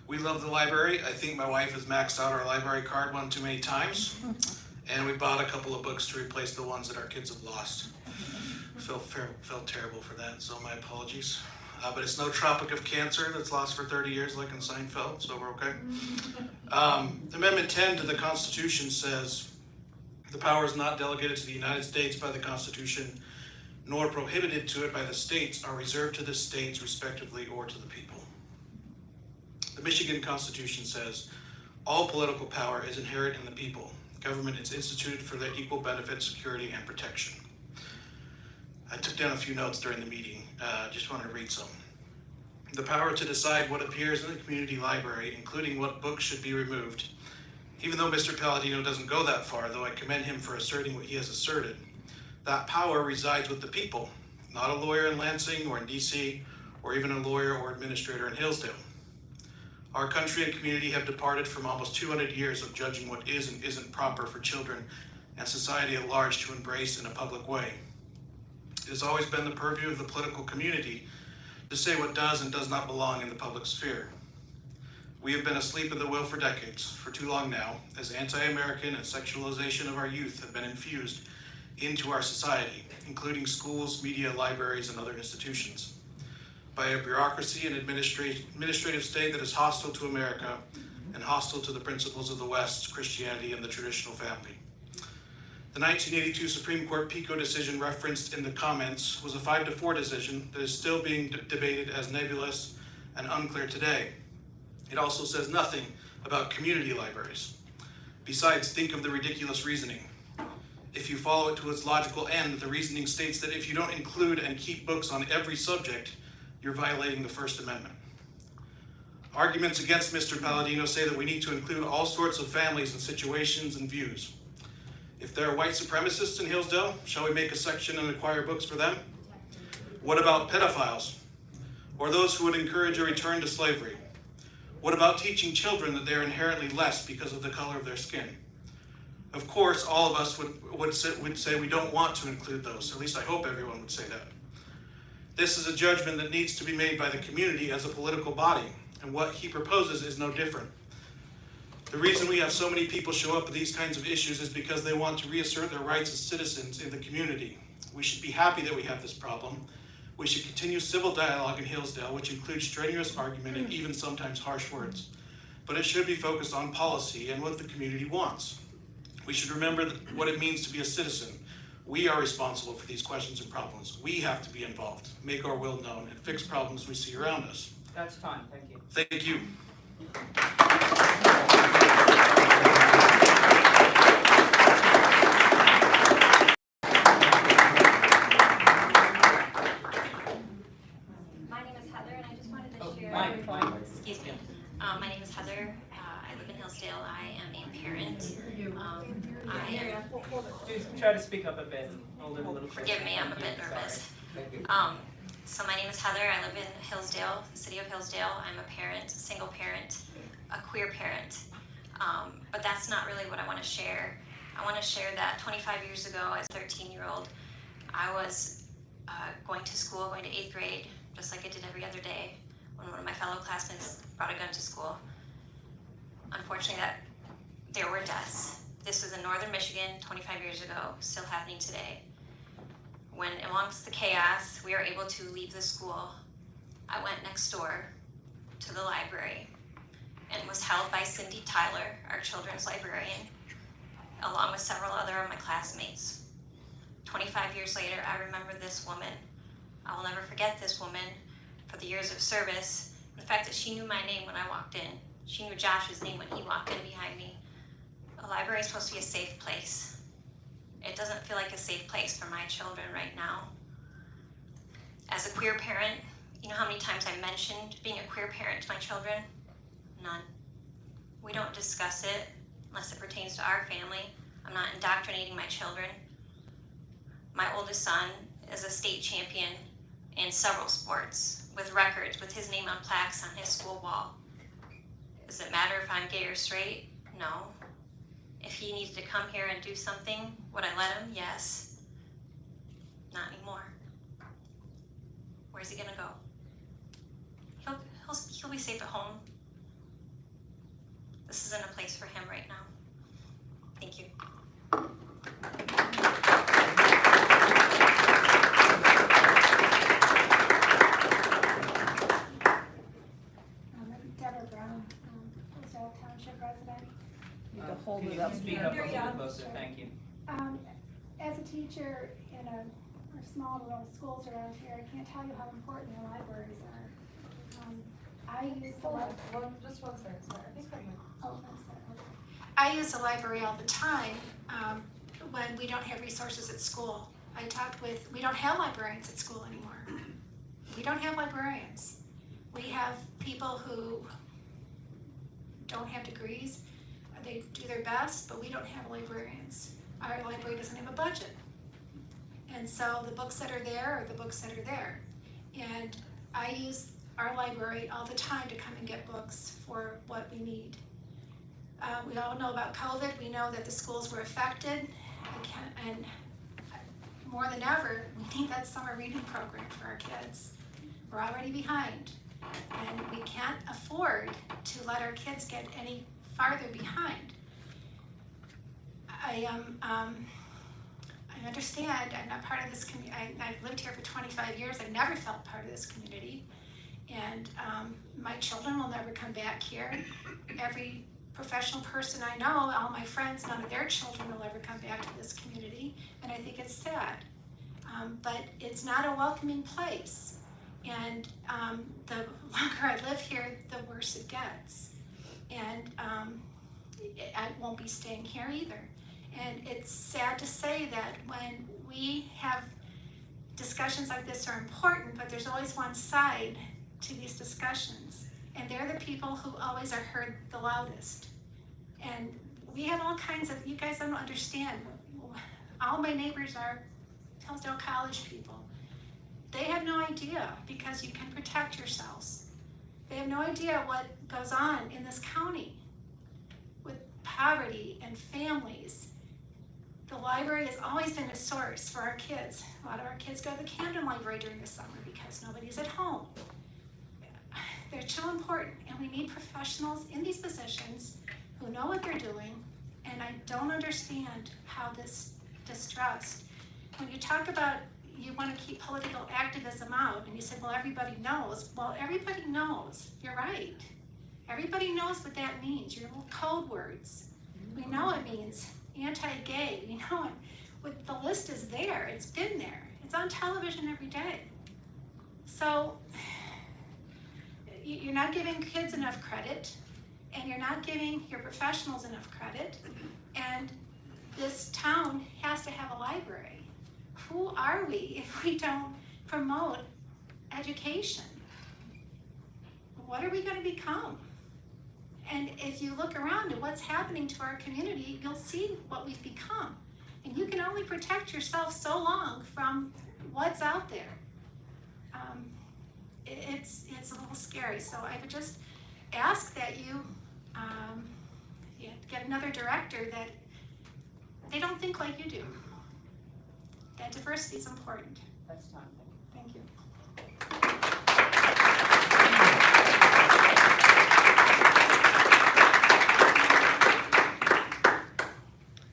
We love the library. I think my wife has maxed out our library card one too many times. And we bought a couple of books to replace the ones that our kids have lost. Felt terrible for that, so my apologies. But it's no Tropic of Cancer that's lost for 30 years like in Seinfeld, so we're okay. Amendment 10 to the Constitution says, the power is not delegated to the United States by the Constitution, nor prohibited to it by the states, are reserved to the states respectively or to the people. The Michigan Constitution says, all political power is inherent in the people. Government is instituted for their equal benefit, security, and protection. I took down a few notes during the meeting. Just wanted to read some. The power to decide what appears in the community library, including what books should be removed. Even though Mr. Palladino doesn't go that far, though I commend him for asserting what he has asserted, that power resides with the people, not a lawyer in Lansing or in DC, or even a lawyer or administrator in Hillsdale. Our country and community have departed from almost 200 years of judging what is and isn't proper for children and society at large to embrace in a public way. It has always been the purview of the political community to say what does and does not belong in the public sphere. We have been asleep at the wheel for decades, for too long now, as anti-American and sexualization of our youth have been infused into our society, including schools, media, libraries, and other institutions, by a bureaucracy and administrative state that is hostile to America and hostile to the principles of the West, Christianity, and the traditional family. The 1982 Supreme Court PICO decision referenced in the comments was a 5-4 decision that is still being debated as nebulous and unclear today. It also says nothing about community libraries. Besides, think of the ridiculous reasoning. If you follow it to its logical end, the reasoning states that if you don't include and keep books on every subject, you're violating the First Amendment. Arguments against Mr. Palladino say that we need to include all sorts of families and situations and views. If there are white supremacists in Hillsdale, shall we make a section and acquire books for them? What about pedophiles? Or those who would encourage a return to slavery? What about teaching children that they're inherently less because of the color of their skin? Of course, all of us would say we don't want to include those. At least I hope everyone would say that. This is a judgment that needs to be made by the community as a political body, and what he proposes is no different. The reason we have so many people show up with these kinds of issues is because they want to reassert their rights as citizens in the community. We should be happy that we have this problem. We should continue civil dialogue in Hillsdale, which includes strenuous argument and even sometimes harsh words. But it should be focused on policy and what the community wants. We should remember what it means to be a citizen. We are responsible for these questions and problems. We have to be involved, make our will known, and fix problems we see around us. That's time, thank you. Thank you. My name is Heather, and I just wanted to share. Excuse me. My name is Heather. I live in Hillsdale. I am a parent. Just try to speak up a bit. Hold it a little closer. Forgive me, I'm a bit nervous. So my name is Heather. I live in Hillsdale, the city of Hillsdale. I'm a parent, a single parent, a queer parent. But that's not really what I want to share. I want to share that 25 years ago, as a 13-year-old, I was going to school, going to 8th grade, just like I did every other day, when one of my fellow classmates brought a gun to school. Unfortunately, there were deaths. This was in northern Michigan 25 years ago, still happening today. When amongst the chaos, we were able to leave the school, I went next door to the library and was held by Cindy Tyler, our children's librarian, along with several other of my classmates. 25 years later, I remember this woman. I will never forget this woman for the years of service. The fact that she knew my name when I walked in. She knew Josh's name when he walked in behind me. A library is supposed to be a safe place. It doesn't feel like a safe place for my children right now. As a queer parent, you know how many times I mentioned being a queer parent to my children? None. We don't discuss it unless it pertains to our family. I'm not indoctrinating my children. My oldest son is a state champion in several sports with records, with his name on plaques on his school wall. Does it matter if I'm gay or straight? No. If he needed to come here and do something, would I let him? Yes. Not anymore. Where's he gonna go? he'll be safe at home. This isn't a place for him right now. Thank you. I'm Deborah Brown, Hillsdale Township resident. Hold it up. Speak up a little bit closer, thank you. As a teacher in a small little schools around here, I can't tell you how important the libraries are. I use the Just one second, sorry. I think Oh, I'm sorry. I use the library all the time when we don't have resources at school. We don't have librarians at school anymore. We don't have librarians. We have people who don't have degrees. They do their best, but we don't have librarians. Our library doesn't have a budget. And so the books that are there are the books that are there. And I use our library all the time to come and get books for what we need. We all know about COVID. We know that the schools were affected. And more than ever, we need that summer reading program for our kids. We're already behind. And we can't afford to let our kids get any farther behind. I understand, I'm not part of this community. I've lived here for 25 years. I never felt part of this community. And my children will never come back here. Every professional person I know, all my friends, none of their children will ever come back to this community. And I think it's sad. But it's not a welcoming place. And the longer I live here, the worse it gets. And I won't be staying here either. And it's sad to say that when we have discussions like this are important, but there's always one side to these discussions. And they're the people who always are heard the loudest. And we have all kinds of, you guys don't understand. All my neighbors are Hillsdale College people. They have no idea because you can protect yourselves. They have no idea what goes on in this county with poverty and families. The library has always been a source for our kids. A lot of our kids go to the Camden Library during the summer because nobody's at home. They're too important, and we need professionals in these positions who know what they're doing, and I don't understand how this distrust. When you talk about you want to keep political activism out, and you said, well, everybody knows. Well, everybody knows. You're right. Everybody knows what that means, your little code words. We know it means anti-gay. We know it. The list is there. It's been there. It's on television every day. So you're not giving kids enough credit, and you're not giving your professionals enough credit, and this town has to have a library. Who are we if we don't promote education? What are we going to become? And if you look around at what's happening to our community, you'll see what we've become. And you can only protect yourself so long from what's out there. It's a little scary. So I would just ask that you get another director that they don't think like you do. That diversity is important. That's time. Thank you.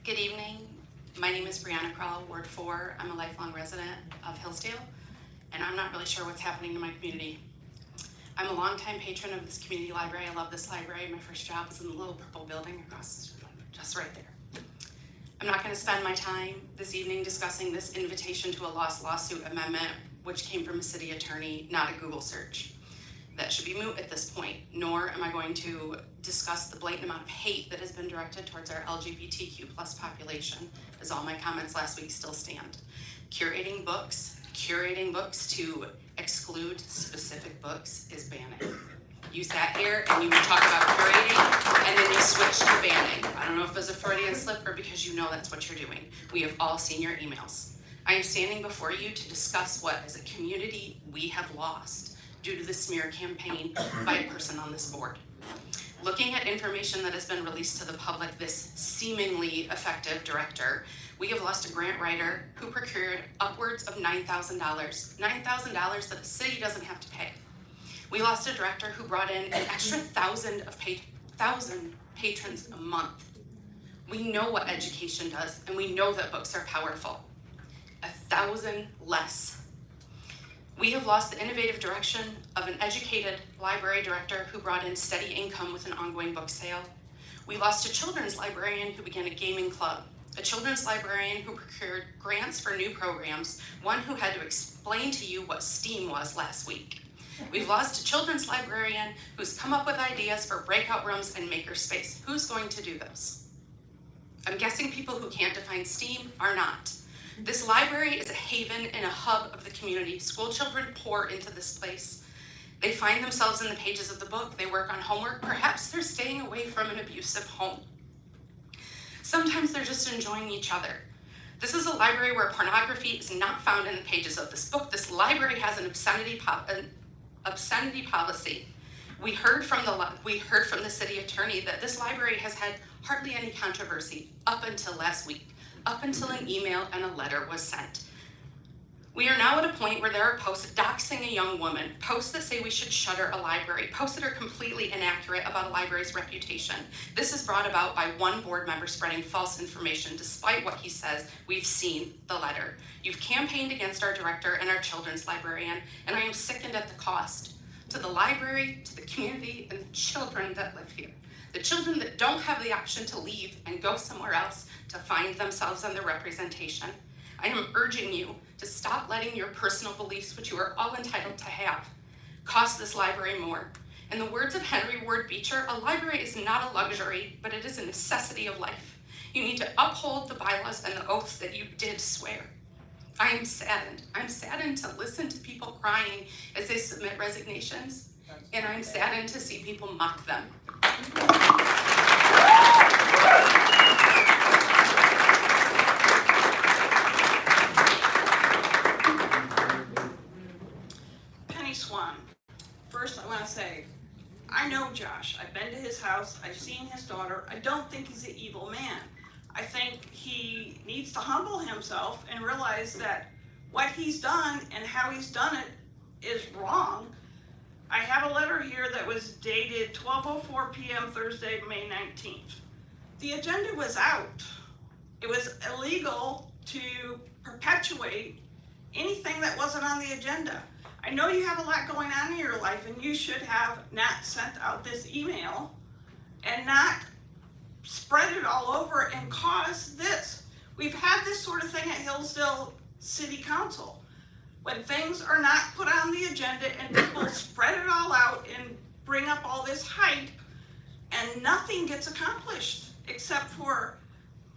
Good evening. My name is Brianna, Ward 4. I'm a lifelong resident of Hillsdale, and I'm not really sure what's happening to my community. I'm a longtime patron of this community library. I love this library. My first job was in the little purple building across the street, just right there. I'm not going to spend my time this evening discussing this invitation to a lost lawsuit amendment, which came from a city attorney, not a Google search. That should be moot at this point, nor am I going to discuss the blatant amount of hate that has been directed towards our LGBTQ plus population, as all my comments last week still stand. Curating books to exclude specific books is banning. You sat here and you talk about curating, and then you switched to banning. I don't know if it was a Freudian slip or because you know that's what you're doing. We have all seen your emails. I am standing before you to discuss what, as a community, we have lost due to the smear campaign by a person on this board. Looking at information that has been released to the public, this seemingly effective director, we have lost a grant writer who procured upwards of $9,000. $9,000 that the city doesn't have to pay. We lost a director who brought in an extra 1,000 patrons a month. We know what education does, and we know that books are powerful. 1,000 less. We have lost the innovative direction of an educated library director who brought in steady income with an ongoing book sale. We lost a children's librarian who began a gaming club, a children's librarian who procured grants for new programs, one who had to explain to you what STEAM was last week. We've lost a children's librarian who's come up with ideas for breakout rooms and makerspace. Who's going to do those? I'm guessing people who can't define STEAM are not. This library is a haven and a hub of the community. School children pour into this place. They find themselves in the pages of the book. They work on homework. Perhaps they're staying away from an abusive home. Sometimes they're just enjoying each other. This is a library where pornography is not found in the pages of this book. This library has an obscenity policy. We heard from the city attorney that this library has had hardly any controversy up until last week, up until an email and a letter was sent. We are now at a point where there are posts doxing a young woman, posts that say we should shutter a library, posts that are completely inaccurate about a library's reputation. This is brought about by one board member spreading false information despite what he says. We've seen the letter. You've campaigned against our director and our children's librarian, and I am sickened at the cost to the library, to the community, and the children that live here. The children that don't have the option to leave and go somewhere else to find themselves and their representation. I am urging you to stop letting your personal beliefs, which you are all entitled to have, cost this library more. In the words of Henry Ward Beecher, a library is not a luxury, but it is a necessity of life. You need to uphold the bylaws and the oaths that you did swear. I am saddened. I'm saddened to listen to people crying as they submit resignations, and I'm saddened to see people mock them. Penny Swan. First, I want to say, I know Josh. I've been to his house. I've seen his daughter. I don't think he's an evil man. I think he needs to humble himself and realize that what he's done and how he's done it is wrong. I have a letter here that was dated 12:04 p.m. Thursday, May 19th. The agenda was out. It was illegal to perpetuate anything that wasn't on the agenda. I know you have a lot going on in your life, and you should have not sent out this email and not spread it all over and cause this. We've had this sort of thing at Hillsdale City Council. When things are not put on the agenda and people spread it all out and bring up all this hype, and nothing gets accomplished except for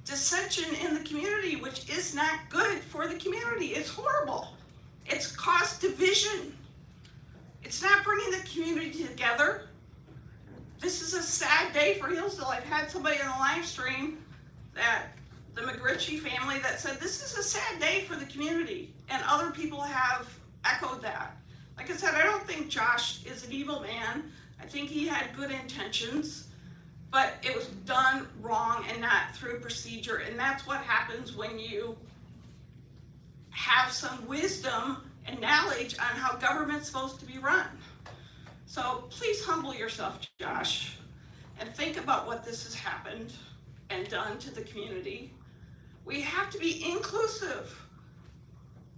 dissension in the community, which is not good for the community. It's horrible. It's caused division. It's not bringing the community together. This is a sad day for Hillsdale. I've had somebody in the live stream, that the McGritchie family, that said this is a sad day for the community, and other people have echoed that. Like I said, I don't think Josh is an evil man. I think he had good intentions, but it was done wrong and not through procedure, and that's what happens when you have some wisdom and knowledge on how government's supposed to be run. So please humble yourself, Josh, and think about what this has happened and done to the community. We have to be inclusive.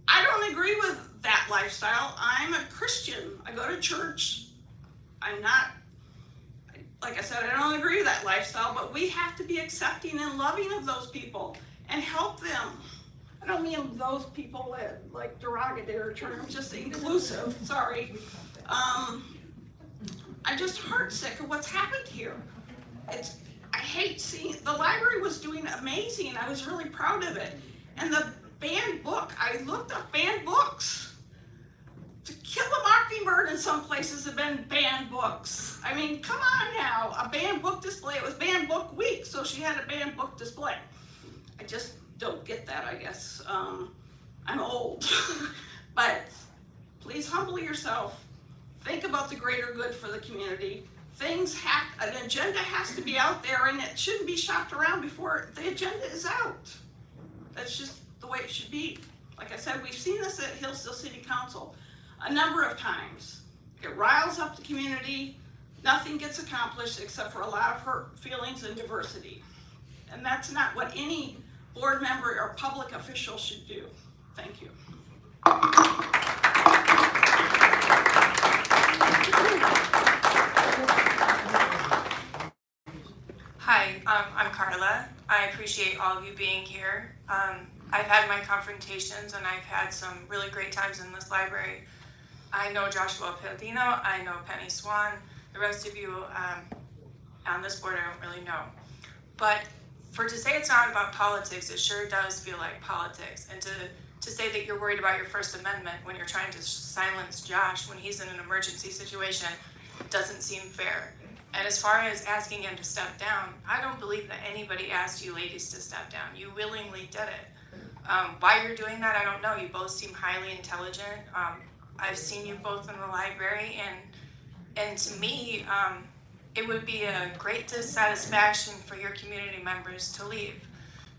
I don't agree with that lifestyle. I'm a Christian. I go to church. I'm not, like I said, I don't agree with that lifestyle, but we have to be accepting and loving of those people and help them. I don't mean those people like derogatory terms, just inclusive, sorry. I'm just heartsick of what's happened here. I hate seeing, the library was doing amazing. I was really proud of it. And the banned book, I looked up banned books. To Kill a Mockingbird in some places have been banned books. I mean, come on now, a banned book display. It was banned book week, so she had a banned book display. I just don't get that, I guess. I'm old. But please humble yourself. Think about the greater good for the community. An agenda has to be out there, and it shouldn't be shopped around before the agenda is out. That's just the way it should be. Like I said, we've seen this at Hillsdale City Council a number of times. It riles up the community. Nothing gets accomplished except for a lot of hurt feelings and diversity. And that's not what any board member or public official should do. Thank you. Hi, I'm Carla. I appreciate all of you being here. I've had my confrontations and I've had some really great times in this library. I know Joshua Palladino, I know Penny Swan, the rest of you on this board I don't really know. But to say it's not about politics, it sure does feel like politics. And to say that you're worried about your First Amendment when you're trying to silence Josh when he's in an emergency situation doesn't seem fair. And as far as asking him to step down, I don't believe that anybody asked you ladies to step down. You willingly did it. Why you're doing that, I don't know. You both seem highly intelligent. I've seen you both in the library, and to me, it would be a great dissatisfaction for your community members to leave.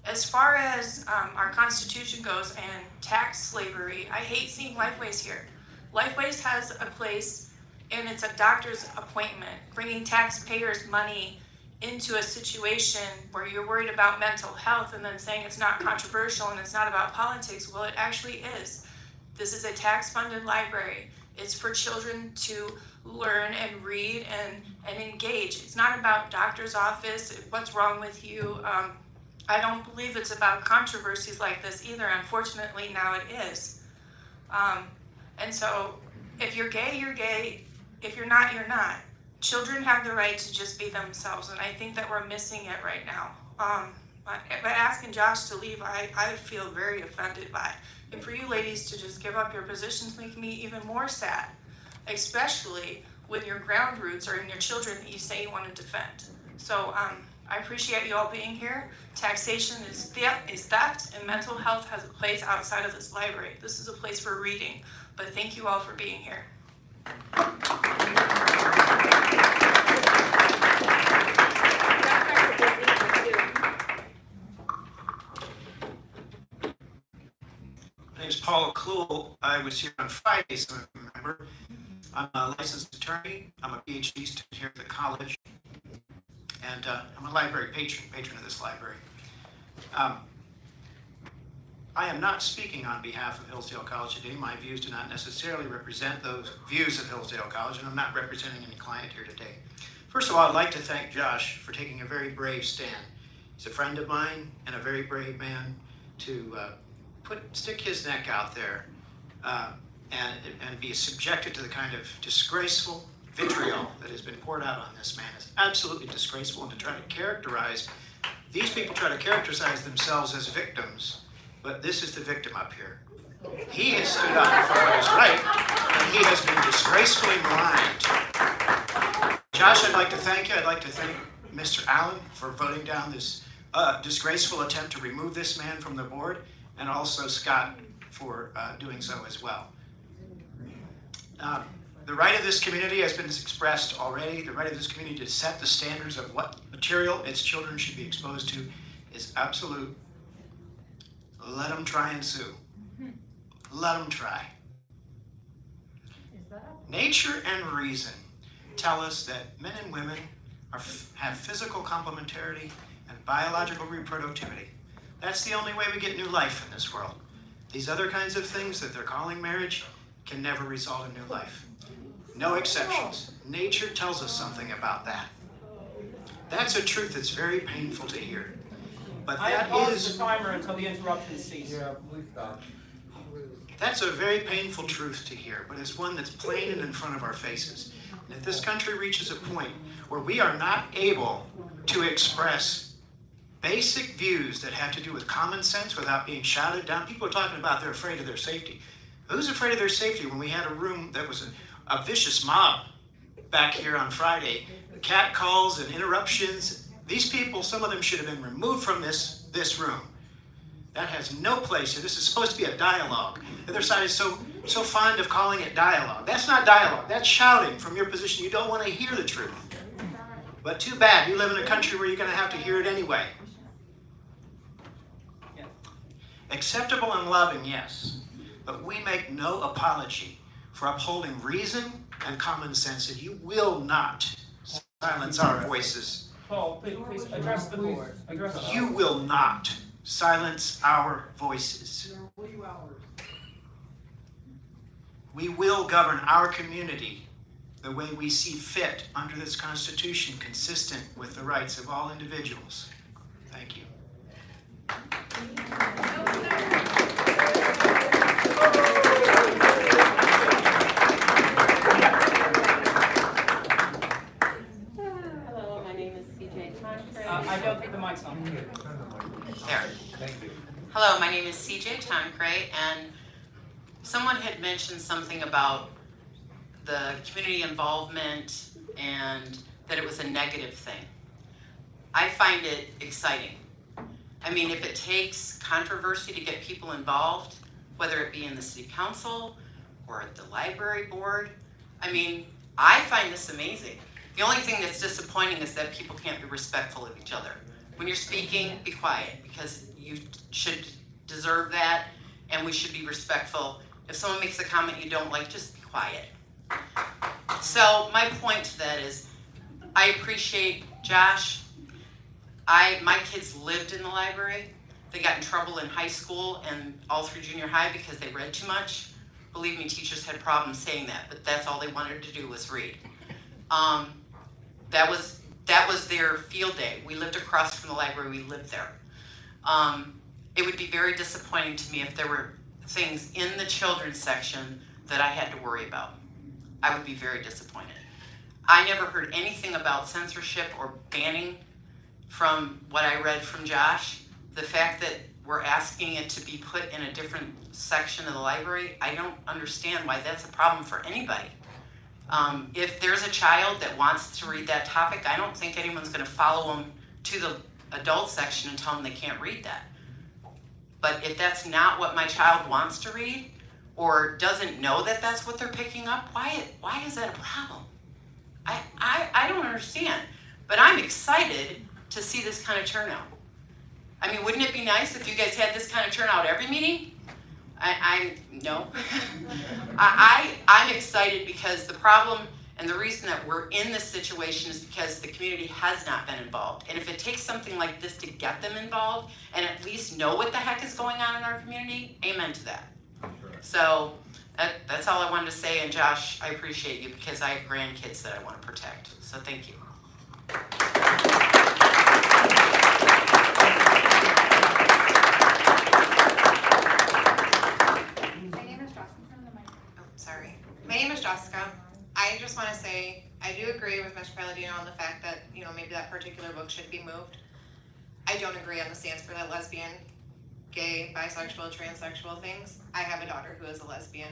As far as our Constitution goes and tax slavery, I hate seeing Lifeways here. Lifeways has a place, and it's a doctor's appointment. Bringing taxpayers' money into a situation where you're worried about mental health and then saying it's not controversial and it's not about politics, well, it actually is. This is a tax-funded library. It's for children to learn and read and engage. It's not about doctor's office, what's wrong with you. I don't believe it's about controversies like this either. Unfortunately, now it is. And so if you're gay, you're gay. If you're not, you're not. Children have the right to just be themselves, and I think that we're missing it right now. But asking Josh to leave, I feel very offended by. And for you ladies to just give up your positions make me even more sad, especially when your ground roots are in your children that you say you want to defend. So I appreciate you all being here. Taxation is theft, and mental health has a place outside of this library. This is a place for reading, but thank you all for being here. My name is Paul Kluhl. I was here on Friday, so I remember. I'm a licensed attorney. I'm a PhD student here at the college. And I'm a library patron of this library. I am not speaking on behalf of Hillsdale College today. My views do not necessarily represent those views of Hillsdale College, and I'm not representing any client here today. First of all, I'd like to thank Josh for taking a very brave stand. He's a friend of mine and a very brave man to stick his neck out there and be subjected to the kind of disgraceful vitriol that has been poured out on this man. Is absolutely disgraceful, and to try to characterize, these people try to characterize themselves as victims, but this is the victim up here. He has stood up for what is right, and he has been disgracefully maligned. Josh, I'd like to thank you. I'd like to thank Mr. Allen for voting down this disgraceful attempt to remove this man from the board, and also Scott for doing so as well. The right of this community has been expressed already. The right of this community to set the standards of what material its children should be exposed to is absolute. Let them try and sue. Let them try. Nature and reason tell us that men and women have physical complementarity and biological reproductivity. That's the only way we get new life in this world. These other kinds of things that they're calling marriage can never result in new life. No exceptions. Nature tells us something about that. That's a truth that's very painful to hear. But I that paused is... the timer until the interruption ceased. Yeah, please stop. That's a very painful truth to hear, but it's one that's plain and in front of our faces. And if this country reaches a point where we are not able to express basic views that have to do with common sense without being shouted down, people are talking about they're afraid of their safety. Who's afraid of their safety when we had a room that was a vicious mob back here on Friday? Cat calls and interruptions. These people, some of them should have been removed from this room. That has no place here. This is supposed to be a dialogue. The other side is so fond of calling it dialogue. That's not dialogue. That's shouting from your position. You don't want to hear the truth. But too bad. You live in a country where you're going to have to hear it anyway. Yeah. Acceptable and loving, yes. But we make no apology for upholding reason and common sense, and you will not silence our voices. Paul, please address the board. Address the board. You will not silence our voices. We will govern our community the way we see fit under this Constitution, consistent with the rights of all individuals. Thank you. Hello, my name is CJ Tonfrey. I don't think the mic's on. There. Hello, my name is CJ Toncray, and someone had mentioned something about the community involvement and that it was a negative thing. I find it exciting. I mean, if it takes controversy to get people involved, whether it be in the city council or at the library board, I mean, I find this amazing. The only thing that's disappointing is that people can't be respectful of each other. When you're speaking, be quiet, because you should deserve that, and we should be respectful. If someone makes a comment you don't like, just be quiet. So my point to that is, I appreciate Josh. My kids lived in the library. They got in trouble in high school and all through junior high because they read too much. Believe me, teachers had problems saying that, but that's all they wanted to do was read. That was their field day. We lived across from the library, we lived there. It would be very disappointing to me if there were things in the children's section that I had to worry about. I would be very disappointed. I never heard anything about censorship or banning from what I read from Josh. The fact that we're asking it to be put in a different section of the library, I don't understand why that's a problem for anybody. If there's a child that wants to read that topic, I don't think anyone's going to follow them to the adult section and tell them they can't read that. But if that's not what my child wants to read, or doesn't know that that's what they're picking up, why is that a problem? I don't understand. But I'm excited to see this kind of turnout. I mean, wouldn't it be nice if you guys had this kind of turnout every meeting? No. I'm excited because the problem and the reason that we're in this situation is because the community has not been involved. And if it takes something like this to get them involved and at least know what the heck is going on in our community, amen to that. So that's all I wanted to say. And Josh, I appreciate you because I have grandkids that I want to protect. So thank you. My name is Jessica. I just want to say, I do agree with Mr. Palladino on the fact that, maybe that particular book should be moved. I don't agree on the stance for the lesbian, gay, bisexual, transsexual things. I have a daughter who is a lesbian.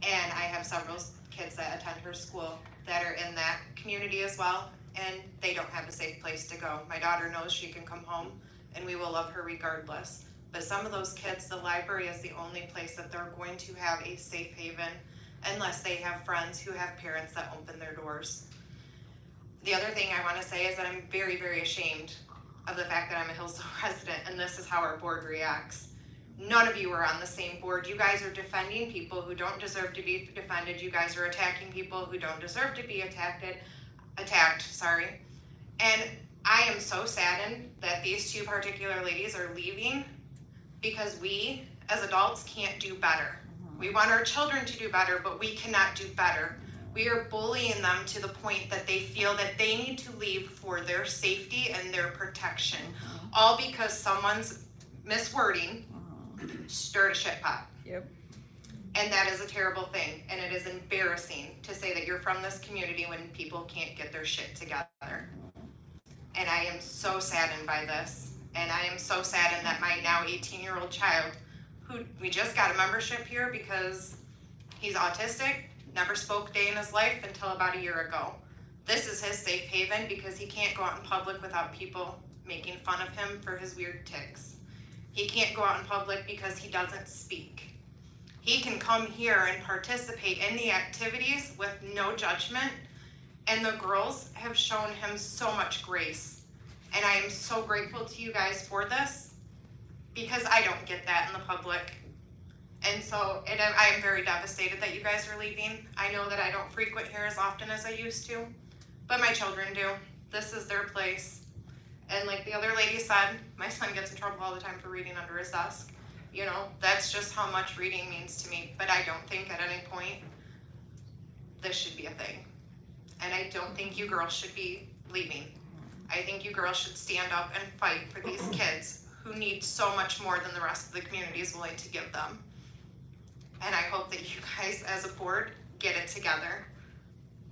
And I have several kids that attend her school that are in that community as well, and they don't have a safe place to go. My daughter knows she can come home, and we will love her regardless. But some of those kids, the library is the only place that they're going to have a safe haven unless they have friends who have parents that open their doors. The other thing I want to say is that I'm very, very ashamed of the fact that I'm a Hillsdale resident, and this is how our board reacts. None of you are on the same board. You guys are defending people who don't deserve to be defended. You guys are attacking people who don't deserve to be attacked. And I am so saddened that these two particular ladies are leaving because we, as adults, can't do better. We want our children to do better, but we cannot do better. We are bullying them to the point that they feel that they need to leave for their safety and their protection, all because someone's miswording stirred a shit pot. Yep. And that is a terrible thing, and it is embarrassing to say that you're from this community when people can't get their shit together. And I am so saddened by this, and I am so saddened that my now 18-year-old child, who we just got a membership here because he's autistic, never spoke a day in his life until about a year ago. This is his safe haven because he can't go out in public without people making fun of him for his weird tics. He can't go out in public because he doesn't speak. He can come here and participate in the activities with no judgment, and the girls have shown him so much grace. And I am so grateful to you guys for this, because I don't get that in the public. And so, I am very devastated that you guys are leaving. I know that I don't frequent here as often as I used to, but my children do. This is their place. And like the other lady said, my son gets in trouble all the time for reading under his desk. You know, that's just how much reading means to me. But I don't think at any point this should be a thing. And I don't think you girls should be leaving. I think you girls should stand up and fight for these kids who need so much more than the rest of the community is willing to give them. And I hope that you guys as a board get it together,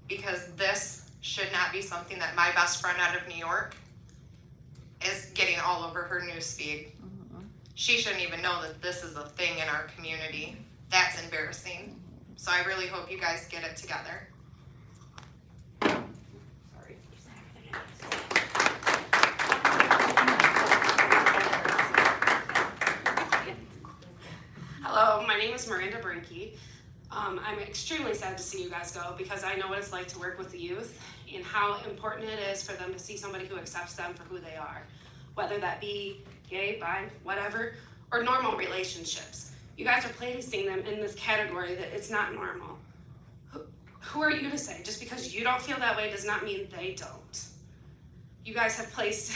because this should not be something that my best friend out of New York is getting all over her newsfeed. She shouldn't even know that this is a thing in our community. That's embarrassing. So I really hope you guys get it together. Hello, my name is Miranda Brinke. I'm extremely sad to see you guys go, because I know what it's like to work with the youth and how important it is for them to see somebody who accepts them for who they are, whether that be gay, bi, whatever, or normal relationships. You guys are placing them in this category that it's not normal. Who are you to say? Just because you don't feel that way does not mean they don't. You guys have placed,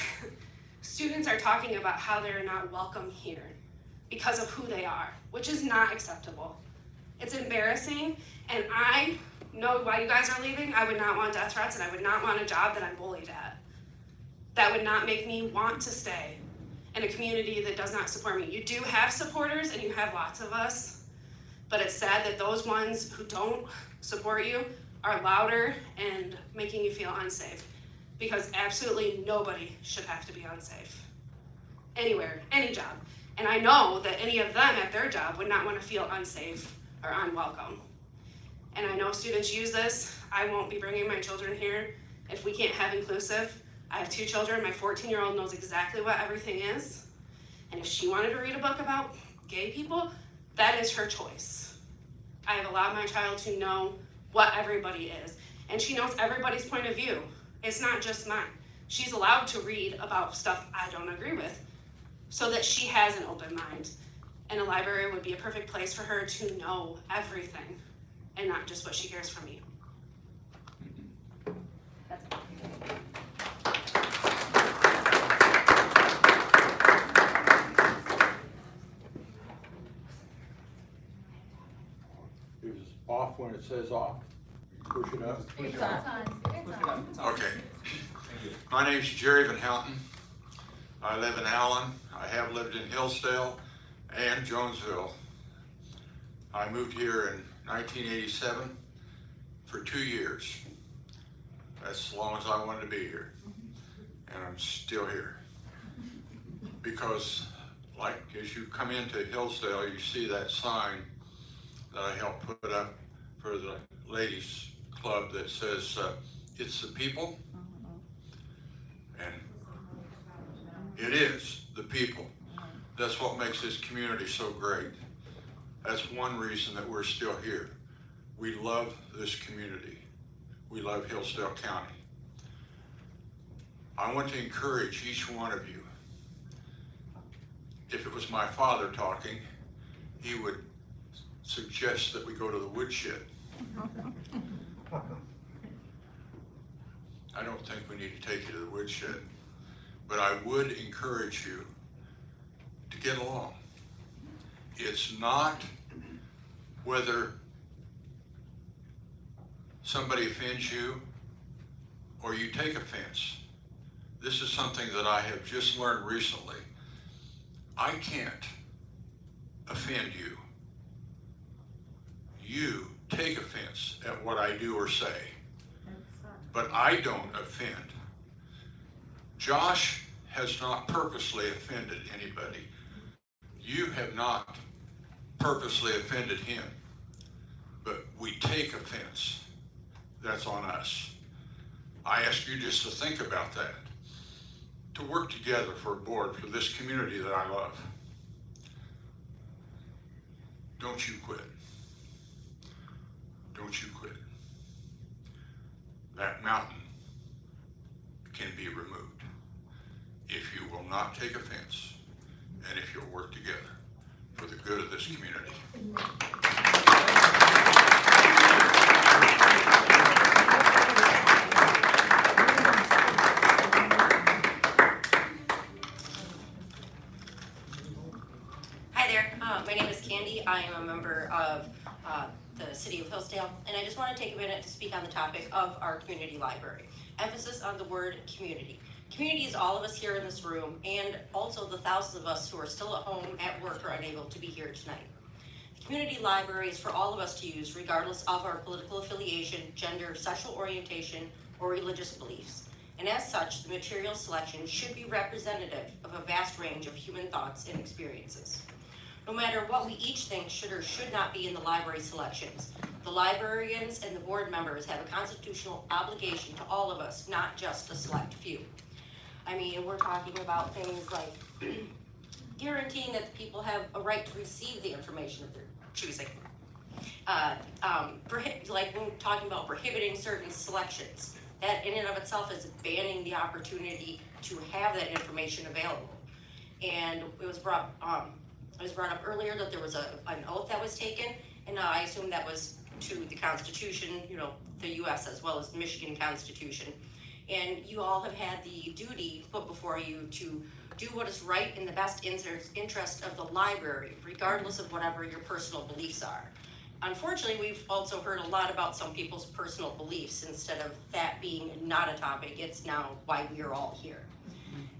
students are talking about how they're not welcome here because of who they are, which is not acceptable. It's embarrassing, and I know why you guys are leaving. I would not want death threats, and I would not want a job that I'm bullied at. That would not make me want to stay in a community that does not support me. You do have supporters, and you have lots of us, but it's sad that those ones who don't support you are louder and making you feel unsafe, because absolutely nobody should have to be unsafe. Anywhere, any job. And I know that any of them at their job would not want to feel unsafe or unwelcome. And I know students use this. I won't be bringing my children here if we can't have inclusive. I have 2 children. My 14-year-old knows exactly what everything is. And if she wanted to read a book about gay people, that is her choice. I have allowed my child to know what everybody is. And she knows everybody's point of view. It's not just mine. She's allowed to read about stuff I don't agree with, so that she has an open mind. And a library would be a perfect place for her to know everything and not just what she hears from me. It's off when it says off. Push it up. It's on. Okay. My name's Jerry Van Houten. I live in Allen. I have lived in Hillsdale and Jonesville. I moved here in 1987 for 2 years. That's as long as I wanted to be here. And I'm still here. Because, like, as you come into Hillsdale, you see that sign that I helped put up for the ladies club that says, it's the people. And it is the people. That's what makes this community so great. That's one reason that we're still here. We love this community. We love Hillsdale County. I want to encourage each one of you. If it was my father talking, he would suggest that we go to the woodshed. I don't think we need to take you to the woodshed, but I would encourage you to get along. It's not whether somebody offends you or you take offense. This is something that I have just learned recently. I can't offend you. You take offense at what I do or say, but I don't offend. Josh has not purposely offended anybody. You have not purposely offended him, but we take offense. That's on us. I ask you just to think about that, to work together for a board for this community that I love. Don't you quit. Don't you quit. That mountain can be removed if you will not take offense and if you'll work together for the good of this community. Hi there, my name is Candy. I am a member of the City of Hillsdale, and I just want to take a minute to speak on the topic of our community library. Emphasis on the word community. Community is all of us here in this room, and also the thousands of us who are still at home, at work, or unable to be here tonight. The community library is for all of us to use regardless of our political affiliation, gender, sexual orientation, or religious beliefs. And as such, the material selection should be representative of a vast range of human thoughts and experiences. No matter what we each think should or should not be in the library selections, the librarians and the board members have a constitutional obligation to all of us, not just a select few. I mean, we're talking about things like guaranteeing that the people have a right to receive the information of their choosing. Like when we're talking about prohibiting certain selections, that in and of itself is banning the opportunity to have that information available. And it was brought up earlier that there was an oath that was taken, and I assume that was to the Constitution, you know, the U.S. as well as the Michigan Constitution. And you all have had the duty put before you to do what is right in the best interest of the library, regardless of whatever your personal beliefs are. Unfortunately, we've also heard a lot about some people's personal beliefs. Instead of that being not a topic, it's now why we are all here.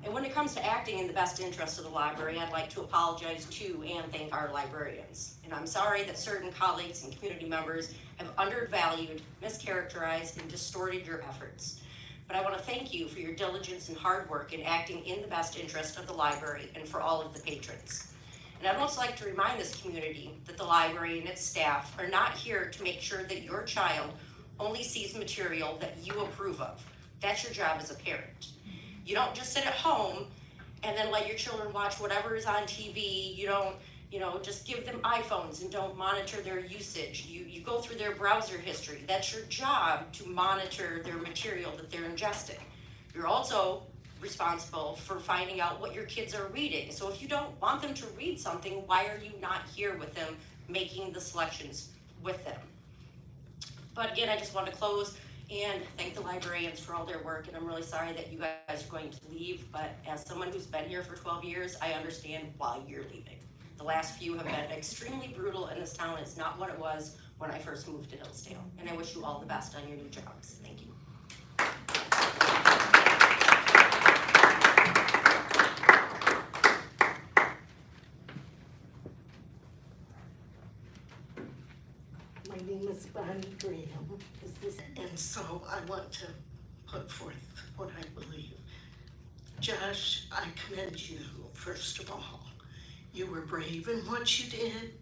And when it comes to acting in the best interest of the library, I'd like to apologize to and thank our librarians. And I'm sorry that certain colleagues and community members have undervalued, mischaracterized, and distorted your efforts. But I want to thank you for your diligence and hard work in acting in the best interest of the library and for all of the patrons. And I'd also like to remind this community that the library and its staff are not here to make sure that your child only sees material that you approve of. That's your job as a parent. You don't just sit at home and then let your children watch whatever is on TV. You don't, just give them iPhones and don't monitor their usage. You go through their browser history. That's your job, to monitor their material that they're ingesting. You're also responsible for finding out what your kids are reading. So if you don't want them to read something, why are you not here with them, making the selections with them? But again, I just want to close and thank the librarians for all their work, and I'm really sorry that you guys are going to leave, but as someone who's been here for 12 years, I understand why you're leaving. The last few have been extremely brutal, and this town is not what it was when I first moved to Hillsdale, and I wish you all the best on your new jobs. Thank you. My name is Bonnie Graham, and so I want to put forth what I believe. Josh, I commend you, first of all. You were brave in what you did,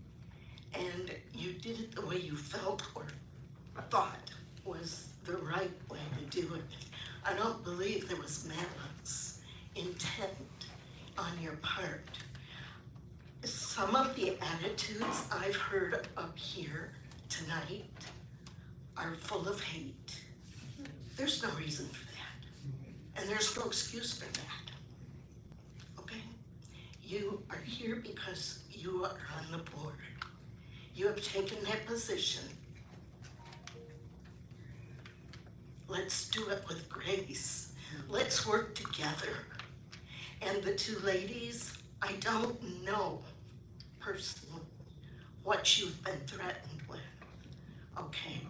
and you did it the way you felt or thought was the right way to do it. I don't believe there was malice, intent on your part. Some of the attitudes I've heard up here tonight are full of hate. There's no reason for that, and there's no excuse for that, okay? You are here because you are on the board. You have taken that position. Let's do it with grace. Let's work together. And the two ladies, I don't know personally what you've been threatened with, okay?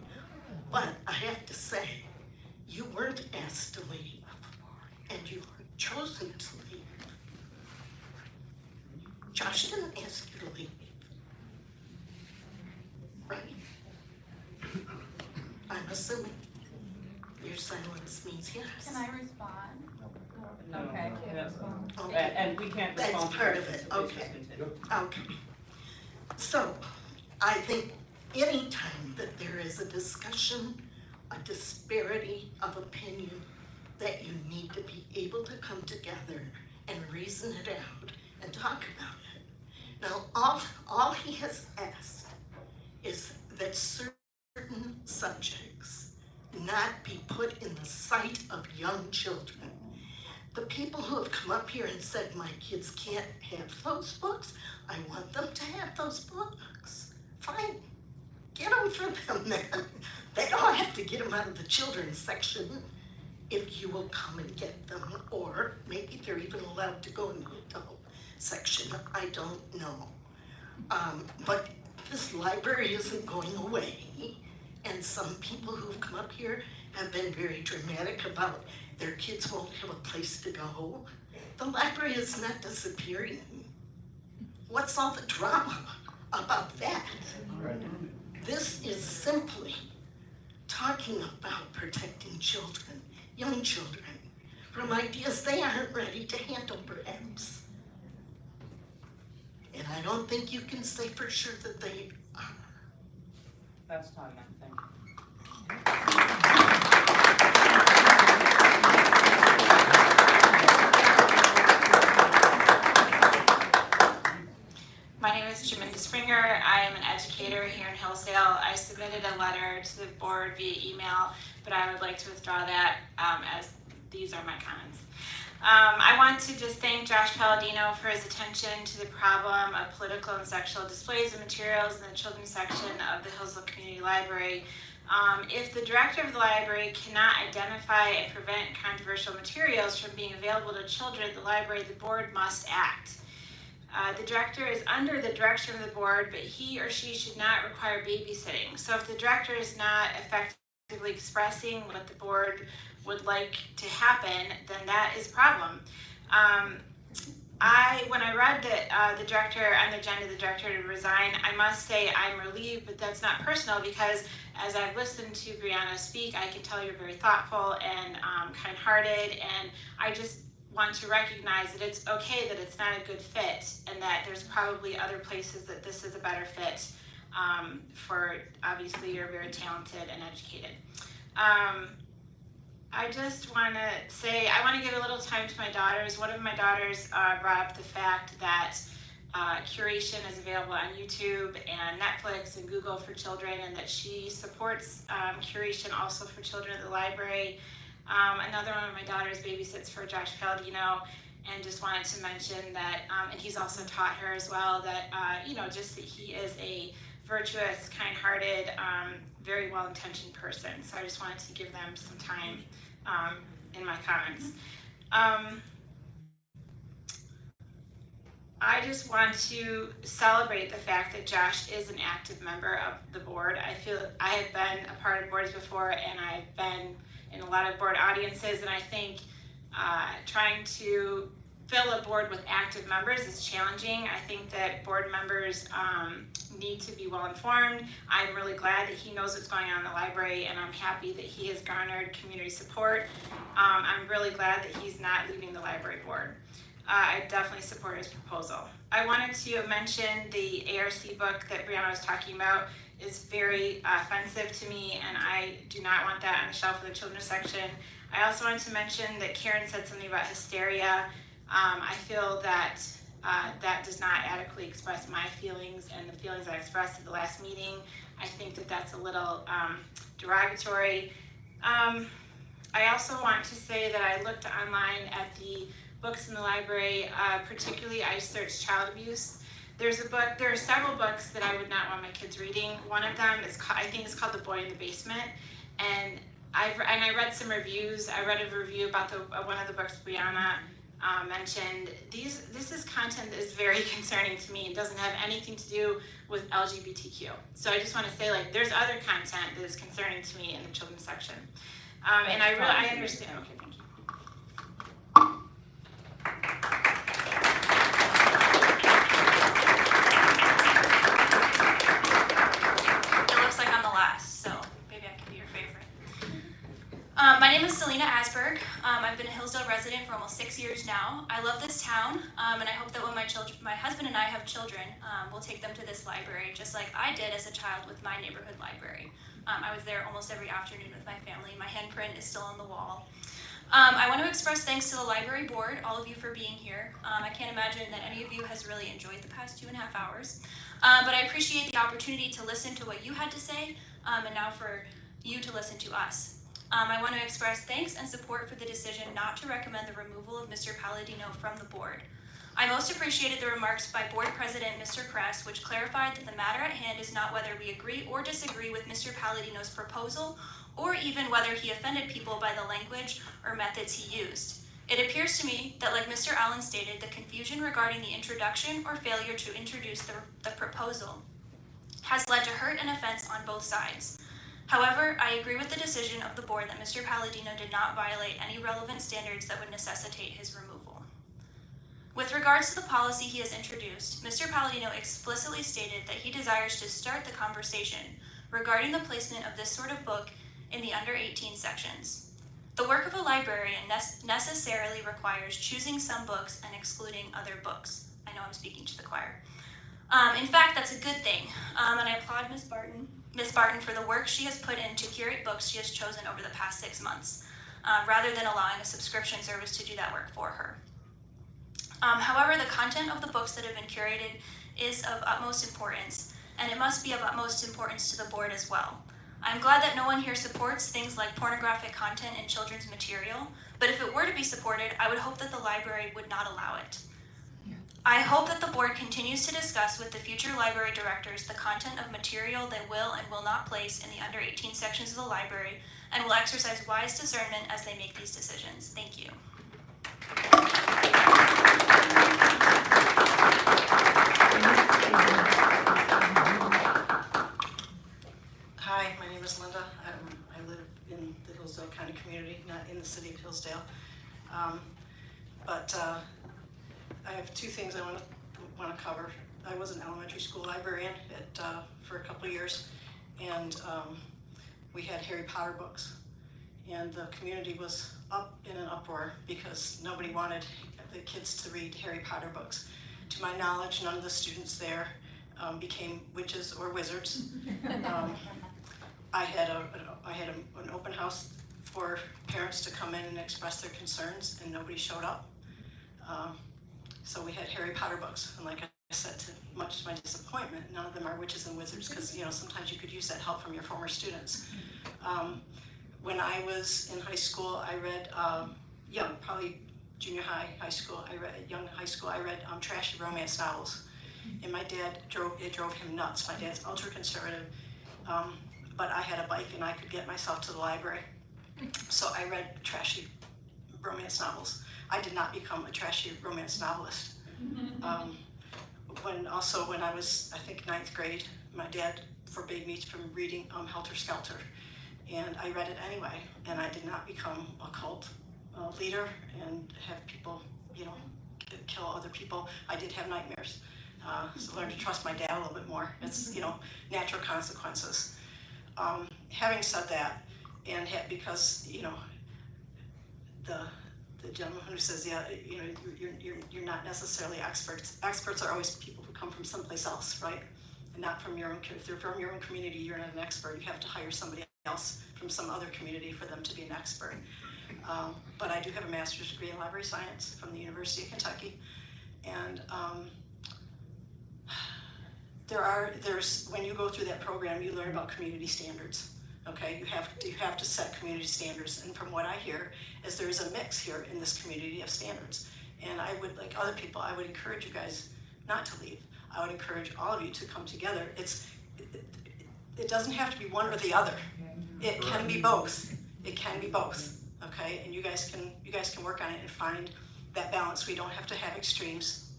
But I have to say, you weren't asked to leave, and you were chosen to leave. Josh didn't ask you to leave, right? I'm assuming your silence means yes. Can I respond? No, Okay. Okay. And we can't respond. That's part of it, okay. Okay. So, I think anytime that there is a discussion, a disparity of opinion, that you need to be able to come together and reason it out and talk about it. Now, all he has asked is that certain subjects not be put in the sight of young children. The people who have come up here and said, my kids can't have those books, I want them to have those books. Fine, get them for them then. They don't have to get them out of the children's section if you will come and get them, or maybe they're even allowed to go in the adult section, I don't know. But this library isn't going away. And some people who've come up here have been very dramatic about their kids won't have a place to go. The library is not disappearing. What's all the drama about that? This is simply talking about protecting children, young children, from ideas they aren't ready to handle perhaps. And I don't think you can say for sure that they are. That's time, man. Thank you. My name is Jaminda Springer. I am an educator here in Hillsdale. I submitted a letter to the board via email, but I would like to withdraw that as these are my comments. I want to just thank Josh Palladino for his attention to the problem of political and sexual displays of materials in the children's section of the Hillsdale Community Library. If the director of the library cannot identify and prevent controversial materials from being available to children at the library, the board must act. The director is under the direction of the board, but he or she should not require babysitting. So if the director is not effectively expressing what the board would like to happen, then that is a problem. When I read that the director on the agenda, the director to resign, I must say I'm relieved, but that's not personal because as I've listened to Brianna speak, I can tell you're very thoughtful and kind-hearted, and I just want to recognize that it's okay that it's not a good fit and that there's probably other places that this is a better fit for, obviously you're very talented and educated. I just want to say, I want to give a little time to my daughters. One of my daughters brought up the fact that curation is available on YouTube and Netflix and Google for children, and that she supports curation also for children at the library. Another one of my daughters babysits for Josh Palladino, and just wanted to mention that, and he's also taught her as well that, just that he is a virtuous, kind-hearted, very well-intentioned person. So I just wanted to give them some time in my comments. I just want to celebrate the fact that Josh is an active member of the board. I feel I have been a part of boards before, and I've been in a lot of board audiences, and I think trying to fill a board with active members is challenging. I think that board members need to be well informed. I'm really glad that he knows what's going on in the library, and I'm happy that he has garnered community support. I'm really glad that he's not leaving the library board. I definitely support his proposal. I wanted to mention the ARC book that Brianna was talking about is very offensive to me, and I do not want that on the shelf of the children's section. I also wanted to mention that Karen said something about hysteria. I feel that that does not adequately express my feelings and the feelings I expressed at the last meeting. I think that that's a little derogatory. I also want to say that I looked online at the books in the library, particularly I searched child abuse. There are several books that I would not want my kids reading. One of them is, I think it's called The Boy in the Basement, and I read some reviews. I read a review about one of the books Brianna mentioned. This is content that is very concerning to me and doesn't have anything to do with LGBTQ. So I just want to say, there's other content that is concerning to me in the children's section. And I understand. Okay, thank you. It looks like I'm the last, so maybe I can be your favorite. My name is Selena Asberg. I've been a Hillsdale resident for almost 6 years now. I love this town, and I hope that when my husband and I have children, we'll take them to this library, just like I did as a child with my neighborhood library. I was there almost every afternoon with my family. My handprint is still on the wall. I want to express thanks to the library board, all of you for being here. I can't imagine that any of you has really enjoyed the past 2.5 hours. But I appreciate the opportunity to listen to what you had to say, and now for you to listen to us. I want to express thanks and support for the decision not to recommend the removal of Mr. Palladino from the board. I most appreciated the remarks by Board President Mr. Kress, which clarified that the matter at hand is not whether we agree or disagree with Mr. Palladino's proposal, or even whether he offended people by the language or methods he used. It appears to me that, like Mr. Allen stated, the confusion regarding the introduction or failure to introduce the proposal has led to hurt and offense on both sides. However, I agree with the decision of the board that Mr. Palladino did not violate any relevant standards that would necessitate his removal. With regards to the policy he has introduced, Mr. Palladino explicitly stated that he desires to start the conversation regarding the placement of this sort of book in the under 18 sections. The work of a librarian necessarily requires choosing some books and excluding other books. I know I'm speaking to the choir. In fact, that's a good thing, and I applaud Ms. Barton for the work she has put in to curate books she has chosen over the past 6 months, rather than allowing a subscription service to do that work for her. However, the content of the books that have been curated is of utmost importance, and it must be of utmost importance to the board as well. I'm glad that no one here supports things like pornographic content and children's material, but if it were to be supported, I would hope that the library would not allow it. I hope that the board continues to discuss with the future library directors the content of material they will and will not place in the under 18 sections of the library, and will exercise wise discernment as they make these decisions. Thank you. Hi, my name is Linda. I live in the Hillsdale County community, not in the city of Hillsdale. But I have two things I want to cover. I was an elementary school librarian for a couple of years, and we had Harry Potter books, and the community was up in an uproar because nobody wanted the kids to read Harry Potter books. To my knowledge, none of the students there became witches or wizards. I had an open house for parents to come in and express their concerns, and nobody showed up. So we had Harry Potter books, and like I said, much to my disappointment, none of them are witches and wizards, because sometimes you could use that help from your former students. When I was in high school, I read probably junior high, young high school, I read trashy romance novels, and my dad drove him nuts. My dad's ultra conservative, but I had a bike and I could get myself to the library, so I read trashy romance novels. I did not become a trashy romance novelist. When I was, I think, 9th grade, my dad forbade me from reading Helter Skelter, and I read it anyway, and I did not become a cult leader and have people, kill other people. I did have nightmares, so learn to trust my dad a little bit more. It's, natural consequences. Having said that, and because, the gentleman who says, you're not necessarily experts. Experts are always people who come from someplace else, right? And not from your own, if they're from your own community, you're not an expert. You have to hire somebody else from some other community for them to be an expert. But I do have a master's degree in library science from the University of Kentucky. And when you go through that program, you learn about community standards. Okay, you have to set community standards, and from what I hear is there is a mix here in this community of standards. And I would, like other people, I would encourage you guys not to leave. I would encourage all of you to come together. It doesn't have to be one or the other. It can be both. It can be both. Okay, and you guys can work on it and find that balance. We don't have to have extremes.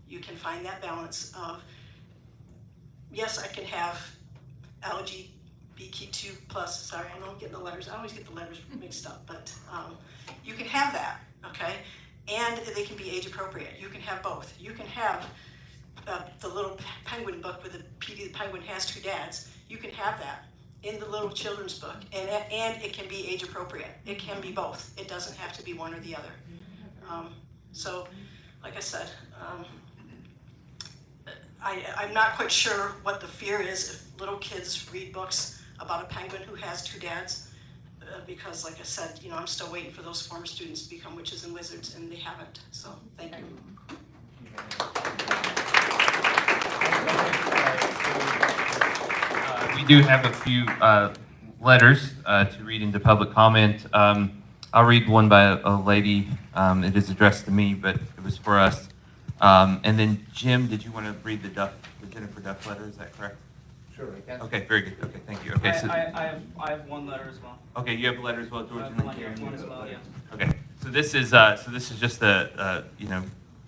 You can find that balance of, yes, I can have LGBTQ plus, sorry, I know I'm getting the letters, I always get the letters mixed up, but you can have that, okay? And they can be age appropriate. You can have both. You can have the little penguin book with Petey the Penguin has two dads. You can have that in the little children's book, and it can be age appropriate. It can be both. It doesn't have to be one or the other. So, like I said, I'm not quite sure what the fear is if little kids read books about a penguin who has two dads, because like I said, I'm still waiting for those former students to become witches and wizards, and they haven't. So, thank you. We do have a few letters to read into public comment. I'll read one by a lady. It is addressed to me, but it was for us. And then Jim, did you want to read the Jennifer Duff letter? Is that correct? Sure, I can. Okay, very good. Okay, thank you. Okay, I have one letter as well. Okay, you have a letter as well, George. I have one as well, yeah. Okay, So this is just a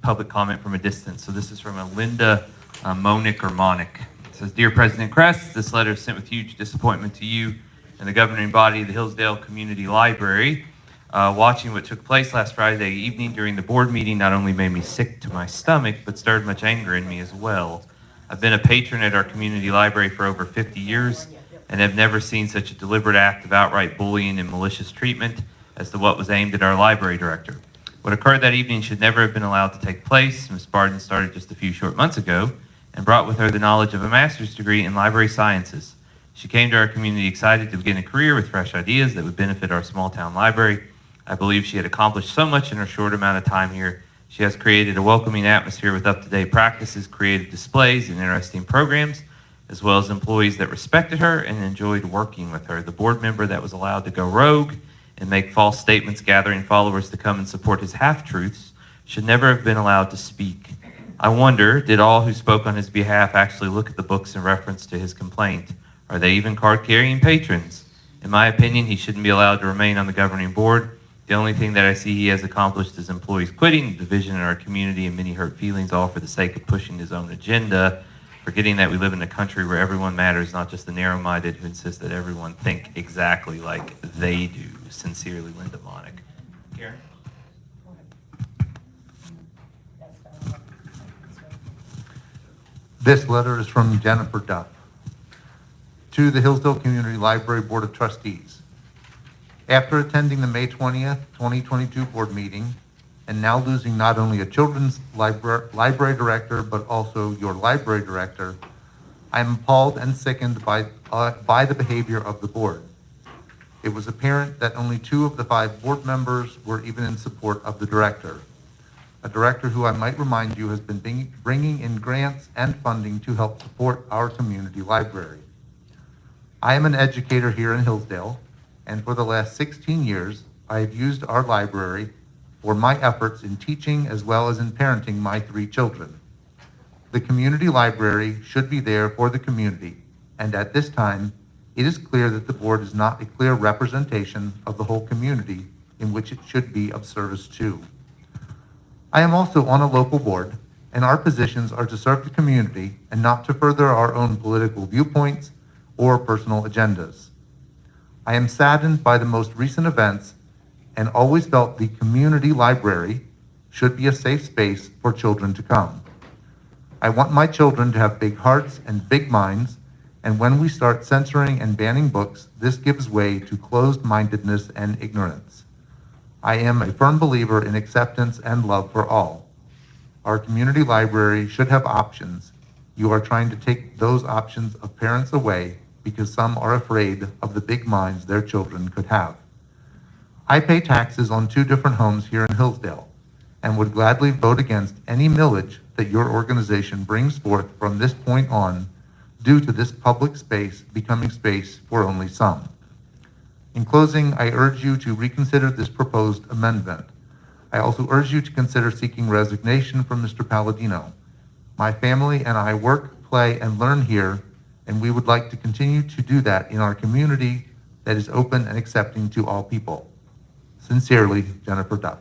public comment from a distance. So this is from a Linda Monick or Monick. It says, "Dear President Kress, this letter is sent with huge disappointment to you and the governing body of the Hillsdale Community Library. Watching what took place last Friday evening during the board meeting not only made me sick to my stomach, but stirred much anger in me as well. I've been a patron at our community library for over 50 years and have never seen such a deliberate act of outright bullying and malicious treatment as to what was aimed at our library director. What occurred that evening should never have been allowed to take place. Ms. Barton started just a few short months ago and brought with her the knowledge of a master's degree in library sciences. She came to our community excited to begin a career with fresh ideas that would benefit our small town library. I believe she had accomplished so much in her short amount of time here. She has created a welcoming atmosphere with up-to-date practices, creative displays, and interesting programs, as well as employees that respected her and enjoyed working with her. The board member that was allowed to go rogue and make false statements, gathering followers to come and support his half-truths, should never have been allowed to speak. I wonder, did all who spoke on his behalf actually look at the books in reference to his complaint? Are they even card-carrying patrons? In my opinion, he shouldn't be allowed to remain on the governing board. The only thing that I see he has accomplished is employees quitting, division in our community, and many hurt feelings, all for the sake of pushing his own agenda, forgetting that we live in a country where everyone matters, not just the narrow-minded who insist that everyone think exactly like they do. Sincerely, Linda Monick." Karen? This letter is from Jennifer Duff to the Hillsdale Community Library Board of Trustees. After attending the May 20th, 2022 board meeting and now losing not only a children's library director but also your library director, I am appalled and sickened by the behavior of the board. It was apparent that only 2 of the 5 board members were even in support of the director, a director who, I might remind you, has been bringing in grants and funding to help support our community library. I am an educator here in Hillsdale, and for the last 16 years, I have used our library for my efforts in teaching as well as in parenting my 3 children. The community library should be there for the community, and at this time, it is clear that the board is not a clear representation of the whole community in which it should be of service to. I am also on a local board, and our positions are to serve the community and not to further our own political viewpoints or personal agendas. I am saddened by the most recent events and always felt the community library should be a safe space for children to come. I want my children to have big hearts and big minds, and when we start censoring and banning books, this gives way to closed-mindedness and ignorance. I am a firm believer in acceptance and love for all. Our community library should have options. You are trying to take those options of parents away because some are afraid of the big minds their children could have. I pay taxes on 2 different homes here in Hillsdale and would gladly vote against any millage that your organization brings forth from this point on due to this public space becoming space for only some. In closing, I urge you to reconsider this proposed amendment. I also urge you to consider seeking resignation from Mr. Palladino. My family and I work, play, and learn here, and we would like to continue to do that in our community that is open and accepting to all people. Sincerely, Jennifer Duff.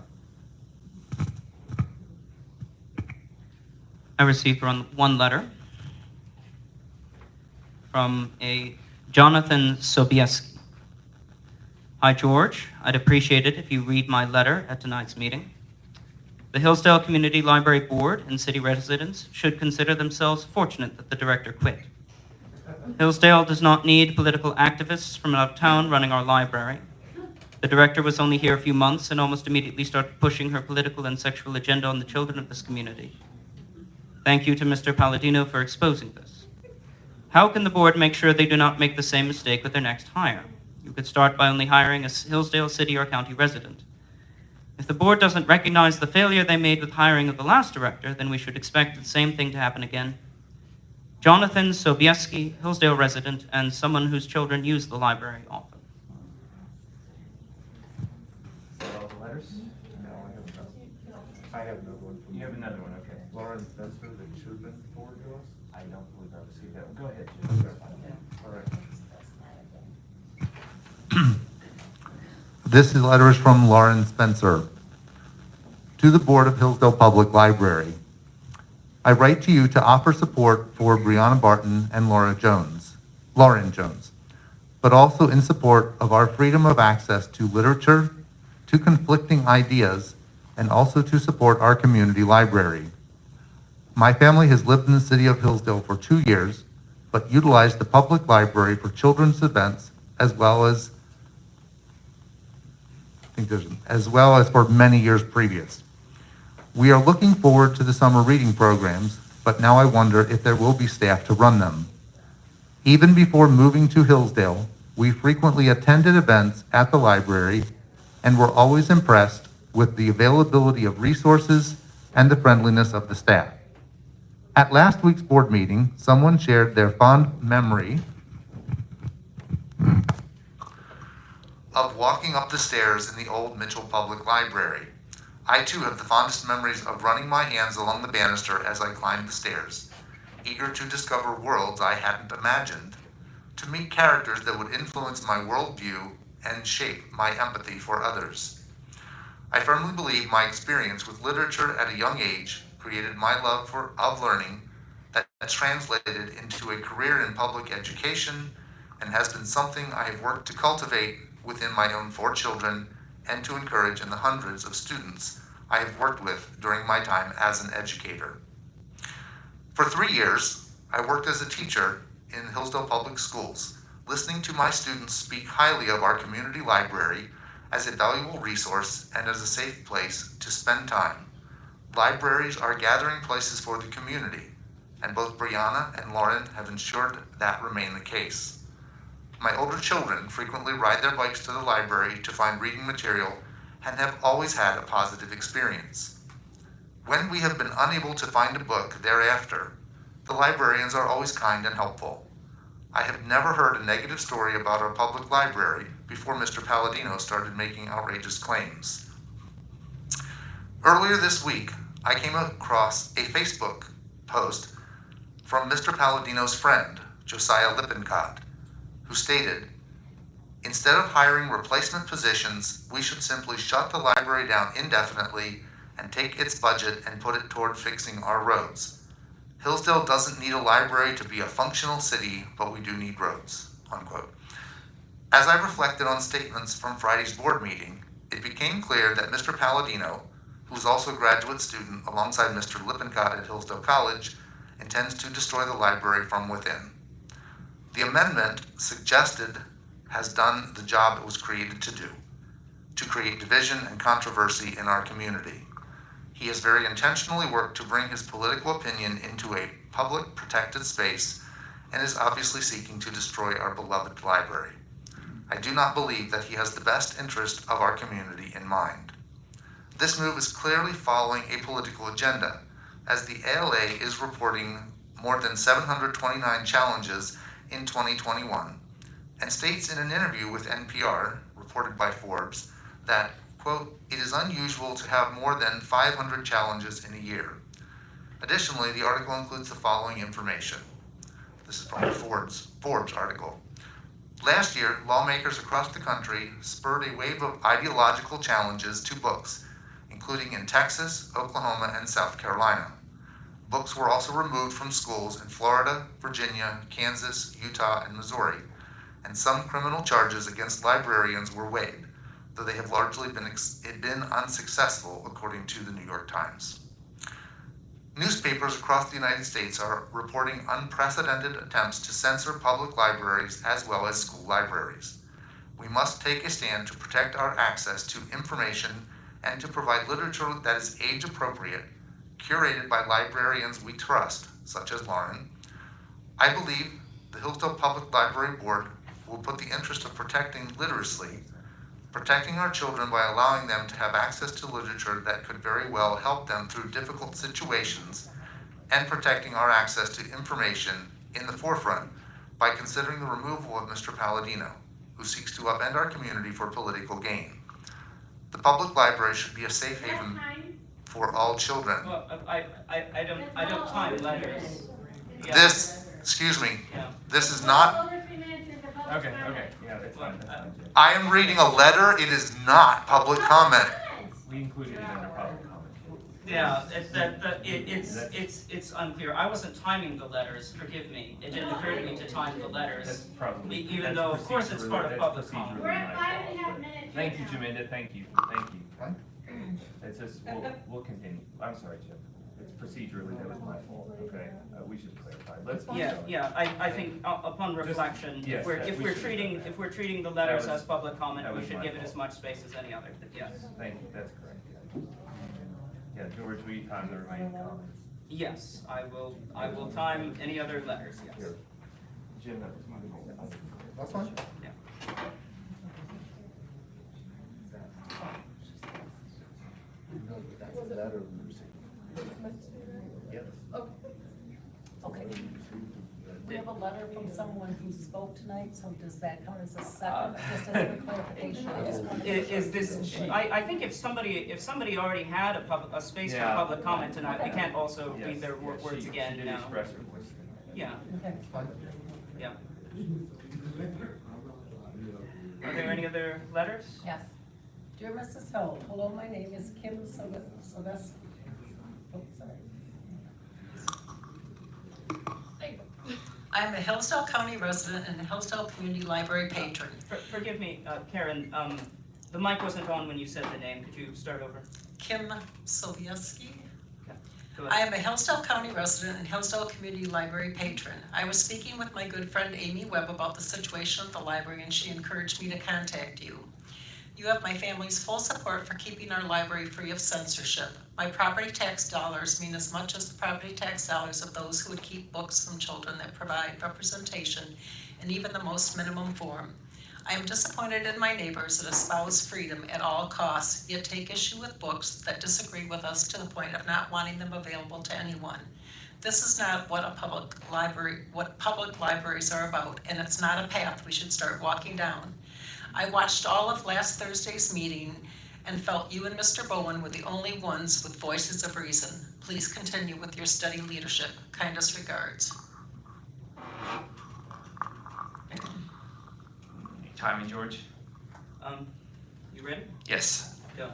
I received one letter from a Jonathan Sobieski. Hi, George. I'd appreciate it if you read my letter at tonight's meeting. The Hillsdale Community Library Board and city residents should consider themselves fortunate that the director quit. Hillsdale does not need political activists from out of town running our library. The director was only here a few months and almost immediately started pushing her political and sexual agenda on the children of this community. Thank you to Mr. Palladino for exposing this. How can the board make sure they do not make the same mistake with their next hire? You could start by only hiring a Hillsdale city or county resident. If the board doesn't recognize the failure they made with hiring of the last director, then we should expect the same thing to happen again. Jonathan Sobieski, Hillsdale resident, and someone whose children use the library often. Is that all the letters? No, I have another one. You have another one, okay. Lauren Spencer, that should have been forwarded to us? I don't believe I received that one. Go ahead, Jim. All right. This letter is from Lauren Spencer. To the Board of Hillsdale Public Library. I write to you to offer support for Brianna Barton and Lauren Jones, but also in support of our freedom of access to literature, to conflicting ideas, and also to support our community library. My family has lived in the city of Hillsdale for 2 years, but utilized the public library for children's events as well as for many years previous. We are looking forward to the summer reading programs, but now I wonder if there will be staff to run them. Even before moving to Hillsdale, we frequently attended events at the library and were always impressed with the availability of resources and the friendliness of the staff. At last week's board meeting, someone shared their fond memory of walking up the stairs in the old Mitchell Public Library. I too have the fondest memories of running my hands along the banister as I climbed the stairs, eager to discover worlds I hadn't imagined, to meet characters that would influence my worldview and shape my empathy for others. I firmly believe my experience with literature at a young age created my love of learning that translated into a career in public education and has been something I have worked to cultivate within my own 4 children and to encourage in the hundreds of students I have worked with during my time as an educator. For 3 years, I worked as a teacher in Hillsdale Public Schools, listening to my students speak highly of our community library as a valuable resource and as a safe place to spend time. Libraries are gathering places for the community, and both Brianna and Lauren have ensured that remain the case. My older children frequently ride their bikes to the library to find reading material and have always had a positive experience. When we have been unable to find a book thereafter, the librarians are always kind and helpful. I have never heard a negative story about our public library before Mr. Palladino started making outrageous claims. Earlier this week, I came across a Facebook post from Mr. Palladino's friend, Josiah Lippincott, who stated, "Instead of hiring replacement positions, we should simply shut the library down indefinitely and take its budget and put it toward fixing our roads. Hillsdale doesn't need a library to be a functional city, but we do need roads," unquote. As I reflected on statements from Friday's board meeting, it became clear that Mr. Palladino, who is also a graduate student alongside Mr. Lippincott at Hillsdale College, intends to destroy the library from within. The amendment suggested has done the job it was created to do, to create division and controversy in our community. He has very intentionally worked to bring his political opinion into a public protected space and is obviously seeking to destroy our beloved library. I do not believe that he has the best interest of our community in mind. This move is clearly following a political agenda, as the ALA is reporting more than 729 challenges in 2021, and states in an interview with NPR, reported by Forbes, that, quote, "It is unusual to have more than 500 challenges in a year." Additionally, the article includes the following information. This is from the Forbes article. Last year, lawmakers across the country spurred a wave of ideological challenges to books, including in Texas, Oklahoma, and South Carolina. Books were also removed from schools in Florida, Virginia, Kansas, Utah, and Missouri, and some criminal charges against librarians were waived, though they have largely been unsuccessful, according to the New York Times. Newspapers across the United States are reporting unprecedented attempts to censor public libraries as well as school libraries. We must take a stand to protect our access to information and to provide literature that is age appropriate, curated by librarians we trust, such as Lauren. I believe the Hillsdale Public Library Board will put the interest of protecting literacy, protecting our children by allowing them to have access to literature that could very well help them through difficult situations, and protecting our access to information in the forefront by considering the removal of Mr. Palladino, who seeks to upend our community for political gain. The public library should be a safe haven for all children. Well, I don't time letters. Yeah. This is not, Okay, yeah, it's fine. I am reading a letter, it is not public comment. We included it under public comment. Yeah, it's unclear. I wasn't timing the letters, forgive me. It didn't occur to me to time the letters, even though, of course, it's part of public comment. We're at 5.5 minutes. Thank you, Jaminda, thank you. It's just, we'll continue. I'm sorry, Jim. It's procedurally, that was my fault, okay? We should clarify. Let's keep going. I think upon reflection, Yes, if we we're should. treating the letters That was- as public comment, that we was should my give it fault. as much space as any other, yes. Thank you, that's correct. Yeah, George, will you time the remaining comments? Yes, I will time any other letters, yes. Here. Jim, that was my fault. That's fine. Yeah. Okay. We have a letter from someone who spoke tonight, so does that count as a second, just as a clarification? I just wanted to make sure. Is this, I think if somebody already had a space for Yeah. public comment tonight, we can't also Yes, read their yes, words she again, did no. express her voice. Yeah, Okay. yeah. Are there any other letters? Yes. Dear Mrs. Hill, hello, my name is Kim Sylvester. Oh, sorry. I'm a Hillsdale County resident and a Hillsdale Community Library patron. Forgive me, Karen, the mic wasn't on when you said the name. Could you start over? Kim Sobieski. Go I ahead. am a Hillsdale County resident and Hillsdale Community Library patron. I was speaking with my good friend Amy Webb about the situation at the library, and she encouraged me to contact you. You have my family's full support for keeping our library free of censorship. My property tax dollars mean as much as the property tax dollars of those who would keep books from children that provide representation in even the most minimum form. I am disappointed in my neighbors that espouse freedom at all costs, yet take issue with books that disagree with us to the point of not wanting them available to anyone. This is not what public libraries are about, and it's not a path we should start walking down. I watched all of last Thursday's meeting and felt you and Mr. Bowen were the only ones with voices of reason. Please continue with your steady leadership. Kindest regards. Timing, George? You ready? Yes. Go.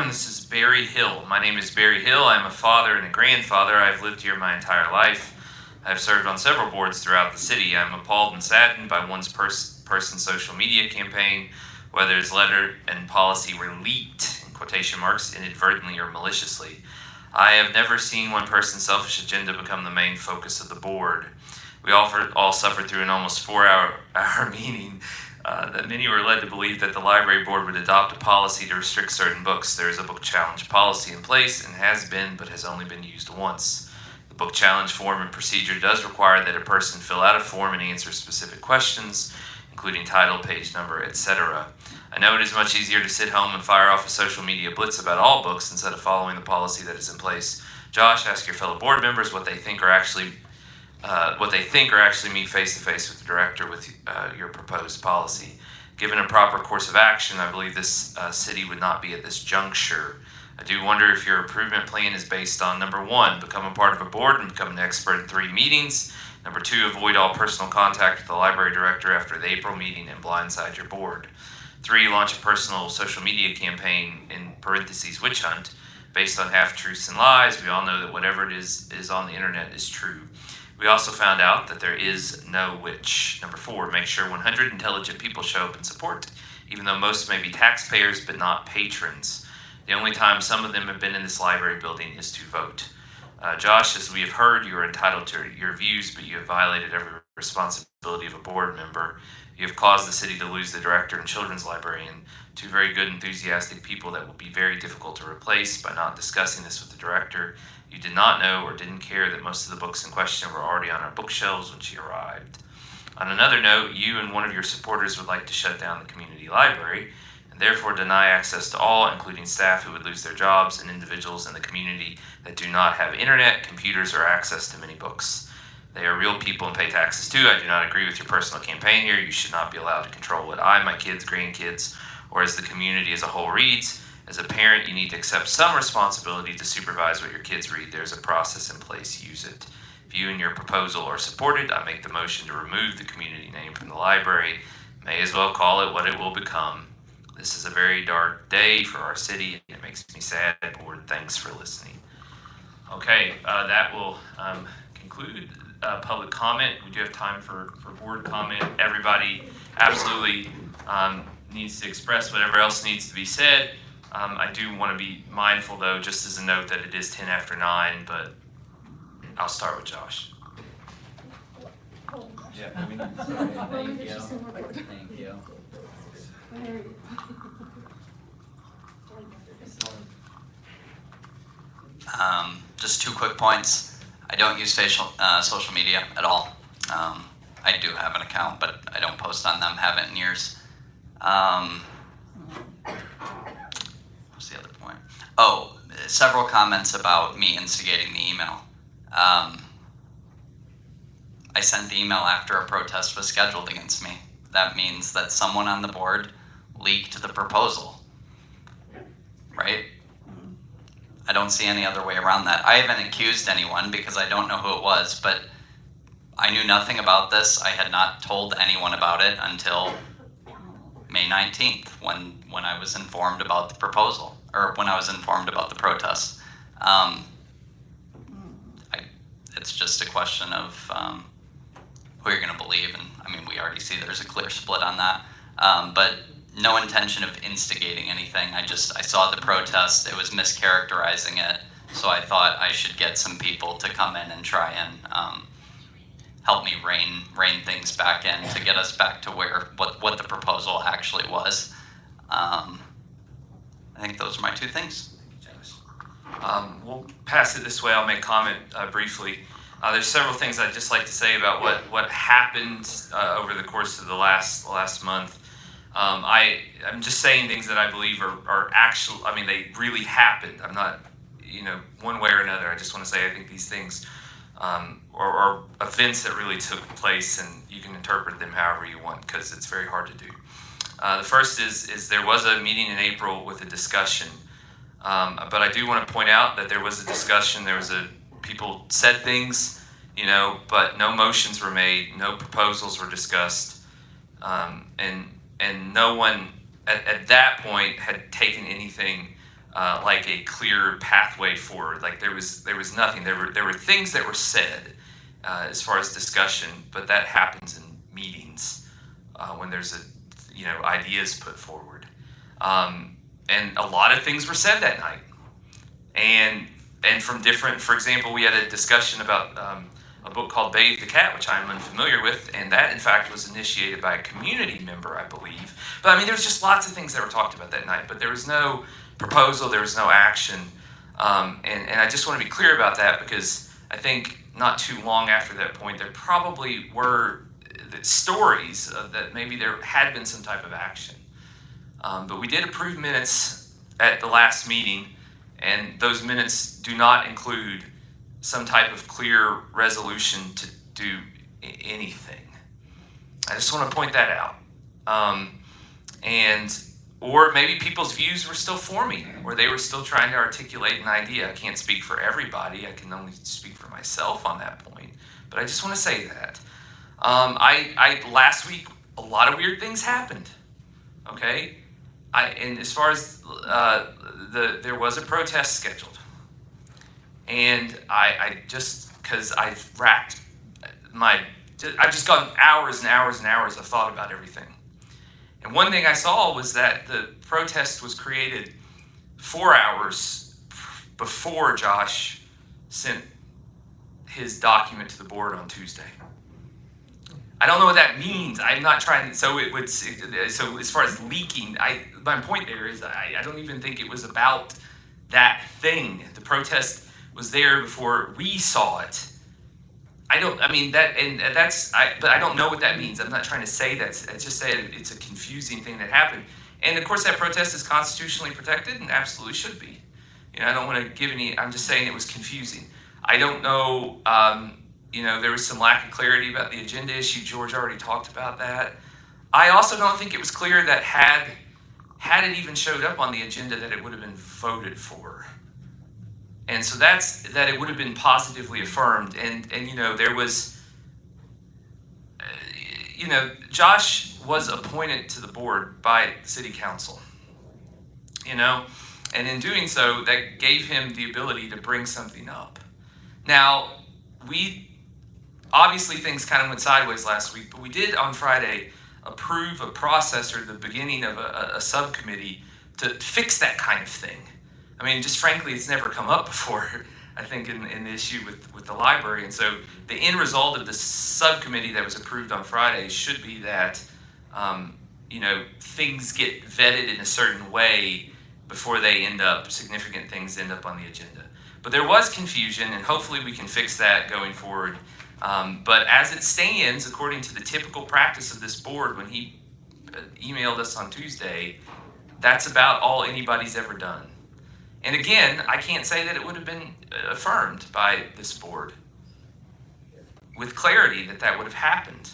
This is Barry Hill. My name is Barry Hill. I'm a father and a grandfather. I've lived here my entire life. I've served on several boards throughout the city. I'm appalled and saddened by one's person's social media campaign, whether it's letter and policy were leaked, in quotation marks, inadvertently or maliciously. I have never seen one person's selfish agenda become the main focus of the board. We all suffered through an almost 4-hour meeting that many were led to believe that the library board would adopt a policy to restrict certain books. There is a book challenge policy in place and has been, but has only been used once. The book challenge form and procedure does require that a person fill out a form and answer specific questions, including title, page number, etc. I know it is much easier to sit home and fire off a social media blitz about all books instead of following the policy that is in place. Josh, ask your fellow board members what they think are actually meet face-to-face with the director with your proposed policy. Given a proper course of action, I believe this city would not be at this juncture. I do wonder if your improvement plan is based on, number 1, become a part of a board and become an expert in 3 meetings. Number 2, avoid all personal contact with the library director after the April meeting and blindside your board. 3, launch a personal social media campaign, in parentheses, witch hunt, based on half-truths and lies. We all know that whatever it is on the internet is true. We also found out that there is no witch. Number 4, make sure 100 intelligent people show up and support, even though most may be taxpayers but not patrons. The only time some of them have been in this library building is to vote. Josh, as we have heard, you are entitled to your views, but you have violated every responsibility of a board member. You have caused the city to lose the director and children's librarian, 2 very good, enthusiastic people that will be very difficult to replace by not discussing this with the director. You did not know or didn't care that most of the books in question were already on our bookshelves when she arrived. On another note, you and one of your supporters would like to shut down the community library and therefore deny access to all, including staff who would lose their jobs and individuals in the community that do not have internet, computers, or access to many books. They are real people and pay taxes too. I do not agree with your personal campaign here. You should not be allowed to control what I, my kids, grandkids, or as the community as a whole reads. As a parent, you need to accept some responsibility to supervise what your kids read. There's a process in place. Use it. If you and your proposal are supported, I make the motion to remove the community name from the library. May as well call it what it will become, This is a very dark day for our city, and it makes me sad. Board, thanks for listening. Okay, that will conclude public comment. We do have time for board comment. Everybody absolutely needs to express whatever else needs to be said. I do want to be mindful, though, just as a note, that it is 10 after 9, but I'll start with Josh. Yeah, thank you. Thank you. Just 2 quick points. I don't use social media at all. I do have an account, but I don't post on them, haven't in years. What's the other point? Oh, several comments about me instigating the email. I sent the email after a protest was scheduled against me. That means that someone on the board leaked the proposal, right? I don't see any other way around that. I haven't accused anyone because I don't know who it was, but I knew nothing about this. I had not told anyone about it until May 19th when I was informed about the proposal, or when I was informed about the protest. It's just a question of who you're going to believe, and I mean, we already see there's a clear split on that, but no intention of instigating anything. I saw the protest, it was mischaracterizing it, so I thought I should get some people to come in and try and help me rein things back in to get us back to what the proposal actually was. I think those are my 2 things. We'll pass it this way. I'll make comment briefly. There's several things I'd just like to say about what happened over the course of the last month. I'm just saying things that I believe are actual. I mean, they really happened. I'm not, one way or another. I just want to say I think these things are events that really took place, and you can interpret them however you want because it's very hard to do. The first is there was a meeting in April with a discussion, but I do want to point out that there was a discussion. People said things, but no motions were made, no proposals were discussed, and no one at that point had taken anything like a clear pathway forward. Like there was nothing. There were things that were said as far as discussion, but that happens in meetings when there's ideas put forward, and a lot of things were said that night, and from different. For example, we had a discussion about a book called Bathe the Cat, which I'm unfamiliar with, and that in fact was initiated by a community member, I believe. But I mean, there was just lots of things that were talked about that night, but there was no proposal, there was no action, and I just want to be clear about that because I think not too long after that point, there probably were stories that maybe there had been some type of action. But we did approve minutes at the last meeting, and those minutes do not include some type of clear resolution to do anything. I just want to point that out. Or maybe people's views were still forming, or they were still trying to articulate an idea. I can't speak for everybody. I can only speak for myself on that point. But I just want to say that. Last week, a lot of weird things happened. Okay? And as far as there was a protest scheduled. And I've just gone hours and hours and hours of thought about everything. And one thing I saw was that the protest was created 4 hours before Josh sent his document to the board on Tuesday. I don't know what that means. I'm not trying to, so as far as leaking, my point there is I don't even think it was about that thing. The protest was there before we saw it. But I don't know what that means. I'm not trying to say that. It's just saying it's a confusing thing that happened. And of course that protest is constitutionally protected and absolutely should be. I don't want to give any, I'm just saying it was confusing. I don't know, there was some lack of clarity about the agenda issue. George already talked about that. I also don't think it was clear that had it even showed up on the agenda that it would have been voted for. And so that's that it would have been positively affirmed. And there was, Josh was appointed to the board by city council. you know? And in doing so, that gave him the ability to bring something up. Now, obviously things kind of went sideways last week, but we did on Friday approve a process or the beginning of a subcommittee to fix that kind of thing. I mean, just frankly, it's never come up before, I think, in the issue with the library. And so the end result of the subcommittee that was approved on Friday should be that, things get vetted in a certain way before significant things end up on the agenda. But there was confusion, and hopefully we can fix that going forward. But as it stands, according to the typical practice of this board, when he emailed us on Tuesday, that's about all anybody's ever done. And again, I can't say that it would have been affirmed by this board with clarity that would have happened.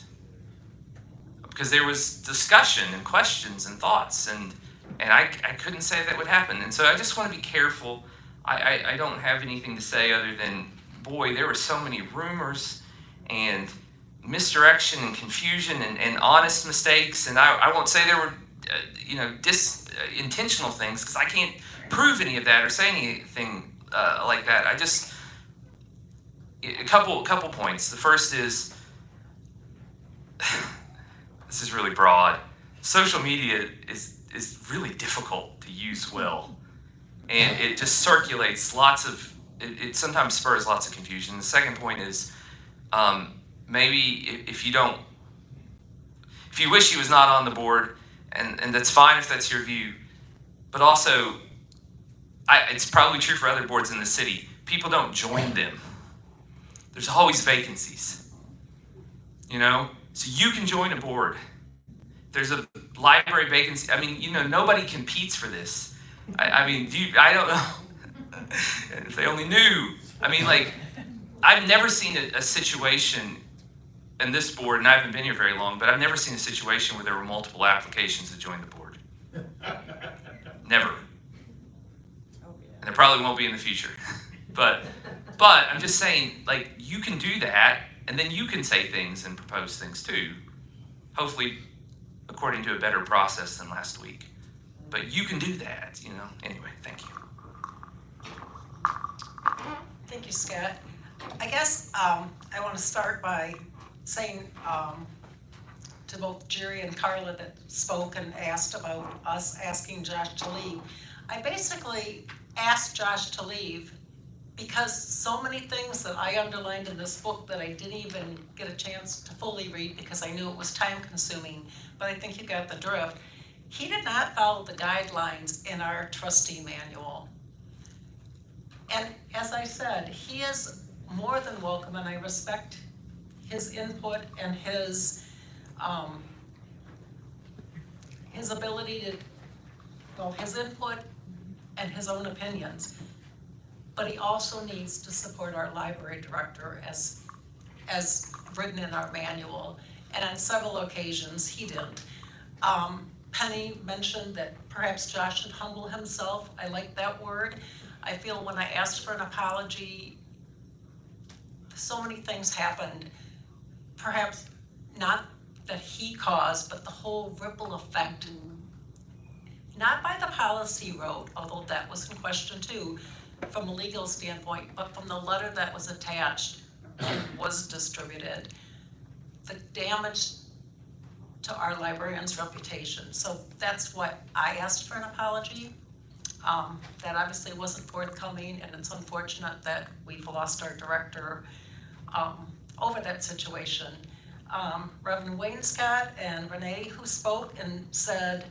Because there was discussion and questions and thoughts, and I couldn't say that would happen. And so I just want to be careful. I don't have anything to say other than, boy, there were so many rumors and misdirection and confusion and honest mistakes. And I won't say there were, intentional things, because I can't prove any of that or say anything like that. A couple points. The first is, this is really broad. Social media is really difficult to use well. And it just circulates it sometimes spurs lots of confusion. The second point is, maybe if you wish he was not on the board, and that's fine if that's your view, but also, it's probably true for other boards in the city. People don't join them. There's always vacancies, So you can join a board. There's a library vacancy. I mean, nobody competes for this. I don't know. If they only knew. I've never seen a situation in this board, and I haven't been here very long, but I've never seen a situation where there were multiple applications to join the board. Never. And there probably won't be in the future. But I'm just saying, you can do that, and then you can say things and propose things too. Hopefully, according to a better process than last week. But you can do that, Anyway, thank you. Thank you, Scott. I guess I want to start by saying to both Jerry and Carla that spoke and asked about us asking Josh to leave. I basically asked Josh to leave because so many things that I underlined in this book that I didn't even get a chance to fully read because I knew it was time consuming, but I think you got the drift. He did not follow the guidelines in our trustee manual. And as I said, he is more than welcome, and I respect his input and his ability his input and his own opinions. But he also needs to support our library director as written in our manual. And on several occasions, he didn't. Penny mentioned that perhaps Josh should humble himself. I like that word. I feel when I asked for an apology, so many things happened. Perhaps not that he caused, but the whole ripple effect. Not by the policy road, although that was in question too, from a legal standpoint, but from the letter that was attached and was distributed. The damage to our librarian's reputation. So that's what I asked for an apology. That obviously wasn't forthcoming, and it's unfortunate that we've lost our director over that situation. Reverend Wainscott and Renee, who spoke and said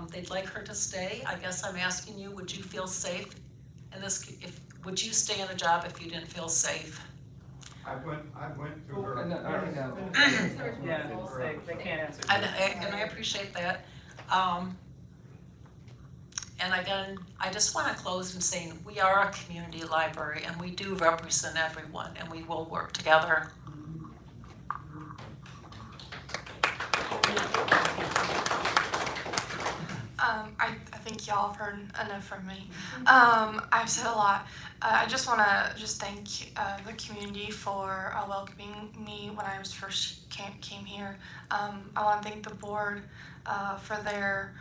they'd like her to stay. I guess I'm asking you, would you feel safe in this? Would you stay in a job if you didn't feel safe? I went through her. Yeah, they can't answer. And I appreciate that. And again, I just want to close in saying we are a community library and we do represent everyone and we will work together. I think y'all have heard enough from me. I've said a lot. I just want to thank the community for welcoming me when I was first came here. I want to thank the board for their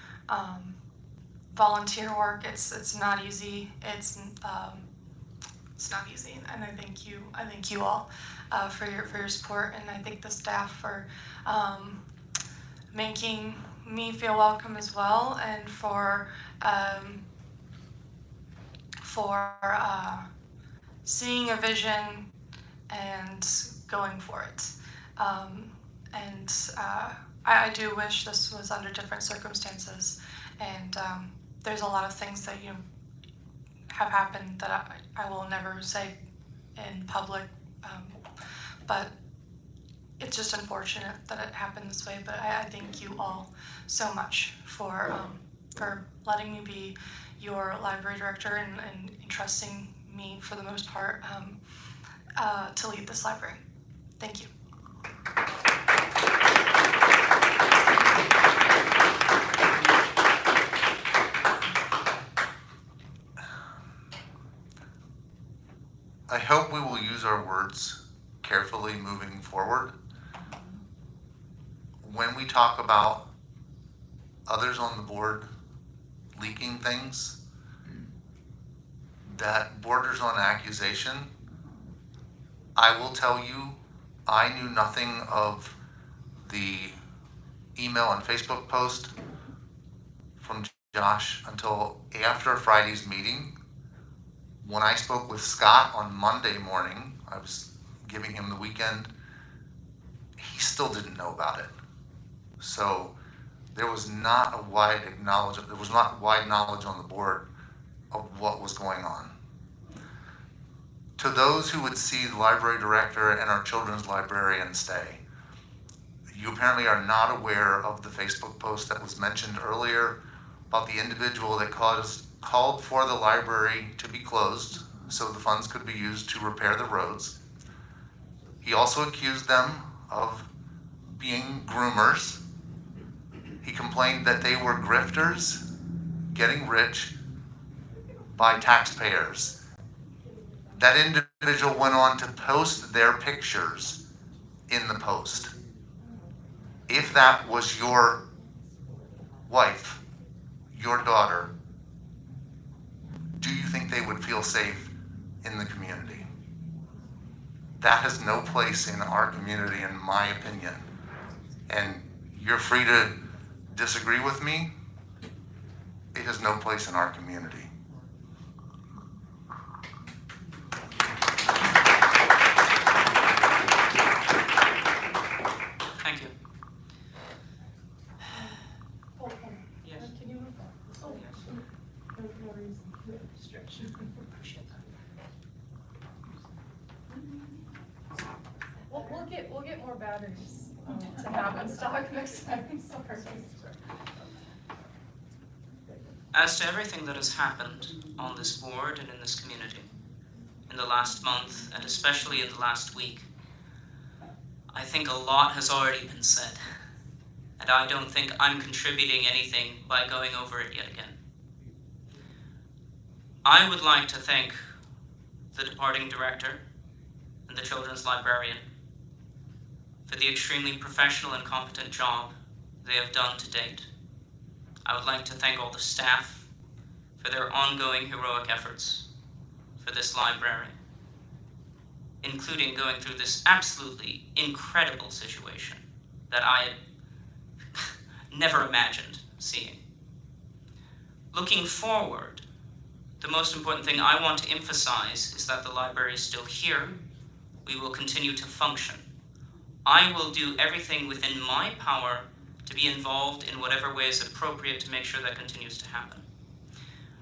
volunteer work. It's not easy. It's not easy, and I thank you. I thank you all for your support, and I thank the staff for making me feel welcome as well, and for seeing a vision and going for it. I do wish this was under different circumstances, and there's a lot of things that have happened that I will never say in public, but it's just unfortunate that it happened this way. But I thank you all so much for letting me be your library director and entrusting me, for the most part, to lead this library. Thank you. I hope we will use our words carefully moving forward. When we talk about others on the board leaking things that borders on accusation, I will tell you, I knew nothing of the email and Facebook post from Josh until after Friday's meeting. When I spoke with Scott on Monday morning, I was giving him the weekend, he still didn't know about it. So there was not wide knowledge on the board of what was going on. To those who would see the library director and our children's librarian stay, you apparently are not aware of the Facebook post that was mentioned earlier about the individual that called for the library to be closed so the funds could be used to repair the roads. He also accused them of being groomers. He complained that they were grifters getting rich by taxpayers. That individual went on to post their pictures in the post. If that was your wife, your daughter, do you think they would feel safe in the community? That has no place in our community, in my opinion. And you're free to disagree with me. It has no place in our community. Thank you. Yes. Can you move that? Oh, yes. No reason. Distraction. Appreciate that. We'll get more batteries to have in stock next time. Sorry. As to everything that has happened on this board and in this community in the last month, and especially in the last week, I think a lot has already been said, and I don't think I'm contributing anything by going over it yet again. I would like to thank the departing director and the children's librarian for the extremely professional and competent job they have done to date. I would like to thank all the staff for their ongoing heroic efforts for this library, including going through this absolutely incredible situation that I had never imagined seeing. Looking forward, the most important thing I want to emphasize is that the library is still here. We will continue to function. I will do everything within my power to be involved in whatever way is appropriate to make sure that continues to happen.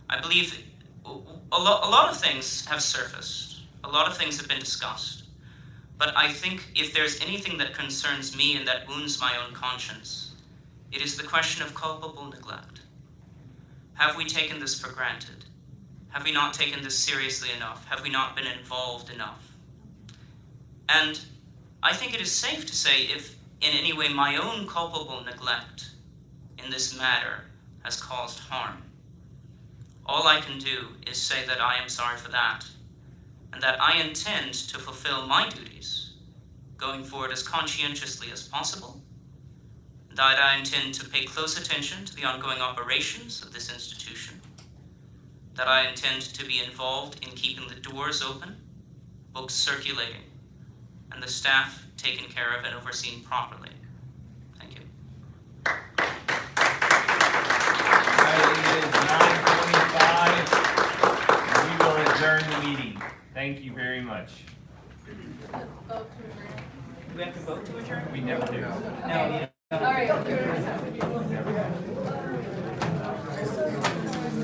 I believe a lot of things have surfaced. A lot of things have been discussed. But I think if there's anything that concerns me and that wounds my own conscience, it is the question of culpable neglect. Have we taken this for granted? Have we not taken this seriously enough? Have we not been involved enough? And I think it is safe to say if in any way my own culpable neglect in this matter has caused harm, all I can do is say that I am sorry for that, and that I intend to fulfill my duties going forward as conscientiously as possible, that I intend to pay close attention to the ongoing operations of this institution, that I intend to be involved in keeping the doors open, books circulating, and the staff taken care of and overseen properly. Thank you. It is 9:25, and we will adjourn the meeting. Thank you very much. Do we have to vote to adjourn? We never do. No. All right.